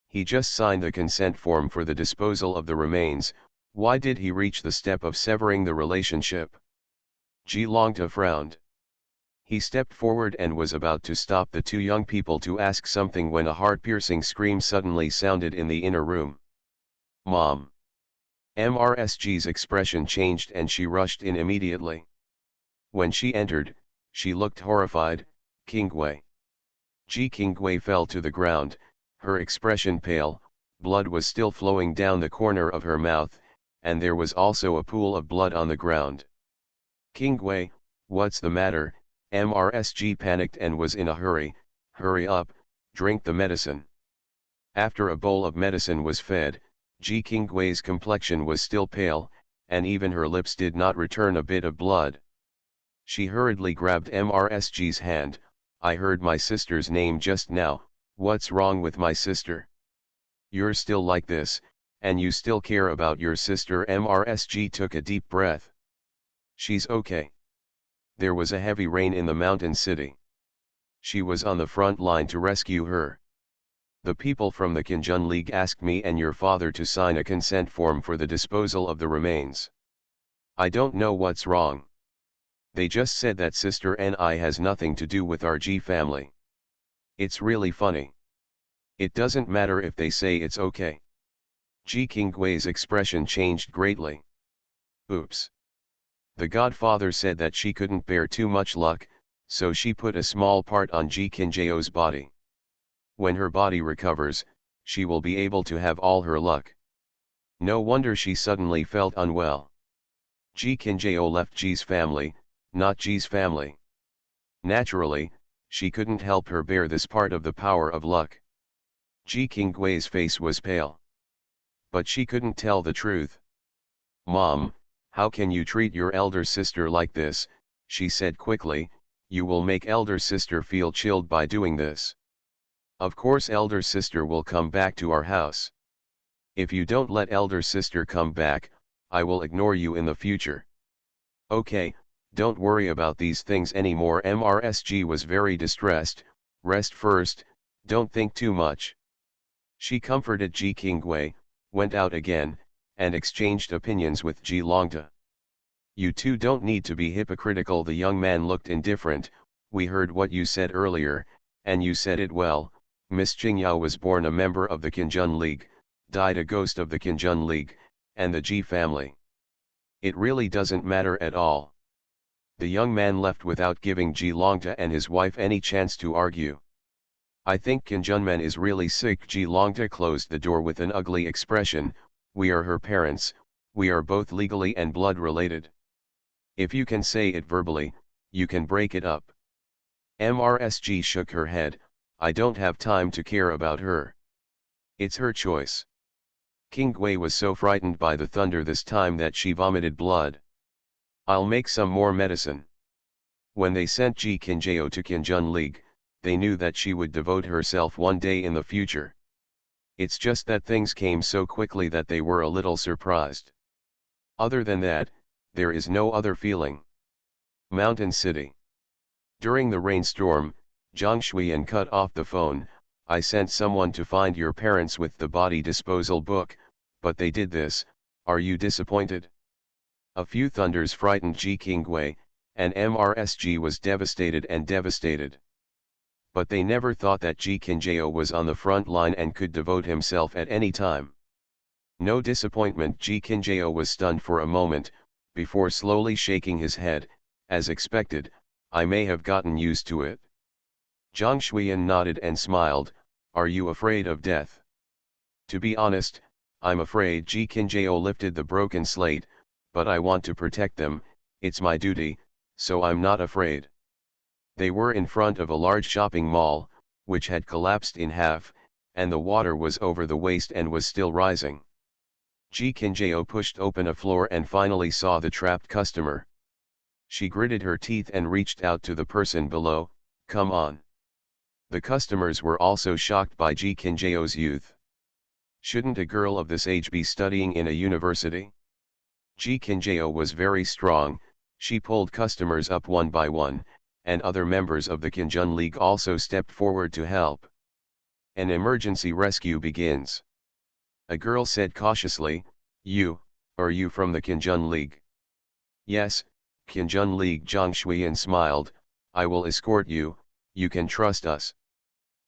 He just signed the consent form for the disposal of the remains. Why did he reach the step of severing the relationship? Ji Longta frowned. He stepped forward and was about to stop the two young people to ask something when a heart-piercing scream suddenly sounded in the inner room. Mom! MRSG's expression changed and she rushed in immediately. When she entered, she looked horrified. Qingwei. Ji Qingwei fell to the ground, her expression pale. Blood was still flowing down the corner of her mouth, and there was also a pool of blood on the ground. Qingwei, what's the matter? MRSG panicked and was in a hurry. Hurry up, drink the medicine. After a bowl of medicine was fed, Ji Qingwei's complexion was still pale, and even her lips did not return a bit of blood. She hurriedly grabbed MRSG's hand. I heard my sister's name just now. What's wrong with my sister? You're still like this, and you still care about your sister. MRSG took a deep breath. She's okay. There was a heavy rain in the mountain city. She was on the front line to rescue her. The people from the Kinjun League asked me and your father to sign a consent form for the disposal of the remains. I don't know what's wrong. They just said that Sister Ni has nothing to do with our Ji family. It's really funny. It doesn't matter if they say it's okay. Ji Qingwei's expression changed greatly. Oops. The godfather said that she couldn't bear too much luck, so she put a small part on Ji Kinjao's body. When her body recovers, she will be able to have all her luck. No wonder she suddenly felt unwell. Ji Kinjao left Ji's family, not Ji's family. Naturally, she couldn't help her bear this part of the power of luck. Ji Qingwei's face was pale. But she couldn't tell the truth. Mom, how can you treat your elder sister like this? She said quickly. You will make elder sister feel chilled by doing this. Of course elder sister will come back to our house. If you don't let elder sister come back, I will ignore you in the future. Okay, don't worry about these things anymore. MRSG was very distressed. Rest first, don't think too much. She comforted Ji Qingwei, went out again, and exchanged opinions with Ji Longta. You two don't need to be hypocritical. The young man looked indifferent. We heard what you said earlier, and you said it well. Miss Qingyao was born a member of the Qinjun League, died a ghost of the Qinjun League, and the Ji family. It really doesn't matter at all. The young man left without giving Ji Longta and his wife any chance to argue. I think Qinjunmen is really sick. Ji Longta closed the door with an ugly expression. We are her parents, we are both legally and blood related. If you can say it verbally, you can break it up. MRSG shook her head. I don't have time to care about her. It's her choice. Qingwei was so frightened by the thunder this time that she vomited blood. I'll make some more medicine. When they sent Ji Qinjiao to Qinjun League, they knew that she would devote herself one day in the future. It's just that things came so quickly that they were a little surprised. Other than that, there is no other feeling. Mountain City. During the rainstorm, Zhang Shuiyan cut off the phone. I sent someone to find your parents with the body disposal book, but they did this. Are you disappointed? A few thunders frightened Ji Qingwei, and MRSG was devastated and devastated. But they never thought that Ji Qinjiao was on the front line and could devote himself at any time. No disappointment. Ji Qinjiao was stunned for a moment, before slowly shaking his head. As expected, I may have gotten used to it. Zhang Shuiyan nodded and smiled. Are you afraid of death? To be honest, I'm afraid. Ji Qinjiao lifted the broken slate, but I want to protect them. It's my duty, so I'm not afraid. They were in front of a large shopping mall, which had collapsed in half, and the water was over the waist and was still rising. Ji Qinjiao pushed open a floor and finally saw the trapped customer. She gritted her teeth and reached out to the person below. Come on. The customers were also shocked by Ji Qinjiao's youth. Shouldn't a girl of this age be studying in a university? Ji Qinjiao was very strong. She pulled customers up one by one, and other members of the Qinjun League also stepped forward to help. An emergency rescue begins. A girl said cautiously, are you from the Qinjun League? Yes, Qinjun League. Zhang Shuiyan smiled. I will escort you, you can trust us.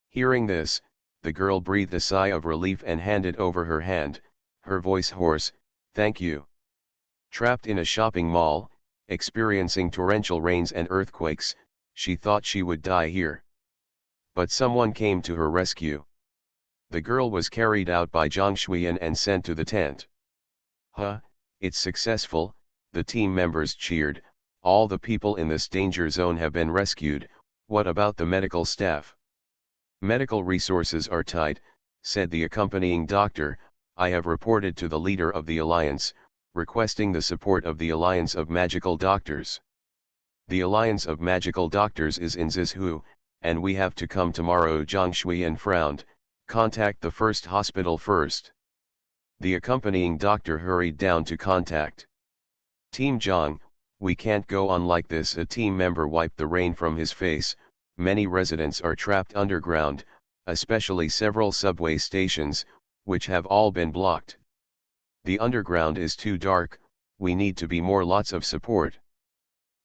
Hearing this, the girl breathed a sigh of relief and handed over her hand, her voice hoarse, thank you. Trapped in a shopping mall, experiencing torrential rains and earthquakes, she thought she would die here. But someone came to her rescue. The girl was carried out by Zhang Shuiyan and sent to the tent. It's successful, the team members cheered. All the people in this danger zone have been rescued. What about the medical staff? Medical resources are tight, said the accompanying doctor. I have reported to the leader of the alliance, requesting the support of the Alliance of Magical Doctors. The Alliance of Magical Doctors is in Zizhu, and we have to come tomorrow. Zhang Shuiyan frowned. Contact the first hospital first. The accompanying doctor hurried down to contact. Team Zhang, we can't go on like this. A team member wiped the rain from his face. Many residents are trapped underground, especially several subway stations, which have all been blocked. The underground is too dark, we need to be more. Lots of support.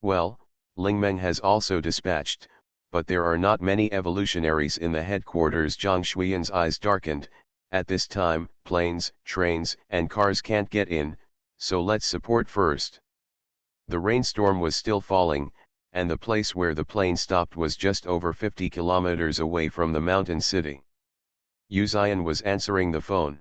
Well, Lingmeng has also dispatched, but there are not many evolutionaries in the headquarters. Zhang Shuiyan's eyes darkened. At this time, planes, trains, and cars can't get in, so let's support first. The rainstorm was still falling, and the place where the plane stopped was just over 50 kilometers away from the mountain city. Yu Ziyan was answering the phone.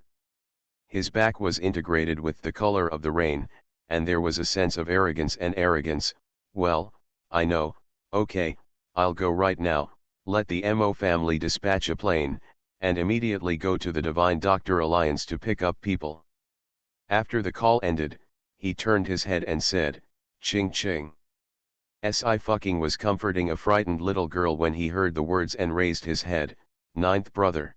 His back was integrated with the color of the rain, and there was a sense of arrogance. Well, I know, okay, I'll go right now. Let the Mo family dispatch a plane, and immediately go to the Divine Doctor Alliance to pick up people. After the call ended, he turned his head and said, Ching Ching. Sci-fi was comforting a frightened little girl when he heard the words and raised his head. Ninth brother.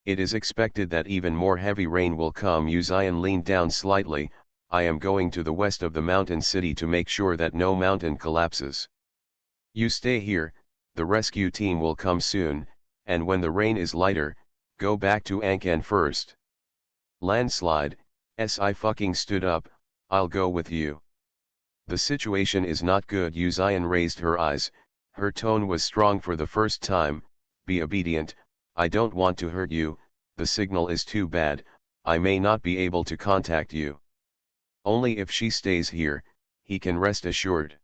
It is expected that even more heavy rain will come. Yu Ziyan leaned down slightly. I am going to the west of the mountain city to make sure that no mountain collapses. You stay here, the rescue team will come soon, and when the rain is lighter, go back to Ankan first. Landslide, I fucking stood up, I'll go with you. The situation is not good. Uzian raised her eyes, her tone was strong for the first time. Be obedient, I don't want to hurt you, the signal is too bad, I may not be able to contact you. Only if she stays here, he can rest assured.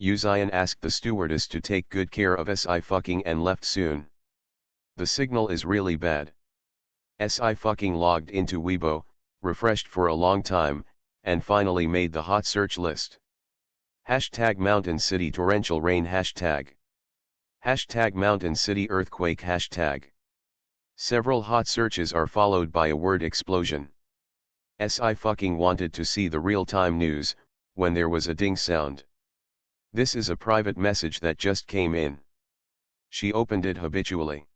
Uzian asked the stewardess to take good care of Si fucking and left soon. The signal is really bad. Si fucking logged into Weibo, refreshed for a long time, and finally made the hot search list. Hashtag Mountain City Torrential Rain Hashtag Mountain City Earthquake Hashtag. Several hot searches are followed by a word explosion. Si fucking wanted to see the real-time news, when there was a ding sound. This is a private message that just came in. She opened it habitually.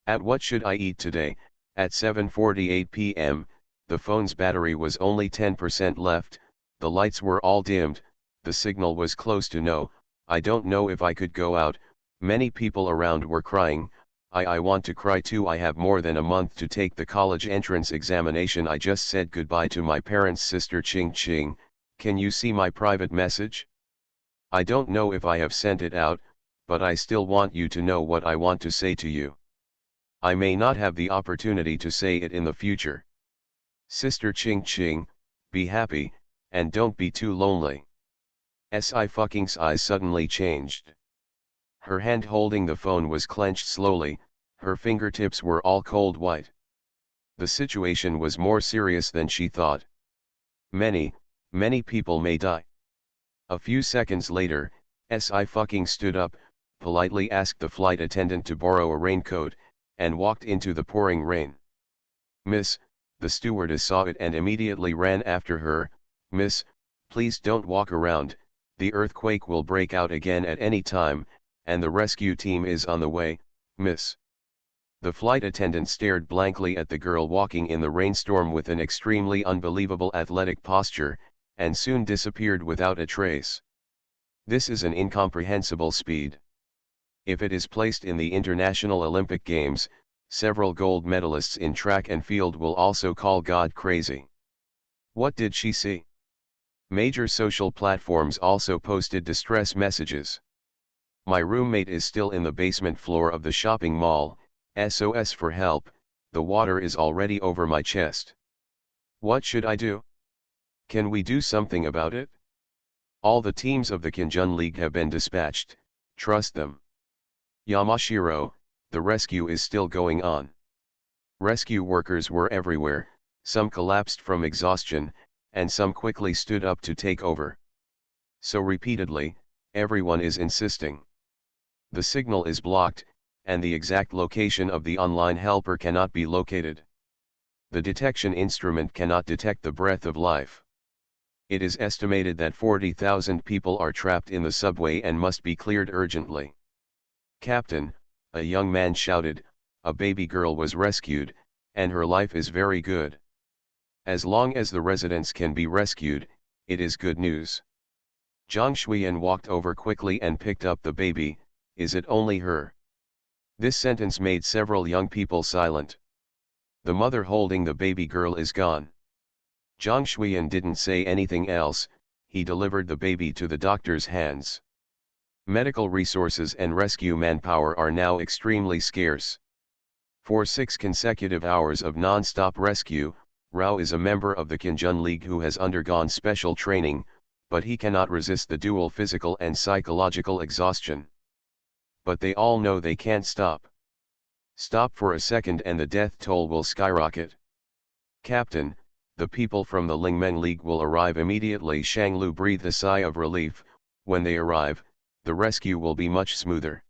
At what should I eat today? At 7:48 p.m., the phone's battery was only 10% left, the lights were all dimmed, the signal was close to no, I don't know if I could go out, many people around were crying, I want to cry too. I have more than a month to take the college entrance examination. I just said goodbye to my parents' sister Ching Ching, can you see my private message? I don't know if I have sent it out, but I still want you to know what I want to say to you. I may not have the opportunity to say it in the future. Sister Ching Ching, be happy, and don't be too lonely. Si fucking's eyes suddenly changed. Her hand holding the phone was clenched slowly, her fingertips were all cold white. The situation was more serious than she thought. Many people may die. A few seconds later, Si fucking stood up, politely asked the flight attendant to borrow a raincoat, and walked into the pouring rain. Miss, the stewardess saw it and immediately ran after her. Miss, please don't walk around, the earthquake will break out again at any time, and the rescue team is on the way, miss. The flight attendant stared blankly at the girl walking in the rainstorm with an extremely unbelievable athletic posture, and soon disappeared without a trace. This is an incomprehensible speed. If it is placed in the International Olympic Games, several gold medalists in track and field will also call God crazy. What did she see? Major social platforms also posted distress messages. My roommate is still in the basement floor of the shopping mall, SOS for help, the water is already over my chest. What should I do? Can we do something about it? All the teams of the Kinjun League have been dispatched, trust them. Yamashiro, the rescue is still going on. Rescue workers were everywhere, some collapsed from exhaustion, and some quickly stood up to take over. So repeatedly, everyone is insisting. The signal is blocked, and the exact location of the online helper cannot be located. The detection instrument cannot detect the breath of life. It is estimated that 40,000 people are trapped in the subway and must be cleared urgently. Captain, a young man shouted, a baby girl was rescued, and her life is very good. As long as the residents can be rescued, it is good news. Zhang Shuiyan walked over quickly and picked up the baby. Is it only her? This sentence made several young people silent. The mother holding the baby girl is gone. Zhang Shuiyan didn't say anything else, he delivered the baby to the doctor's hands. Medical resources and rescue manpower are now extremely scarce. For 6 consecutive hours of non-stop rescue, Rao is a member of the Kinjun League who has undergone special training, but he cannot resist the dual physical and psychological exhaustion. But they all know they can't stop. Stop for a second and the death toll will skyrocket. Captain, the people from the Lingmeng League will arrive immediately. Shanglu breathed a sigh of relief. When they arrive, the rescue will be much smoother.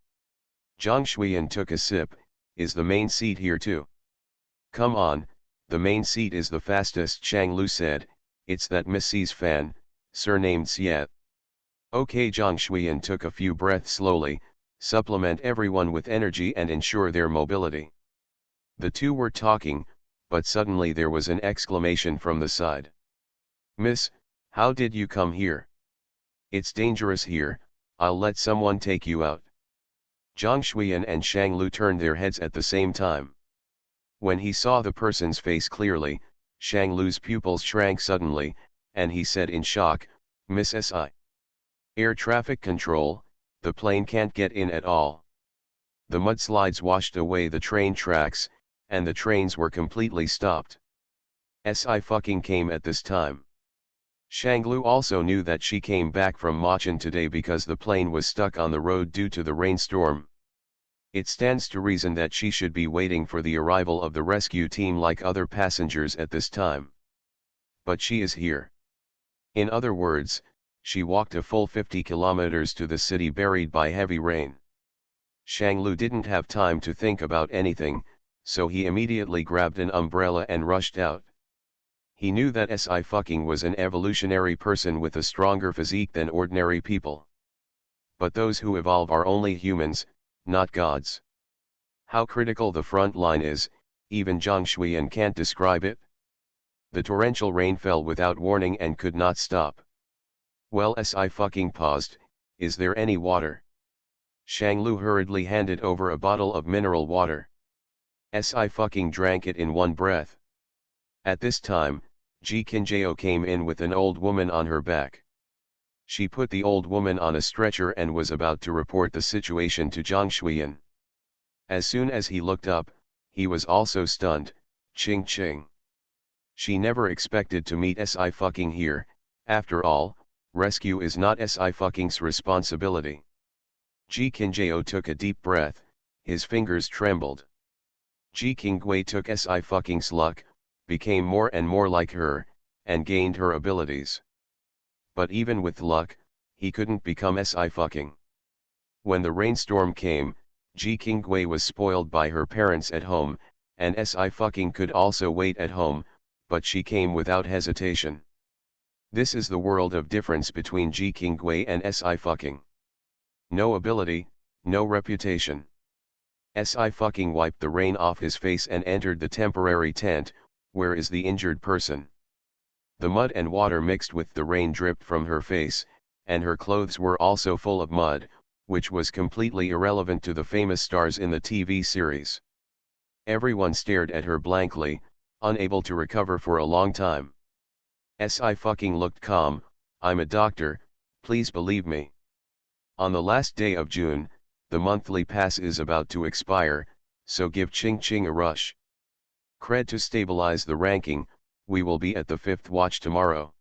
Zhang Shuiyan took a sip. Is the main seat here too? Come on, the main seat is the fastest, Shanglu said. It's that Mrs. Fan, surnamed Xiet. Okay, Zhang Shuiyan took a few breaths slowly. Supplement everyone with energy and ensure their mobility. The two were talking, but suddenly there was an exclamation from the side. Miss, how did you come here? It's dangerous here, I'll let someone take you out. Zhang Shuiyan and Shang Lu turned their heads at the same time. When he saw the person's face clearly, Shang Lu's pupils shrank suddenly, and he said in shock, Miss Si. Air traffic control, the plane can't get in at all. The mudslides washed away the train tracks, and the trains were completely stopped. Si fucking came at this time. Shanglu also knew that she came back from Machin today because the plane was stuck on the road due to the rainstorm. It stands to reason that she should be waiting for the arrival of the rescue team like other passengers at this time. But she is here. In other words, she walked a full 50 kilometers to the city buried by heavy rain. Shanglu didn't have time to think about anything, so he immediately grabbed an umbrella and rushed out. He knew that Si fucking was an evolutionary person with a stronger physique than ordinary people. But those who evolve are only humans, not gods. How critical the front line is, even Zhang Shuiyan can't describe it. The torrential rain fell without warning and could not stop. Well, Si fucking paused, is there any water? Shang Lu hurriedly handed over a bottle of mineral water. Si fucking drank it in one breath. At this time, Ji Qinjiao came in with an old woman on her back. She put the old woman on a stretcher and was about to report the situation to Zhang Shuiyan. As soon as he looked up, he was also stunned, ching ching. She never expected to meet Si fucking here, after all, rescue is not Si fucking's responsibility. Ji Qinjiao took a deep breath, his fingers trembled. Ji Qinggui took Si fucking's luck, became more and more like her, and gained her abilities. But even with luck, he couldn't become Si fucking. When the rainstorm came, Ji Qinggui was spoiled by her parents at home, and Si fucking could also wait at home, but she came without hesitation. This is the world of difference between Ji Qinggui and Si fucking. No ability, no reputation. Si fucking wiped the rain off his face and entered the temporary tent. Where is the injured person? The mud and water mixed with the rain dripped from her face, and her clothes were also full of mud, which was completely irrelevant to the famous stars in the TV series. Everyone stared at her blankly, unable to recover for a long time. Si fucking looked calm, I'm a doctor, please believe me. On the last day of June, the monthly pass is about to expire, so give Ching Ching a rush. Cred to stabilize the ranking, we will be at the 5th watch tomorrow.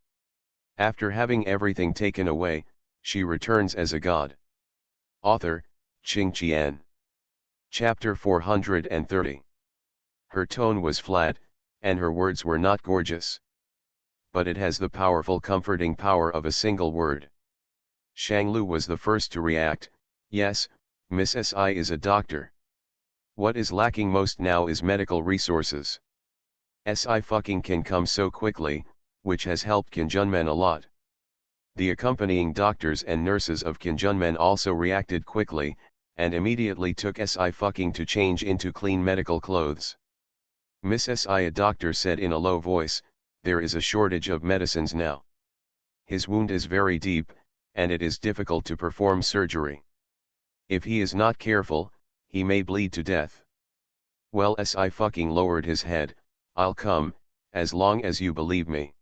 After having everything taken away, she returns as a god. Author, Qing Qian. Chapter 430. Her tone was flat, and her words were not gorgeous. But it has the powerful comforting power of a single word. Shang Lu was the first to react, yes, Miss Si is a doctor. What is lacking most now is medical resources. Si fucking can come so quickly, which has helped Qinjunmen a lot. The accompanying doctors and nurses of Qinjunmen also reacted quickly, and immediately took Si fucking to change into clean medical clothes. Miss Si, a doctor said in a low voice, there is a shortage of medicines now. His wound is very deep, and it is difficult to perform surgery. If he is not careful, he may bleed to death. Well, Si fucking lowered his head, I'll come, as long as you believe me.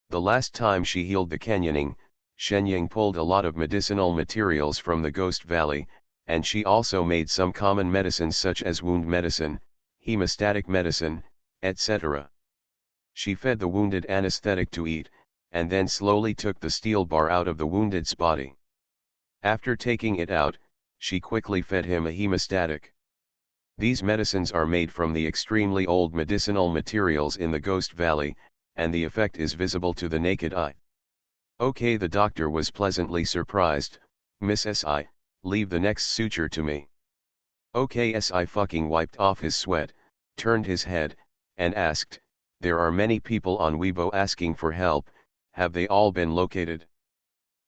The last time she healed the canyoning, Shenying pulled a lot of medicinal materials from the Ghost Valley, and she also made some common medicines such as wound medicine, hemostatic medicine, etc. She fed the wounded anesthetic to eat, and then slowly took the steel bar out of the wounded's body. After taking it out, she quickly fed him a hemostatic. These medicines are made from the extremely old medicinal materials in the Ghost Valley, and the effect is visible to the naked eye. Okay, the doctor was pleasantly surprised, Miss Si, leave the next suture to me. Okay, Si fucking wiped off his sweat, turned his head, and asked, there are many people on Weibo asking for help, have they all been located?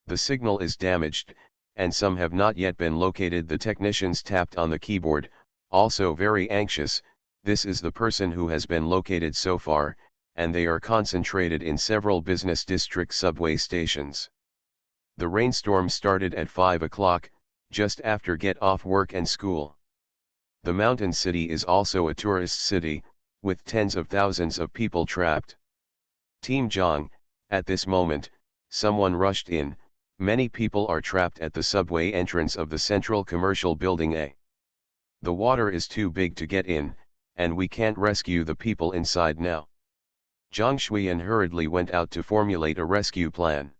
The signal is damaged, and some have not yet been located. The technicians tapped on the keyboard, also very anxious, this is the person who has been located so far, and they are concentrated in several business district subway stations. The rainstorm started at 5 o'clock, just after get off work and school. The mountain city is also a tourist city, with tens of thousands of people trapped. Team Jong, at this moment, someone rushed in, many people are trapped at the subway entrance of the central commercial building A. The water is too big to get in, and we can't rescue the people inside now. Zhang Shuiyan hurriedly went out to formulate a rescue plan.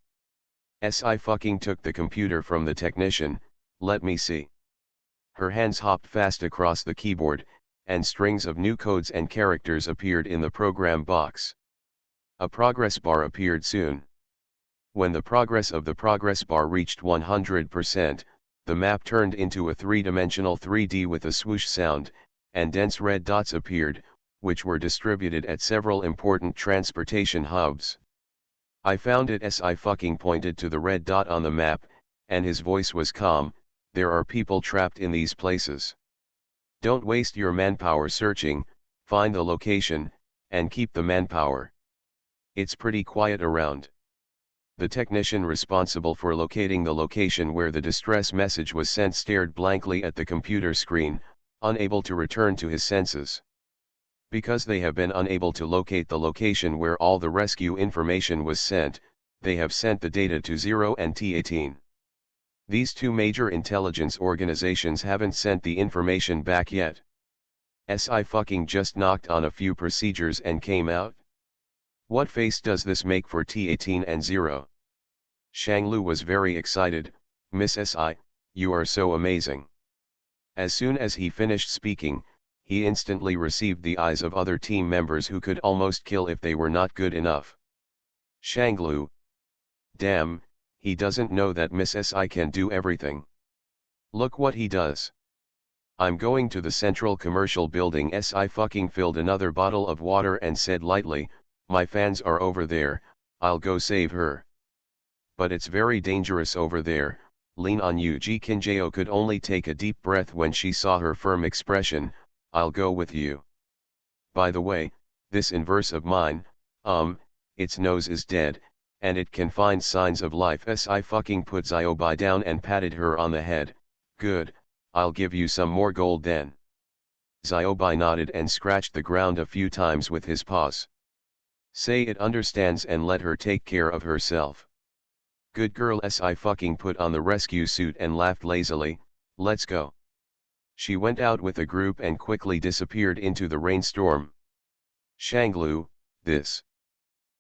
I fucking took the computer from the technician, let me see. Her hands hopped fast across the keyboard, and strings of new codes and characters appeared in the program box. A progress bar appeared soon. When the progress of the progress bar reached 100%, the map turned into a three-dimensional 3D with a swoosh sound, and dense red dots appeared, which were distributed at several important transportation hubs. I found it as I fucking pointed to the red dot on the map, and his voice was calm, there are people trapped in these places. Don't waste your manpower searching, find the location, and keep the manpower. It's pretty quiet around. The technician responsible for locating the location where the distress message was sent stared blankly at the computer screen, unable to return to his senses. Because they have been unable to locate the location where all the rescue information was sent, they have sent the data to Zero and T18. These two major intelligence organizations haven't sent the information back yet. I fucking just knocked on a few procedures and came out. What face does this make for T18 and Zero? Shanglu was very excited, Miss Si, you are so amazing. As soon as he finished speaking, he instantly received the eyes of other team members who could almost kill if they were not good enough. Shanglu. Damn, he doesn't know that Miss Si can do everything. Look what he does. I'm going to the central commercial building. Si fucking filled another bottle of water and said lightly, my fans are over there, I'll go save her. But it's very dangerous over there. Lean on you. Ji Kinjao could only take a deep breath when she saw her firm expression, I'll go with you. By the way, this inverse of mine, its nose is dead, and it can find signs of life. Si fucking put Xiaobai down and patted her on the head, good, I'll give you some more gold then. Xiaobai nodded and scratched the ground a few times with his paws. Say it understands and let her take care of herself. Good girl. Si fucking put on the rescue suit and laughed lazily, let's go. She went out with a group and quickly disappeared into the rainstorm. Shanglu, this.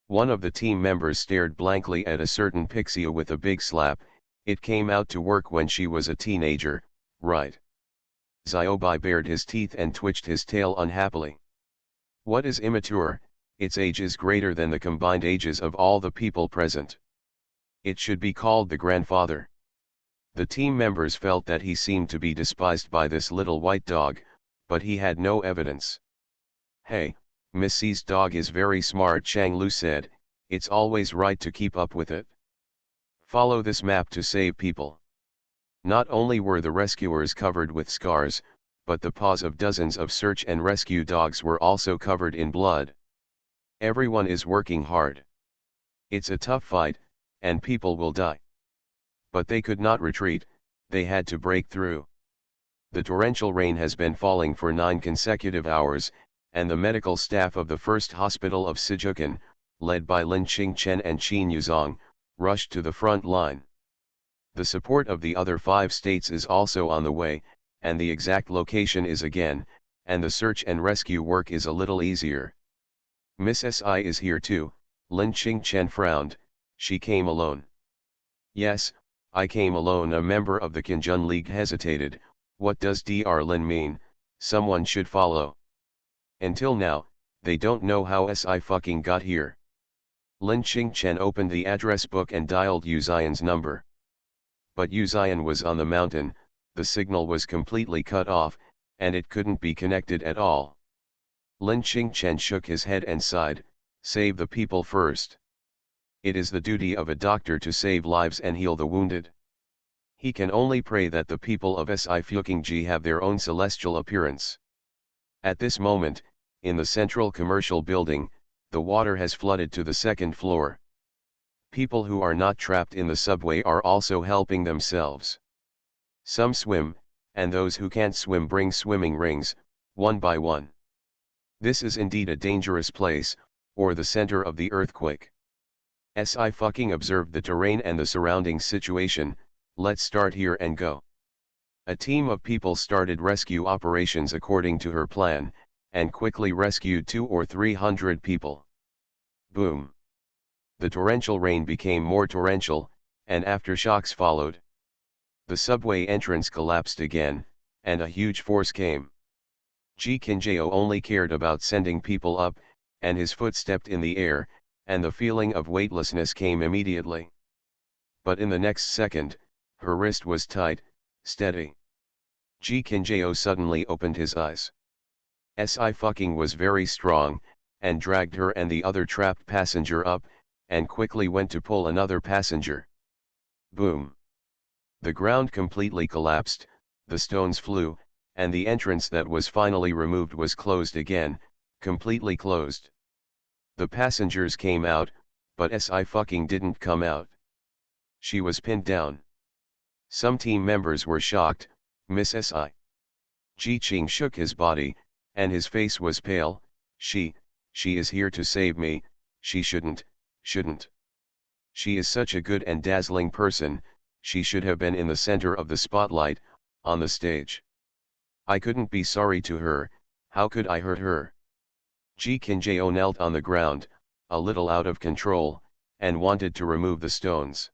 One of the team members stared blankly at a certain pixie with a big slap, it came out to work when she was a teenager, right? Xiaobai bared his teeth and twitched his tail unhappily. What is immature? Its age is greater than the combined ages of all the people present. It should be called the grandfather. The team members felt that he seemed to be despised by this little white dog, but he had no evidence. Hey, Miss C's dog is very smart, Shanglu said, it's always right to keep up with it. Follow this map to save people. Not only were the rescuers covered with scars, but the paws of dozens of search and rescue dogs were also covered in blood. Everyone is working hard. It's a tough fight, and people will die. But they could not retreat, they had to break through. The torrential rain has been falling for 9 consecutive hours, and the medical staff of the first hospital of Sijukan, led by Lin Qingchen and Qin Yuzong, rushed to the front line. The support of the other 5 states is also on the way, and the exact location is again, and the search and rescue work is a little easier. Miss Si is here too, Lin Qingchen frowned, she came alone. Yes, I came alone. A member of the Qinjun League hesitated, what does Dr. Lin mean, someone should follow. Until now, they don't know how Si fucking got here. Lin Qingchen opened the address book and dialed Yu Xian's number. But Yu Xian was on the mountain, the signal was completely cut off, and it couldn't be connected at all. Lin Qingchen shook his head and sighed, save the people first. It is the duty of a doctor to save lives and heal the wounded. He can only pray that the people of Si Fuqingji have their own celestial appearance. At this moment, in the central commercial building, the water has flooded to the second floor. People who are not trapped in the subway are also helping themselves. Some swim, and those who can't swim bring swimming rings, one by one. This is indeed a dangerous place, or the center of the earthquake. Sci-fi observed the terrain and the surrounding situation. Let's start here and go. A team of people started rescue operations according to her plan, and quickly rescued 200 or 300 people. Boom. The torrential rain became more torrential, and aftershocks followed. The subway entrance collapsed again, and a huge force came. Ji Kinjao only cared about sending people up, and his foot stepped in the air, and the feeling of weightlessness came immediately. But in the next second, her wrist was tight, steady. Ji Kinjao suddenly opened his eyes. Sci-fi was very strong, and dragged her and the other trapped passenger up, and quickly went to pull another passenger. Boom! The ground completely collapsed, the stones flew, and the entrance that was finally removed was closed again, completely closed. The passengers came out, but Sci-fi didn't come out. She was pinned down. Some team members were shocked. Miss S.I. Ji Qing shook his body, and his face was pale. She is here to save me. She shouldn't. She is such a good and dazzling person, she should have been in the center of the spotlight, on the stage. I couldn't be sorry to her, how could I hurt her? Ji Kinjao knelt on the ground, a little out of control, and wanted to remove the stones.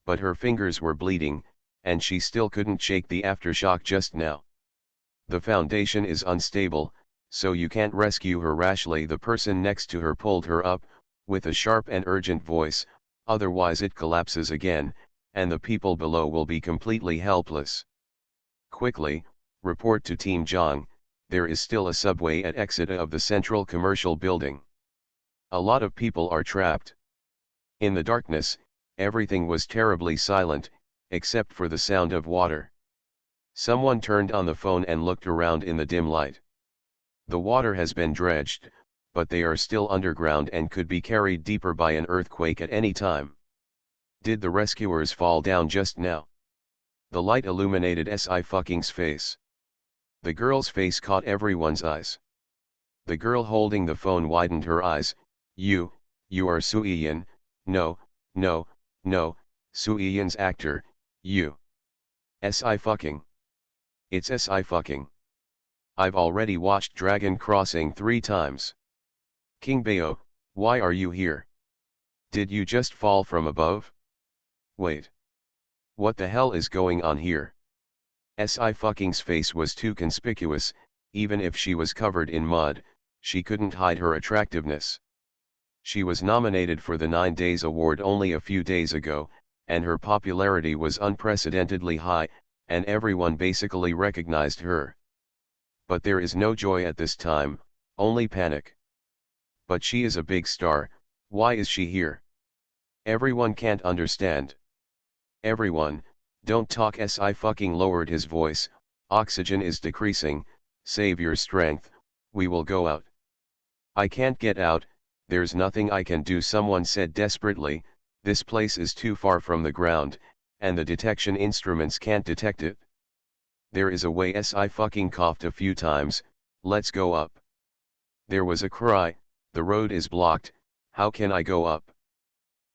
But her fingers were bleeding, and she still couldn't shake the aftershock just now. The foundation is unstable, so you can't rescue her rashly. The person next to her pulled her up, with a sharp and urgent voice, otherwise it collapses again, and the people below will be completely helpless. Quickly, report to Team Zhang, there is still a subway at exit of the central commercial building. A lot of people are trapped. In the darkness, everything was terribly silent, except for the sound of water. Someone turned on the phone and looked around in the dim light. The water has been dredged, but they are still underground and could be carried deeper by an earthquake at any time. Did the rescuers fall down just now? The light illuminated Sci-fi's face. The girl's face caught everyone's eyes. The girl holding the phone widened her eyes. You are Suiyan. No, Suiyan's actor, you. Sci-fi. It's Sci-fi. I've already watched Dragon Crossing 3 times. King Bao, why are you here? Did you just fall from above? Wait. What the hell is going on here? Sci-fi's face was too conspicuous, even if she was covered in mud, she couldn't hide her attractiveness. She was nominated for the 9 Days Award only a few days ago, and her popularity was unprecedentedly high, and everyone basically recognized her. But there is no joy at this time, only panic. But she is a big star, why is she here? Everyone can't understand. Everyone, don't talk. Sci-fi lowered his voice, oxygen is decreasing, save your strength, we will go out. I can't get out, there's nothing I can do, someone said desperately, this place is too far from the ground, and the detection instruments can't detect it. There is a way. Sci-fi coughed a few times, let's go up. There was a cry, the road is blocked, how can I go up?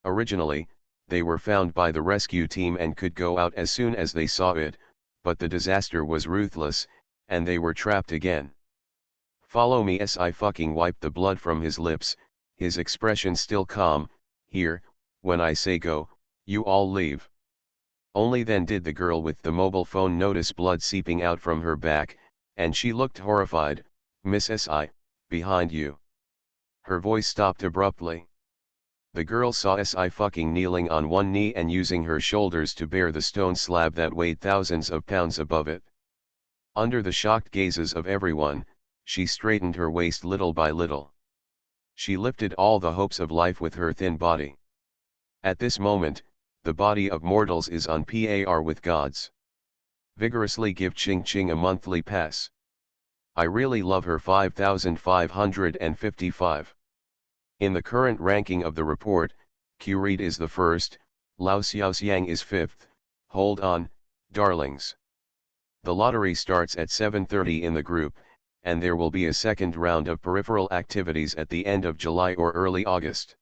Originally, they were found by the rescue team and could go out as soon as they saw it, but the disaster was ruthless, and they were trapped again. Follow me. Sci-fi wiped the blood from his lips, his expression still calm. Here, when I say go, you all leave. Only then did the girl with the mobile phone notice blood seeping out from her back, and she looked horrified. Miss S.I., behind you. Her voice stopped abruptly. The girl saw Sci-fi kneeling on one knee and using her shoulders to bear the stone slab that weighed thousands of pounds above it. Under the shocked gazes of everyone, she straightened her waist little by little. She lifted all the hopes of life with her thin body. At this moment, the body of mortals is on par with God's. Vigorously give Ching Ching a monthly pass. I really love her. 5555. In the current ranking of the report, Q-Read is the first, Lao Xiaoxiang is fifth. Hold on, darlings. The lottery starts at 7:30 in the group, and there will be a second round of peripheral activities at the end of July or early August.